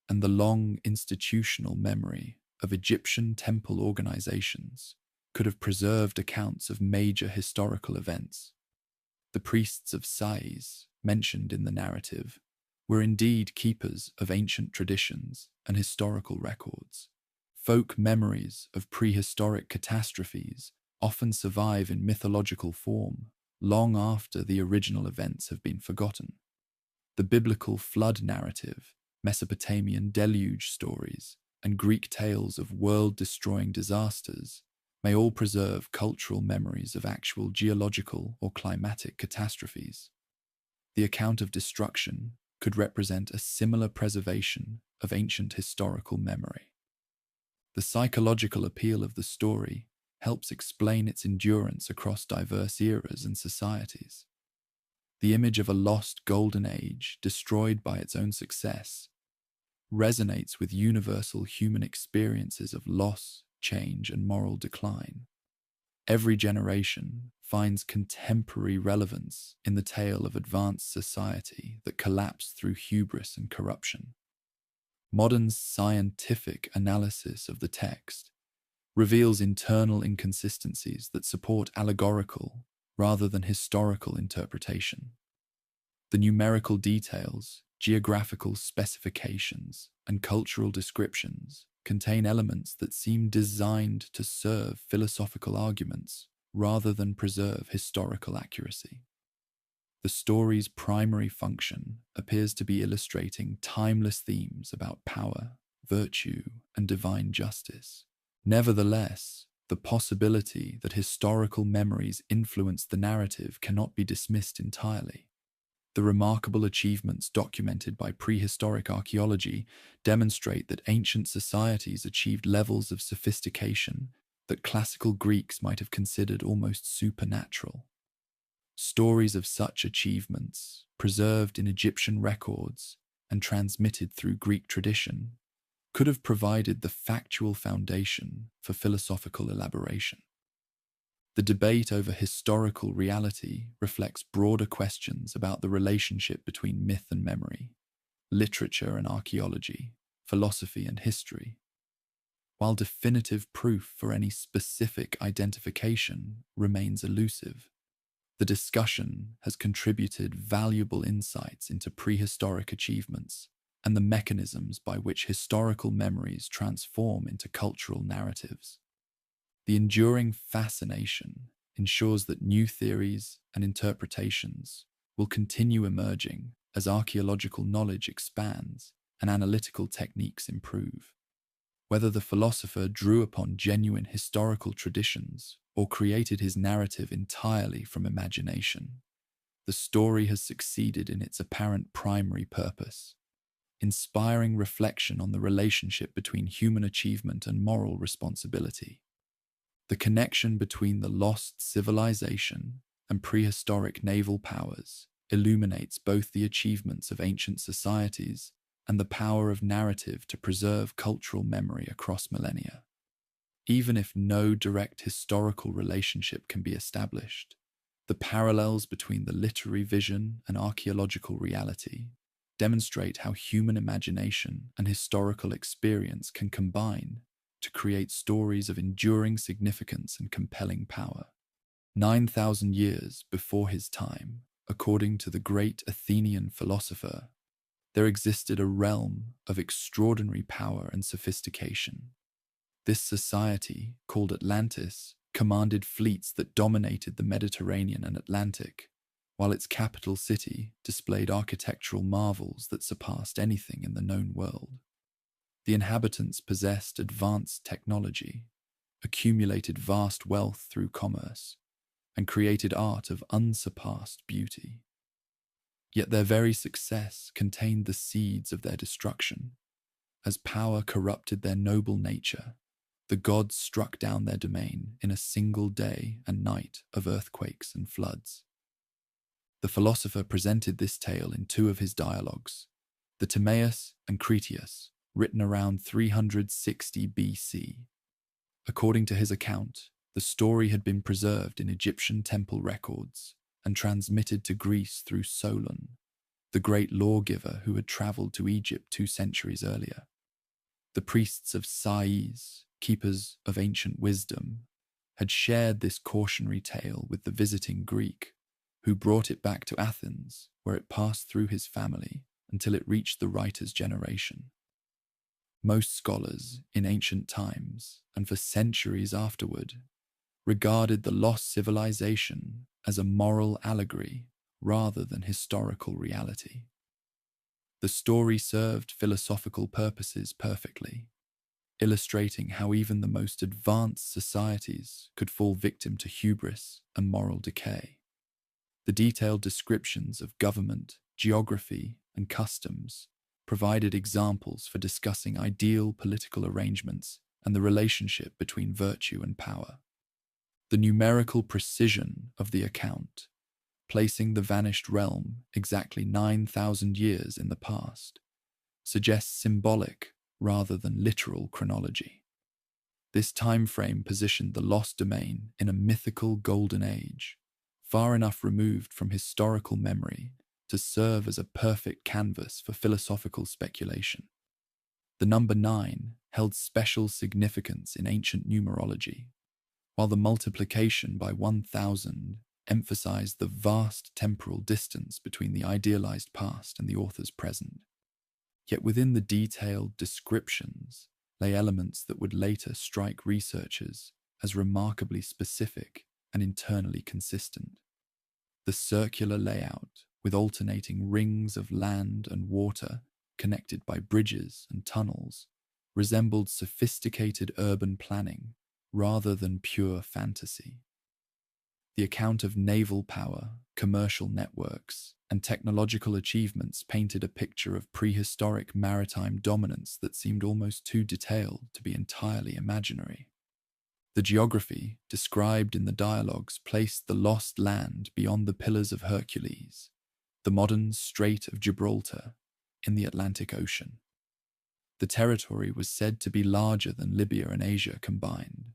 and the long institutional memory of Egyptian temple organizations could have preserved accounts of major historical events. The priests of Sais, mentioned in the narrative, were indeed keepers of ancient traditions and historical records, Folk memories of prehistoric catastrophes often survive in mythological form long after the original events have been forgotten. The biblical flood narrative, Mesopotamian deluge stories, and Greek tales of world-destroying disasters may all preserve cultural memories of actual geological or climatic catastrophes. The account of destruction could represent a similar preservation of ancient historical memory. The psychological appeal of the story helps explain its endurance across diverse eras and societies. The image of a lost golden age destroyed by its own success resonates with universal human experiences of loss, change, and moral decline. Every generation finds contemporary relevance in the tale of advanced society that collapsed through hubris and corruption. Modern scientific analysis of the text reveals internal inconsistencies that support allegorical rather than historical interpretation. The numerical details, geographical specifications, and cultural descriptions contain elements that seem designed to serve philosophical arguments rather than preserve historical accuracy. The story's primary function appears to be illustrating timeless themes about power, virtue, and divine justice. Nevertheless, the possibility that historical memories influence the narrative cannot be dismissed entirely. The remarkable achievements documented by prehistoric archaeology demonstrate that ancient societies achieved levels of sophistication that classical Greeks might have considered almost supernatural. Stories of such achievements, preserved in Egyptian records and transmitted through Greek tradition, could have provided the factual foundation for philosophical elaboration. The debate over historical reality reflects broader questions about the relationship between myth and memory, literature and archaeology, philosophy and history. While definitive proof for any specific identification remains elusive, the discussion has contributed valuable insights into prehistoric achievements and the mechanisms by which historical memories transform into cultural narratives. The enduring fascination ensures that new theories and interpretations will continue emerging as archaeological knowledge expands and analytical techniques improve. Whether the philosopher drew upon genuine historical traditions or created his narrative entirely from imagination, the story has succeeded in its apparent primary purpose, inspiring reflection on the relationship between human achievement and moral responsibility. The connection between the lost civilization and prehistoric naval powers illuminates both the achievements of ancient societies and the power of narrative to preserve cultural memory across millennia. Even if no direct historical relationship can be established, the parallels between the literary vision and archaeological reality demonstrate how human imagination and historical experience can combine to create stories of enduring significance and compelling power. 9,000 years before his time, according to the great Athenian philosopher, there existed a realm of extraordinary power and sophistication. This society, called Atlantis, commanded fleets that dominated the Mediterranean and Atlantic, while its capital city displayed architectural marvels that surpassed anything in the known world. The inhabitants possessed advanced technology, accumulated vast wealth through commerce, and created art of unsurpassed beauty. Yet their very success contained the seeds of their destruction. As power corrupted their noble nature, the gods struck down their domain in a single day and night of earthquakes and floods. The philosopher presented this tale in two of his dialogues, the Timaeus and Critias, written around 360 BC. According to his account, the story had been preserved in Egyptian temple records and transmitted to Greece through Solon, the great lawgiver who had travelled to Egypt 2 centuries earlier. The priests of Sais, keepers of ancient wisdom, had shared this cautionary tale with the visiting Greek, who brought it back to Athens, where it passed through his family until it reached the writer's generation. Most scholars, in ancient times and for centuries afterward, regarded the lost civilization as a moral allegory rather than historical reality. The story served philosophical purposes perfectly, illustrating how even the most advanced societies could fall victim to hubris and moral decay. The detailed descriptions of government, geography, and customs provided examples for discussing ideal political arrangements and the relationship between virtue and power. The numerical precision of the account, placing the vanished realm exactly 9,000 years in the past, suggests symbolic rather than literal chronology. This time frame positioned the lost domain in a mythical golden age, far enough removed from historical memory to serve as a perfect canvas for philosophical speculation. The number 9 held special significance in ancient numerology, while the multiplication by 1,000 emphasized the vast temporal distance between the idealized past and the author's present. Yet within the detailed descriptions lay elements that would later strike researchers as remarkably specific and internally consistent. The circular layout, with alternating rings of land and water connected by bridges and tunnels, resembled sophisticated urban planning rather than pure fantasy. The account of naval power, commercial networks, and technological achievements painted a picture of prehistoric maritime dominance that seemed almost too detailed to be entirely imaginary. The geography described in the dialogues placed the lost land beyond the Pillars of Hercules, the modern Strait of Gibraltar, in the Atlantic Ocean. The territory was said to be larger than Libya and Asia combined,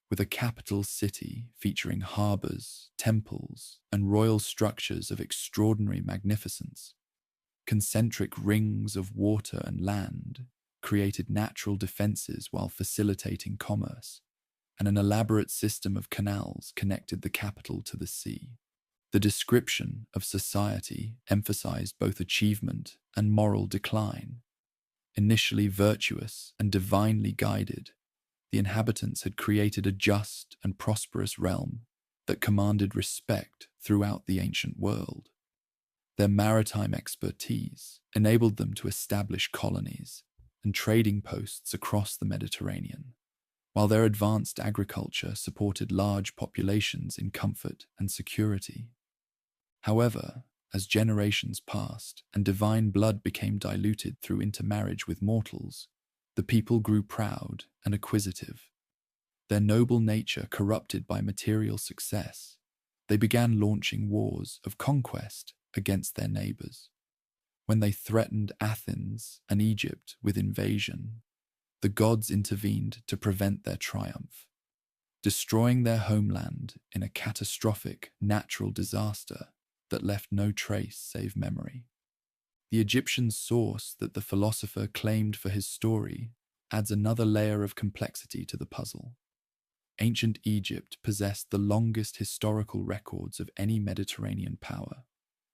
with a capital city featuring harbours, temples, and royal structures of extraordinary magnificence. Concentric rings of water and land created natural defences while facilitating commerce, and an elaborate system of canals connected the capital to the sea. The description of society emphasized both achievement and moral decline. Initially virtuous and divinely guided, the inhabitants had created a just and prosperous realm that commanded respect throughout the ancient world. Their maritime expertise enabled them to establish colonies and trading posts across the Mediterranean, while their advanced agriculture supported large populations in comfort and security. However, as generations passed and divine blood became diluted through intermarriage with mortals, the people grew proud and acquisitive. Their noble nature corrupted by material success, they began launching wars of conquest against their neighbors. When they threatened Athens and Egypt with invasion, the gods intervened to prevent their triumph, destroying their homeland in a catastrophic natural disaster that left no trace save memory. The Egyptian source that the philosopher claimed for his story adds another layer of complexity to the puzzle. Ancient Egypt possessed the longest historical records of any Mediterranean power,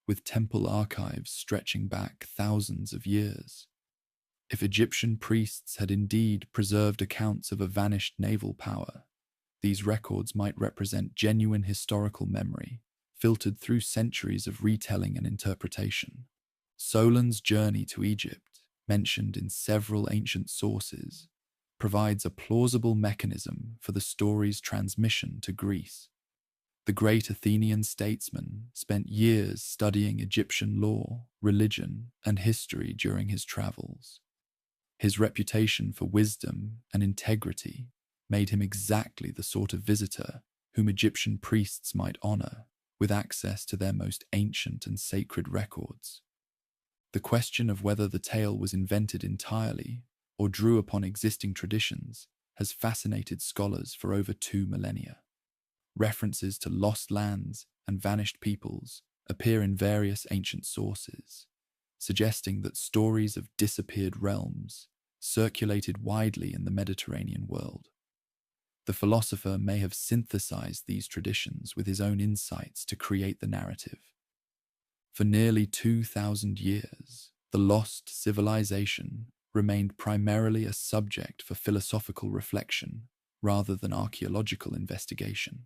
with temple archives stretching back thousands of years. If Egyptian priests had indeed preserved accounts of a vanished naval power, these records might represent genuine historical memory, filtered through centuries of retelling and interpretation. Solon's journey to Egypt, mentioned in several ancient sources, provides a plausible mechanism for the story's transmission to Greece. The great Athenian statesman spent years studying Egyptian law, religion, and history during his travels. His reputation for wisdom and integrity made him exactly the sort of visitor whom Egyptian priests might honor, with access to their most ancient and sacred records. The question of whether the tale was invented entirely or drew upon existing traditions has fascinated scholars for over 2 millennia. References to lost lands and vanished peoples appear in various ancient sources, suggesting that stories of disappeared realms circulated widely in the Mediterranean world. The philosopher may have synthesized these traditions with his own insights to create the narrative. For nearly 2,000 years, the lost civilization remained primarily a subject for philosophical reflection rather than archaeological investigation.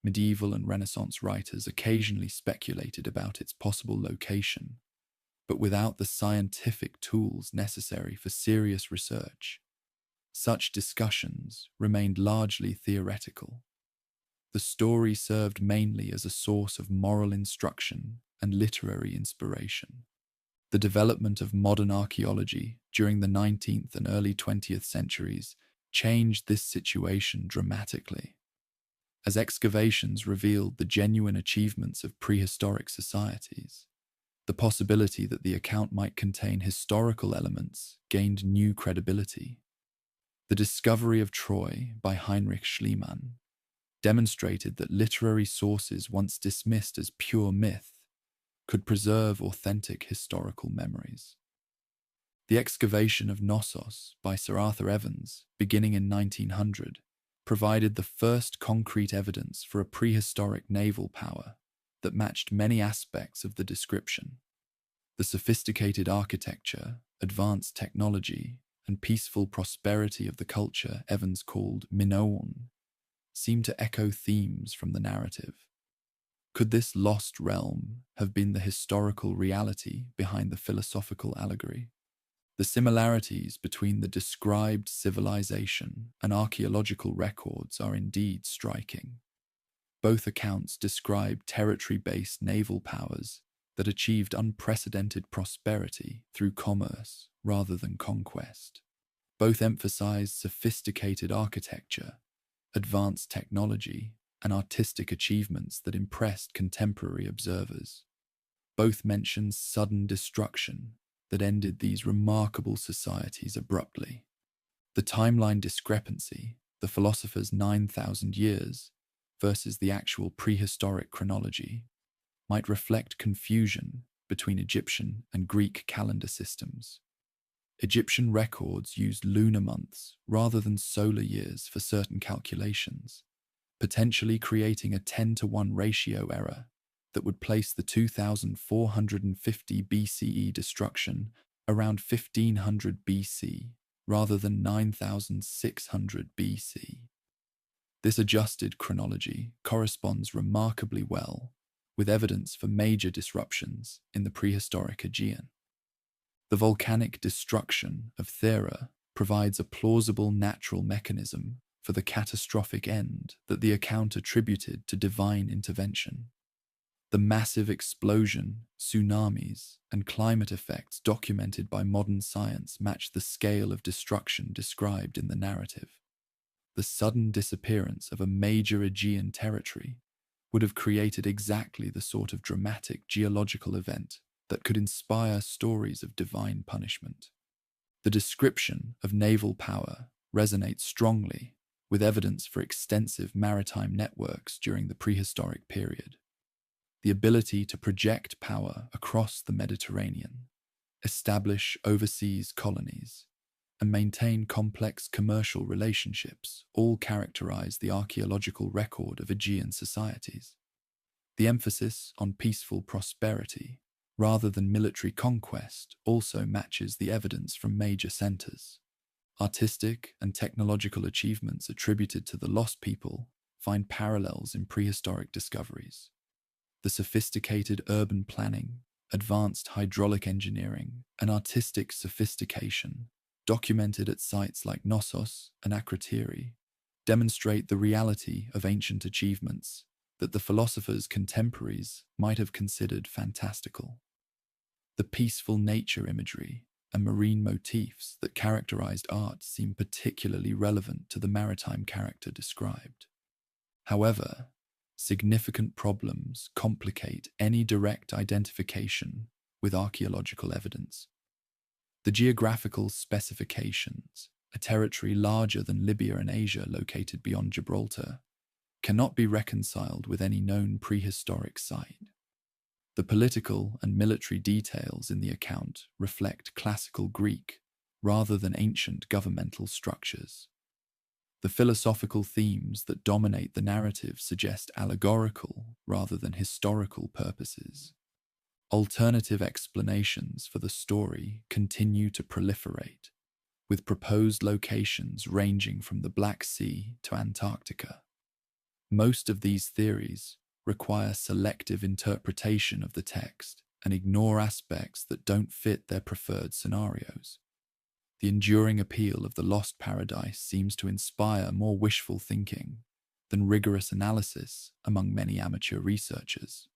Medieval and Renaissance writers occasionally speculated about its possible location, but without the scientific tools necessary for serious research, such discussions remained largely theoretical. The story served mainly as a source of moral instruction and literary inspiration. The development of modern archaeology during the 19th and early 20th centuries changed this situation dramatically. As excavations revealed the genuine achievements of prehistoric societies, the possibility that the account might contain historical elements gained new credibility. The discovery of Troy by Heinrich Schliemann demonstrated that literary sources once dismissed as pure myth could preserve authentic historical memories. The excavation of Knossos by Sir Arthur Evans, beginning in 1900, provided the first concrete evidence for a prehistoric naval power that matched many aspects of the description. The sophisticated architecture, advanced technology, and peaceful prosperity of the culture Evans called Minoan seemed to echo themes from the narrative. Could this lost realm have been the historical reality behind the philosophical allegory? The similarities between the described civilization and archaeological records are indeed striking. Both accounts describe territory-based naval powers that achieved unprecedented prosperity through commerce rather than conquest. Both emphasize sophisticated architecture, advanced technology, and artistic achievements that impressed contemporary observers. Both mention sudden destruction that ended these remarkable societies abruptly. The timeline discrepancy, the philosopher's 9,000 years versus the actual prehistoric chronology, might reflect confusion between Egyptian and Greek calendar systems. Egyptian records used lunar months rather than solar years for certain calculations, potentially creating a 10-to-1 ratio error that would place the 2450 BCE destruction around 1500 BC rather than 9600 BC. This adjusted chronology corresponds remarkably well with evidence for major disruptions in the prehistoric Aegean. The volcanic destruction of Thera provides a plausible natural mechanism for the catastrophic end that the account attributed to divine intervention. The massive explosion, tsunamis, and climate effects documented by modern science match the scale of destruction described in the narrative. The sudden disappearance of a major Aegean territory would have created exactly the sort of dramatic geological event that could inspire stories of divine punishment. The description of naval power resonates strongly with evidence for extensive maritime networks during the prehistoric period. The ability to project power across the Mediterranean, establish overseas colonies, and maintain complex commercial relationships all characterize the archaeological record of Aegean societies. The emphasis on peaceful prosperity rather than military conquest also matches the evidence from major centers. Artistic and technological achievements attributed to the lost people find parallels in prehistoric discoveries. The sophisticated urban planning, advanced hydraulic engineering, and artistic sophistication documented at sites like Knossos and Akrotiri demonstrate the reality of ancient achievements that the philosophers' contemporaries might have considered fantastical. The peaceful nature imagery and marine motifs that characterized art seem particularly relevant to the maritime character described. However, significant problems complicate any direct identification with archaeological evidence. The geographical specifications, a territory larger than Libya and Asia located beyond Gibraltar, cannot be reconciled with any known prehistoric site. The political and military details in the account reflect classical Greek rather than ancient governmental structures. The philosophical themes that dominate the narrative suggest allegorical rather than historical purposes. Alternative explanations for the story continue to proliferate, with proposed locations ranging from the Black Sea to Antarctica. Most of these theories require selective interpretation of the text and ignore aspects that don't fit their preferred scenarios. The enduring appeal of the lost paradise seems to inspire more wishful thinking than rigorous analysis among many amateur researchers.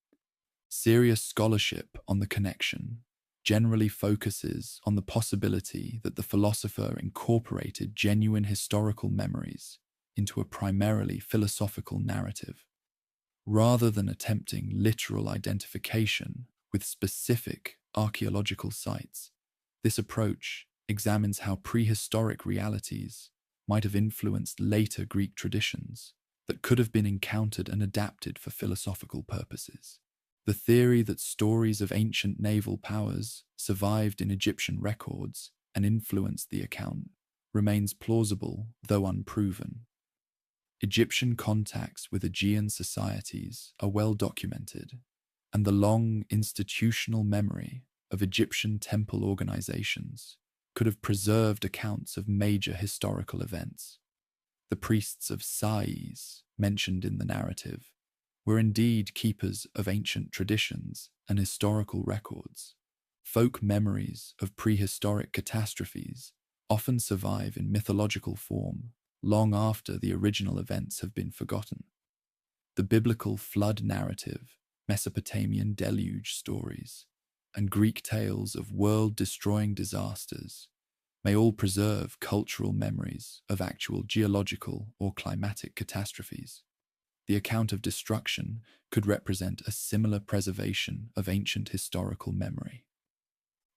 Serious scholarship on the connection generally focuses on the possibility that the philosopher incorporated genuine historical memories into a primarily philosophical narrative, rather than attempting literal identification with specific archaeological sites. This approach examines how prehistoric realities might have influenced later Greek traditions that could have been encountered and adapted for philosophical purposes. The theory that stories of ancient naval powers survived in Egyptian records and influenced the account remains plausible, though unproven. Egyptian contacts with Aegean societies are well documented, and the long institutional memory of Egyptian temple organizations could have preserved accounts of major historical events. The priests of Sais, mentioned in the narrative, were indeed keepers of ancient traditions and historical records. Folk memories of prehistoric catastrophes often survive in mythological form long after the original events have been forgotten. The biblical flood narrative, Mesopotamian deluge stories, and Greek tales of world-destroying disasters may all preserve cultural memories of actual geological or climatic catastrophes. The account of destruction could represent a similar preservation of ancient historical memory.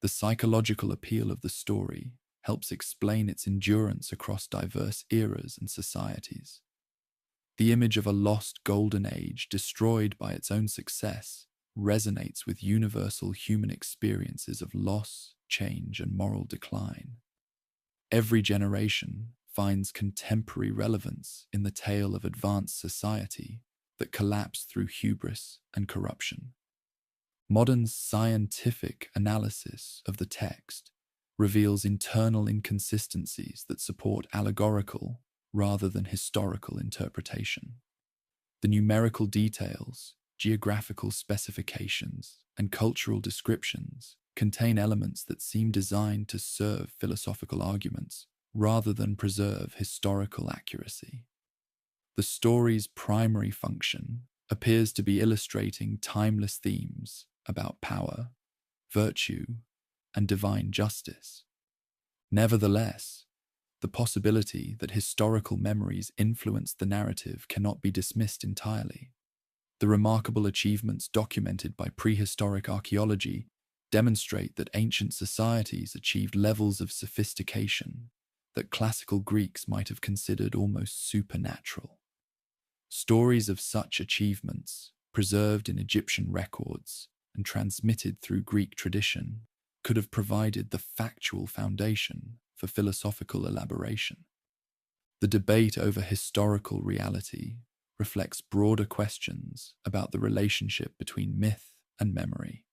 The psychological appeal of the story helps explain its endurance across diverse eras and societies. The image of a lost golden age destroyed by its own success resonates with universal human experiences of loss, change, and moral decline. Every generation finds contemporary relevance in the tale of advanced society that collapsed through hubris and corruption. Modern scientific analysis of the text reveals internal inconsistencies that support allegorical rather than historical interpretation. The numerical details, geographical specifications, and cultural descriptions contain elements that seem designed to serve philosophical arguments rather than preserve historical accuracy. The story's primary function appears to be illustrating timeless themes about power, virtue, and divine justice. Nevertheless, the possibility that historical memories influenced the narrative cannot be dismissed entirely. The remarkable achievements documented by prehistoric archaeology demonstrate that ancient societies achieved levels of sophistication that classical Greeks might have considered almost supernatural. Stories of such achievements, preserved in Egyptian records and transmitted through Greek tradition, could have provided the factual foundation for philosophical elaboration. The debate over historical reality reflects broader questions about the relationship between myth and memory,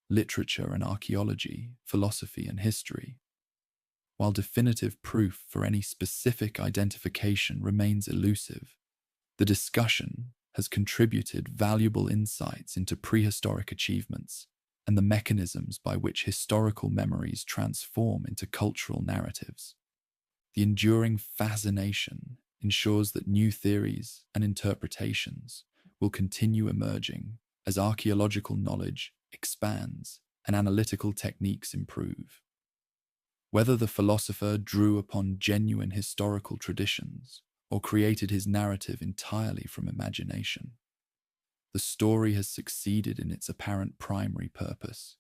literature and archaeology, philosophy and history. While definitive proof for any specific identification remains elusive, the discussion has contributed valuable insights into prehistoric achievements and the mechanisms by which historical memories transform into cultural narratives. The enduring fascination ensures that new theories and interpretations will continue emerging as archaeological knowledge expands and analytical techniques improve. Whether the philosopher drew upon genuine historical traditions or created his narrative entirely from imagination, the story has succeeded in its apparent primary purpose,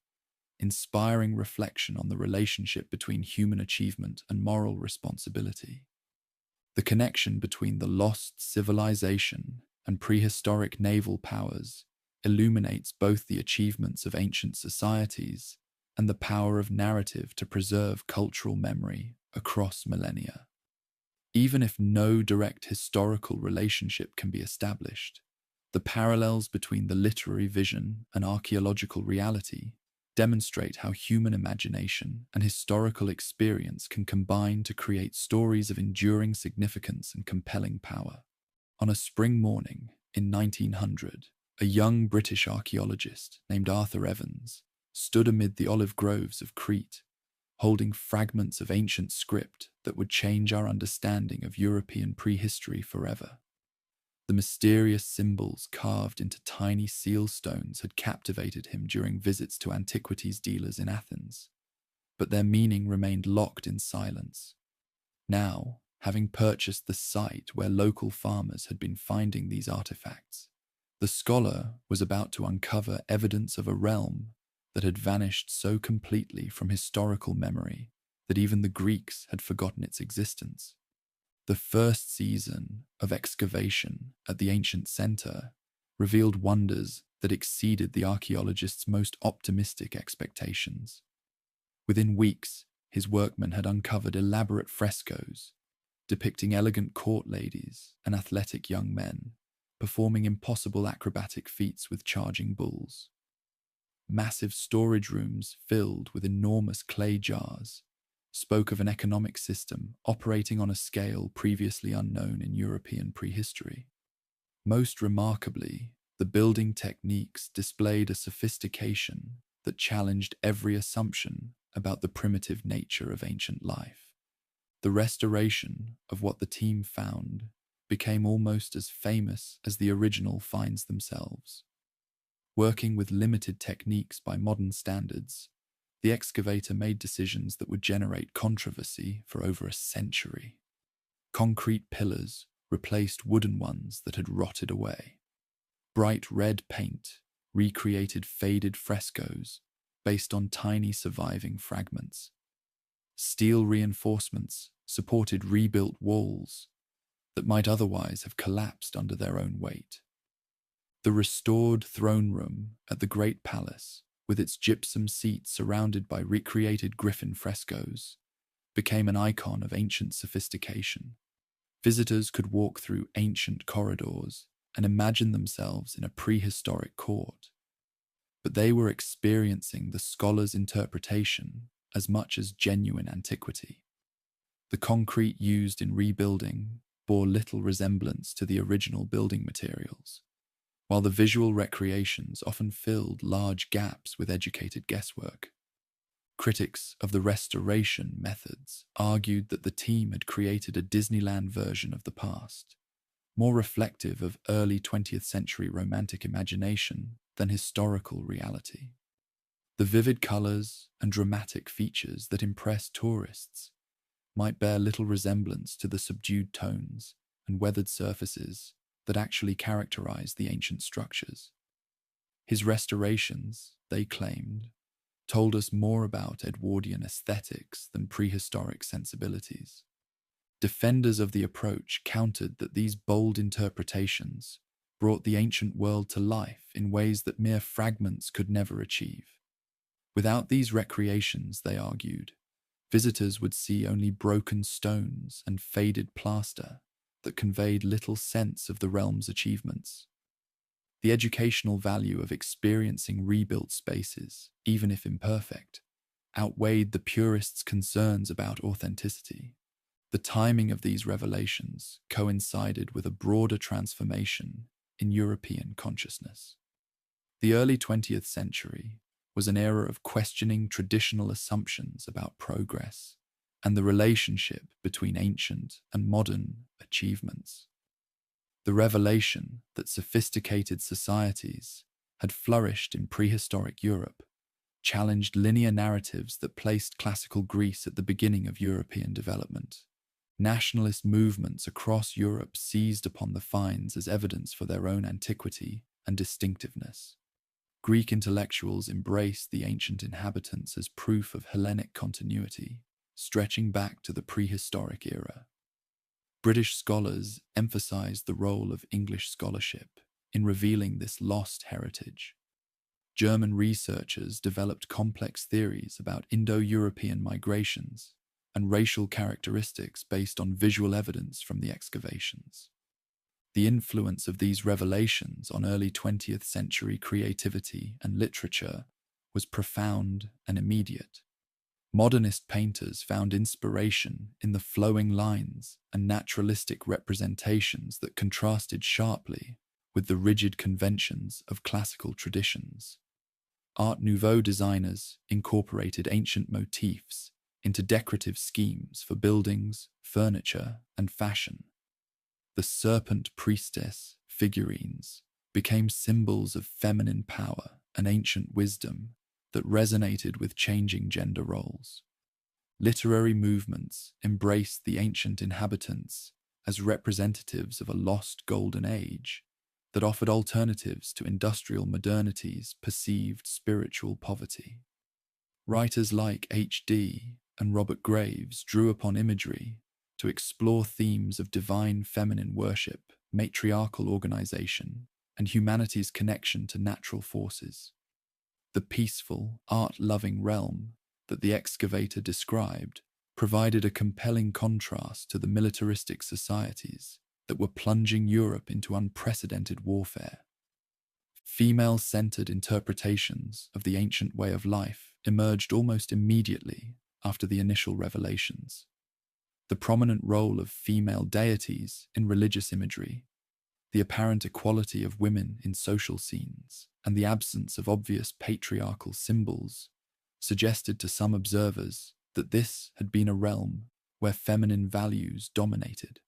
inspiring reflection on the relationship between human achievement and moral responsibility. The connection between the lost civilization and prehistoric naval powers illuminates both the achievements of ancient societies and the power of narrative to preserve cultural memory across millennia. Even if no direct historical relationship can be established, The parallels between the literary vision and archaeological reality demonstrate how human imagination and historical experience can combine to create stories of enduring significance and compelling power. On a spring morning in 1900, a young British archaeologist named Arthur Evans stood amid the olive groves of Crete, holding fragments of ancient script that would change our understanding of European prehistory forever. The mysterious symbols carved into tiny seal stones had captivated him during visits to antiquities dealers in Athens, but their meaning remained locked in silence. Now, having purchased the site where local farmers had been finding these artifacts, the scholar was about to uncover evidence of a realm that had vanished so completely from historical memory that even the Greeks had forgotten its existence. The first season of excavation at the ancient center revealed wonders that exceeded the archaeologist's most optimistic expectations. Within weeks, his workmen had uncovered elaborate frescoes depicting elegant court ladies and athletic young men performing impossible acrobatic feats with charging bulls. Massive storage rooms filled with enormous clay jars spoke of an economic system operating on a scale previously unknown in European prehistory. Most remarkably, the building techniques displayed a sophistication that challenged every assumption about the primitive nature of ancient life. The restoration of what the team found became almost as famous as the original finds themselves. Working with limited techniques by modern standards, the excavator made decisions that would generate controversy for over a century. Concrete pillars replaced wooden ones that had rotted away. Bright red paint recreated faded frescoes based on tiny surviving fragments. Steel reinforcements supported rebuilt walls that might otherwise have collapsed under their own weight. The restored throne room at the Great Palace, with its gypsum seats surrounded by recreated griffin frescoes, became an icon of ancient sophistication. Visitors could walk through ancient corridors and imagine themselves in a prehistoric court, but they were experiencing the scholar's interpretation as much as genuine antiquity. The concrete used in rebuilding bore little resemblance to the original building materials, while the visual recreations often filled large gaps with educated guesswork. Critics of the restoration methods argued that the team had created a Disneyland version of the past, more reflective of early 20th century romantic imagination than historical reality. The vivid colors and dramatic features that impress tourists might bear little resemblance to the subdued tones and weathered surfaces that actually characterized the ancient structures. His restorations, they claimed, told us more about Edwardian aesthetics than prehistoric sensibilities. Defenders of the approach countered that these bold interpretations brought the ancient world to life in ways that mere fragments could never achieve. Without these recreations, they argued, visitors would see only broken stones and faded plaster that conveyed little sense of the realm's achievements. The educational value of experiencing rebuilt spaces, even if imperfect, outweighed the purists' concerns about authenticity. The timing of these revelations coincided with a broader transformation in European consciousness. The early 20th century was an era of questioning traditional assumptions about progress and the relationship between ancient and modern achievements. The revelation that sophisticated societies had flourished in prehistoric Europe challenged linear narratives that placed classical Greece at the beginning of European development. Nationalist movements across Europe seized upon the finds as evidence for their own antiquity and distinctiveness. Greek intellectuals embraced the ancient inhabitants as proof of Hellenic continuity, stretching back to the prehistoric era. British scholars emphasized the role of English scholarship in revealing this lost heritage. German researchers developed complex theories about Indo-European migrations and racial characteristics based on visual evidence from the excavations. The influence of these revelations on early 20th century creativity and literature was profound and immediate. Modernist painters found inspiration in the flowing lines and naturalistic representations that contrasted sharply with the rigid conventions of classical traditions. Art Nouveau designers incorporated ancient motifs into decorative schemes for buildings, furniture, and fashion. The serpent priestess figurines became symbols of feminine power and ancient wisdom that resonated with changing gender roles. Literary movements embraced the ancient inhabitants as representatives of a lost golden age that offered alternatives to industrial modernity's perceived spiritual poverty. Writers like H.D. and Robert Graves drew upon imagery to explore themes of divine feminine worship, matriarchal organization, and humanity's connection to natural forces. The peaceful, art-loving realm that the excavator described provided a compelling contrast to the militaristic societies that were plunging Europe into unprecedented warfare. Female-centered interpretations of the ancient way of life emerged almost immediately after the initial revelations. The prominent role of female deities in religious imagery, the apparent equality of women in social scenes, and the absence of obvious patriarchal symbols suggested to some observers that this had been a realm where feminine values dominated.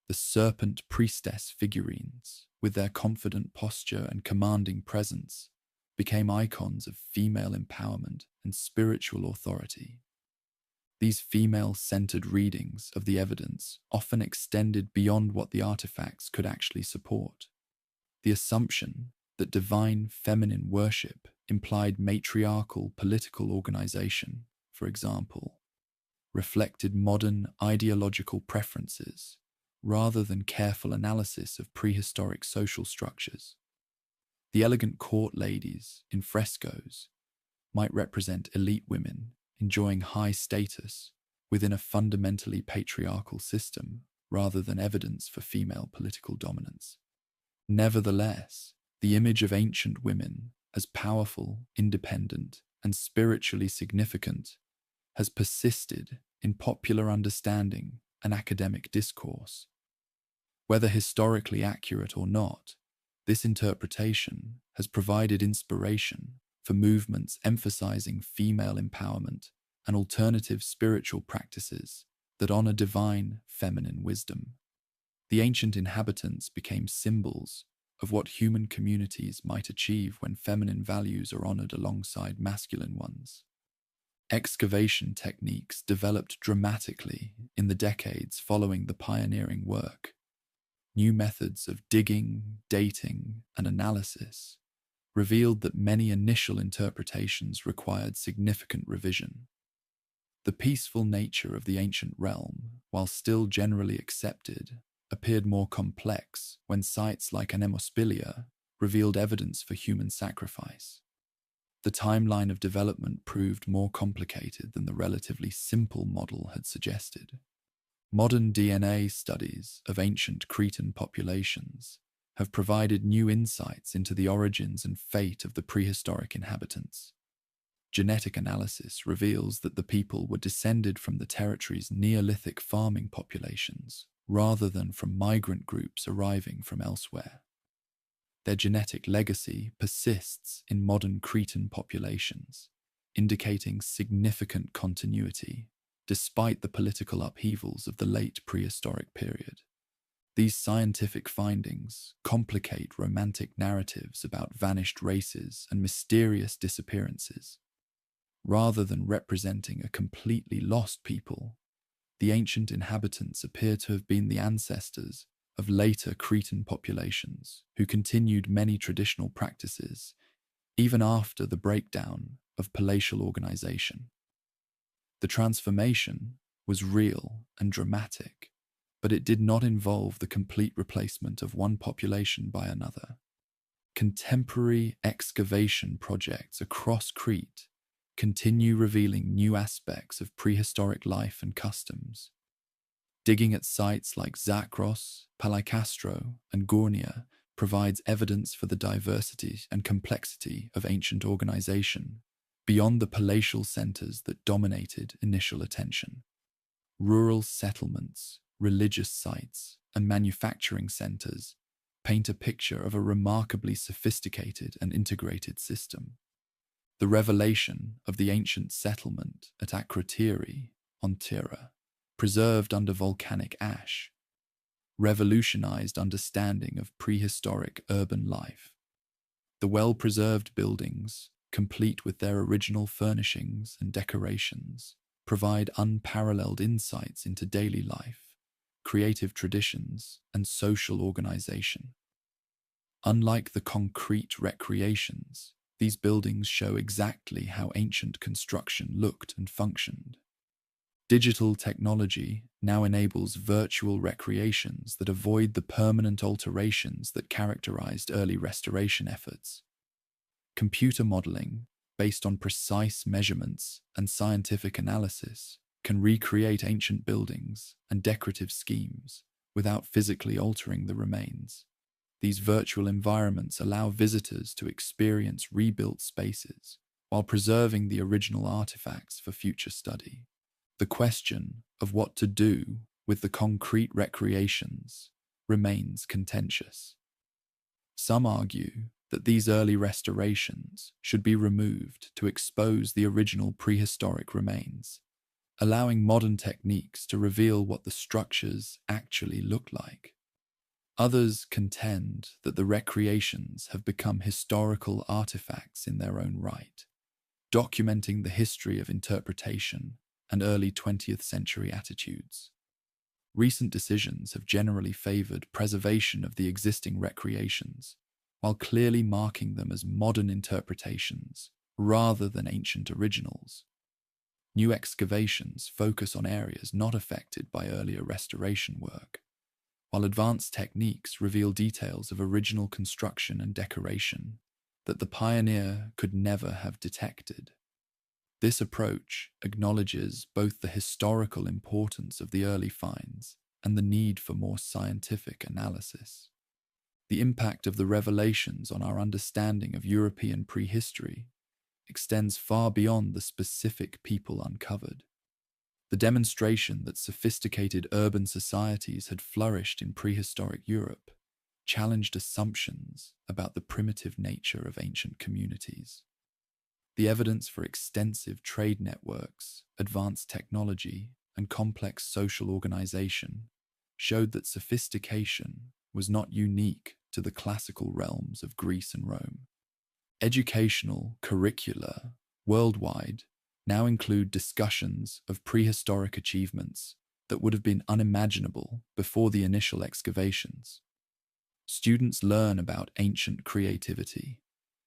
The serpent priestess figurines, with their confident posture and commanding presence, became icons of female empowerment and spiritual authority. These female-centered readings of the evidence often extended beyond what the artifacts could actually support. The assumption that divine feminine worship implied matriarchal political organization, for example, reflected modern ideological preferences rather than careful analysis of prehistoric social structures. The elegant court ladies in frescoes might represent elite women enjoying high status within a fundamentally patriarchal system rather than evidence for female political dominance. Nevertheless, the image of ancient women as powerful, independent, and spiritually significant has persisted in popular understanding and academic discourse. Whether historically accurate or not, this interpretation has provided inspiration for movements emphasizing female empowerment and alternative spiritual practices that honor divine feminine wisdom. The ancient inhabitants became symbols of what human communities might achieve when feminine values are honored alongside masculine ones. Excavation techniques developed dramatically in the decades following the pioneering work. New methods of digging, dating, and analysis revealed that many initial interpretations required significant revision. The peaceful nature of the ancient realm, while still generally accepted, appeared more complex when sites like Anemospilia revealed evidence for human sacrifice. The timeline of development proved more complicated than the relatively simple model had suggested. Modern DNA studies of ancient Cretan populations have provided new insights into the origins and fate of the prehistoric inhabitants. Genetic analysis reveals that the people were descended from the territory's Neolithic farming populations, rather than from migrant groups arriving from elsewhere. Their genetic legacy persists in modern Cretan populations, indicating significant continuity despite the political upheavals of the late prehistoric period. These scientific findings complicate romantic narratives about vanished races and mysterious disappearances. Rather than representing a completely lost people, the ancient inhabitants appear to have been the ancestors of later Cretan populations who continued many traditional practices even after the breakdown of palatial organization. The transformation was real and dramatic, but it did not involve the complete replacement of one population by another. Contemporary excavation projects across Crete continue revealing new aspects of prehistoric life and customs. Digging at sites like Zakros, Palicastro, and Gornia provides evidence for the diversity and complexity of ancient organization, beyond the palatial centers that dominated initial attention. Rural settlements, religious sites, and manufacturing centers paint a picture of a remarkably sophisticated and integrated system. The revelation of the ancient settlement at Crete on Thera, preserved under volcanic ash, revolutionized understanding of prehistoric urban life. The well-preserved buildings, complete with their original furnishings and decorations, provide unparalleled insights into daily life, creative traditions, and social organization. Unlike the concrete recreations, these buildings show exactly how ancient construction looked and functioned. Digital technology now enables virtual recreations that avoid the permanent alterations that characterized early restoration efforts. Computer modeling, based on precise measurements and scientific analysis, can recreate ancient buildings and decorative schemes without physically altering the remains. These virtual environments allow visitors to experience rebuilt spaces while preserving the original artifacts for future study. The question of what to do with the concrete recreations remains contentious. Some argue that these early restorations should be removed to expose the original prehistoric remains, allowing modern techniques to reveal what the structures actually look like. Others contend that the recreations have become historical artifacts in their own right, documenting the history of interpretation and early 20th century attitudes. Recent decisions have generally favored preservation of the existing recreations, while clearly marking them as modern interpretations rather than ancient originals. New excavations focus on areas not affected by earlier restoration work, while advanced techniques reveal details of original construction and decoration that the pioneer could never have detected. This approach acknowledges both the historical importance of the early finds and the need for more scientific analysis. The impact of the revelations on our understanding of European prehistory extends far beyond the specific people uncovered. The demonstration that sophisticated urban societies had flourished in prehistoric Europe challenged assumptions about the primitive nature of ancient communities. The evidence for extensive trade networks, advanced technology, and complex social organization showed that sophistication was not unique to the classical realms of Greece and Rome. Educational curricula worldwide now include discussions of prehistoric achievements that would have been unimaginable before the initial excavations. Students learn about ancient creativity,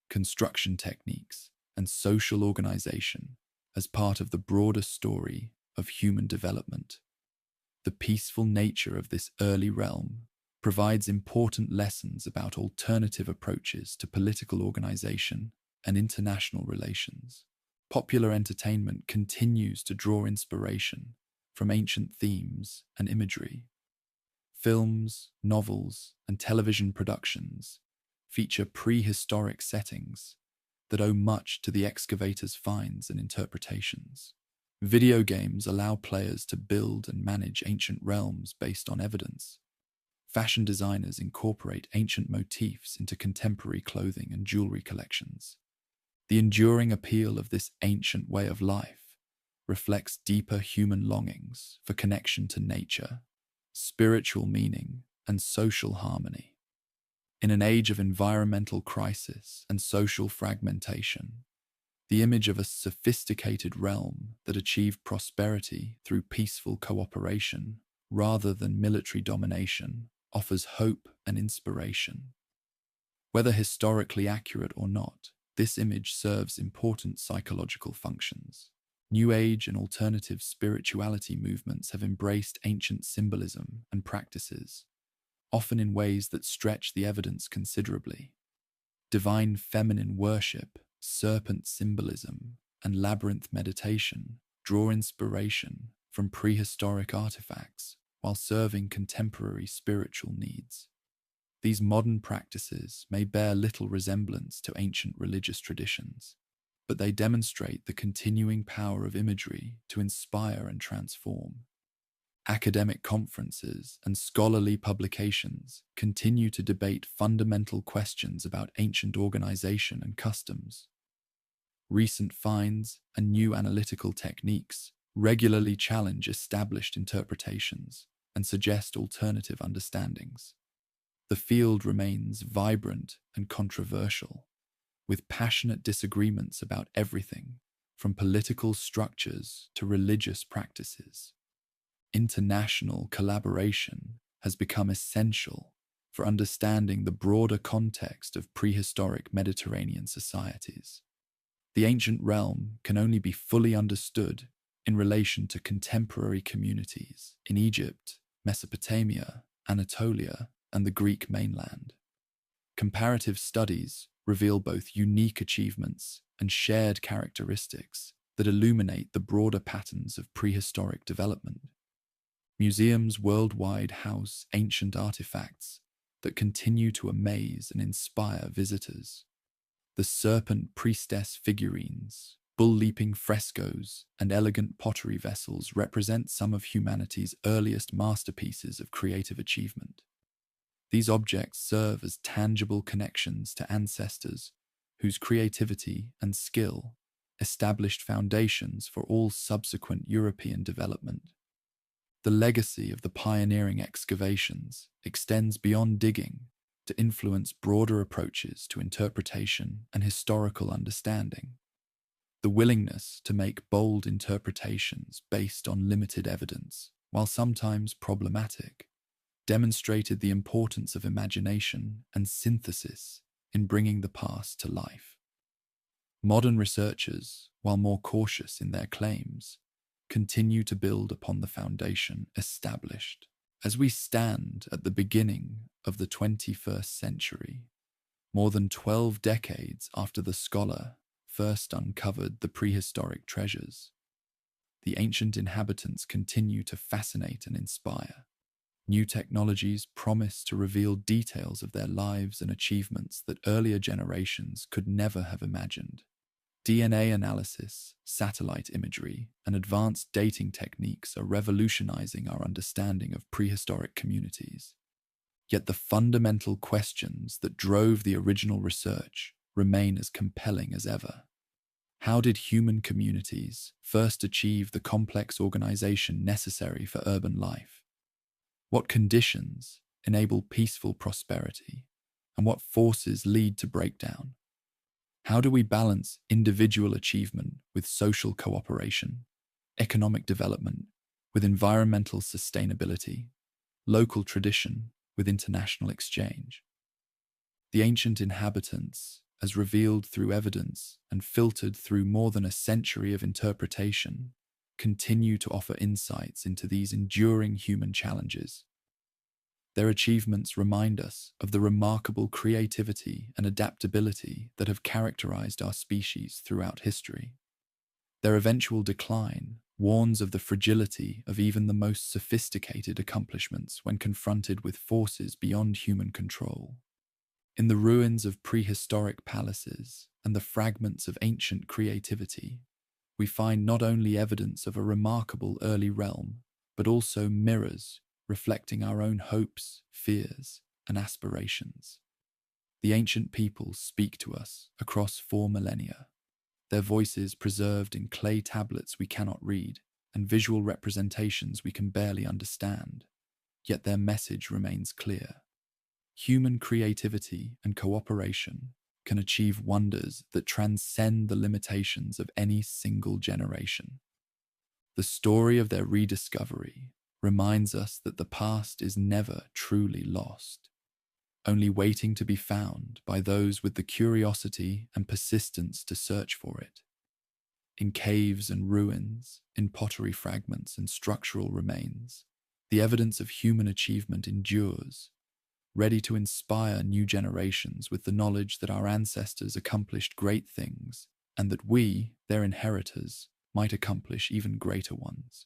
construction techniques, and social organization as part of the broader story of human development. The peaceful nature of this early realm provides important lessons about alternative approaches to political organization and international relations. Popular entertainment continues to draw inspiration from ancient themes and imagery. Films, novels, and television productions feature prehistoric settings that owe much to the excavator's finds and interpretations. Video games allow players to build and manage ancient realms based on evidence. Fashion designers incorporate ancient motifs into contemporary clothing and jewelry collections. The enduring appeal of this ancient way of life reflects deeper human longings for connection to nature, spiritual meaning, and social harmony. In an age of environmental crisis and social fragmentation, the image of a sophisticated realm that achieved prosperity through peaceful cooperation rather than military domination offers hope and inspiration. Whether historically accurate or not, this image serves important psychological functions. New Age and alternative spirituality movements have embraced ancient symbolism and practices, often in ways that stretch the evidence considerably. Divine feminine worship, serpent symbolism, and labyrinth meditation draw inspiration from prehistoric artifacts, while serving contemporary spiritual needs. These modern practices may bear little resemblance to ancient religious traditions, but they demonstrate the continuing power of imagery to inspire and transform. Academic conferences and scholarly publications continue to debate fundamental questions about ancient organization and customs. Recent finds and new analytical techniques regularly challenge established interpretations and suggest alternative understandings. The field remains vibrant and controversial, with passionate disagreements about everything from political structures to religious practices. International collaboration has become essential for understanding the broader context of prehistoric Mediterranean societies. The ancient realm can only be fully understood in relation to contemporary communities in Egypt, Mesopotamia, Anatolia, and the Greek mainland. Comparative studies reveal both unique achievements and shared characteristics that illuminate the broader patterns of prehistoric development. Museums worldwide house ancient artifacts that continue to amaze and inspire visitors. The serpent priestess figurines, bull-leaping frescoes, and elegant pottery vessels represent some of humanity's earliest masterpieces of creative achievement. These objects serve as tangible connections to ancestors whose creativity and skill established foundations for all subsequent European development. The legacy of the pioneering excavations extends beyond digging to influence broader approaches to interpretation and historical understanding. The willingness to make bold interpretations based on limited evidence, while sometimes problematic, demonstrated the importance of imagination and synthesis in bringing the past to life. Modern researchers, while more cautious in their claims, continue to build upon the foundation established. As we stand at the beginning of the 21st century, more than 12 decades after the scholar first uncovered the prehistoric treasures, the ancient inhabitants continue to fascinate and inspire. New technologies promise to reveal details of their lives and achievements that earlier generations could never have imagined. DNA analysis, satellite imagery, and advanced dating techniques are revolutionizing our understanding of prehistoric communities. Yet the fundamental questions that drove the original research remain as compelling as ever. How did human communities first achieve the complex organization necessary for urban life? What conditions enable peaceful prosperity, and what forces lead to breakdown? How do we balance individual achievement with social cooperation, economic development with environmental sustainability, local tradition with international exchange? The ancient inhabitants, as revealed through evidence and filtered through more than a century of interpretation, continue to offer insights into these enduring human challenges. Their achievements remind us of the remarkable creativity and adaptability that have characterized our species throughout history. Their eventual decline warns of the fragility of even the most sophisticated accomplishments when confronted with forces beyond human control. In the ruins of prehistoric palaces and the fragments of ancient creativity, we find not only evidence of a remarkable early realm, but also mirrors reflecting our own hopes, fears, and aspirations. The ancient peoples speak to us across 4 millennia, their voices preserved in clay tablets we cannot read and visual representations we can barely understand, yet their message remains clear. Human creativity and cooperation can achieve wonders that transcend the limitations of any single generation. The story of their rediscovery reminds us that the past is never truly lost, only waiting to be found by those with the curiosity and persistence to search for it. In caves and ruins, in pottery fragments and structural remains, the evidence of human achievement endures, ready to inspire new generations with the knowledge that our ancestors accomplished great things and that we, their inheritors, might accomplish even greater ones.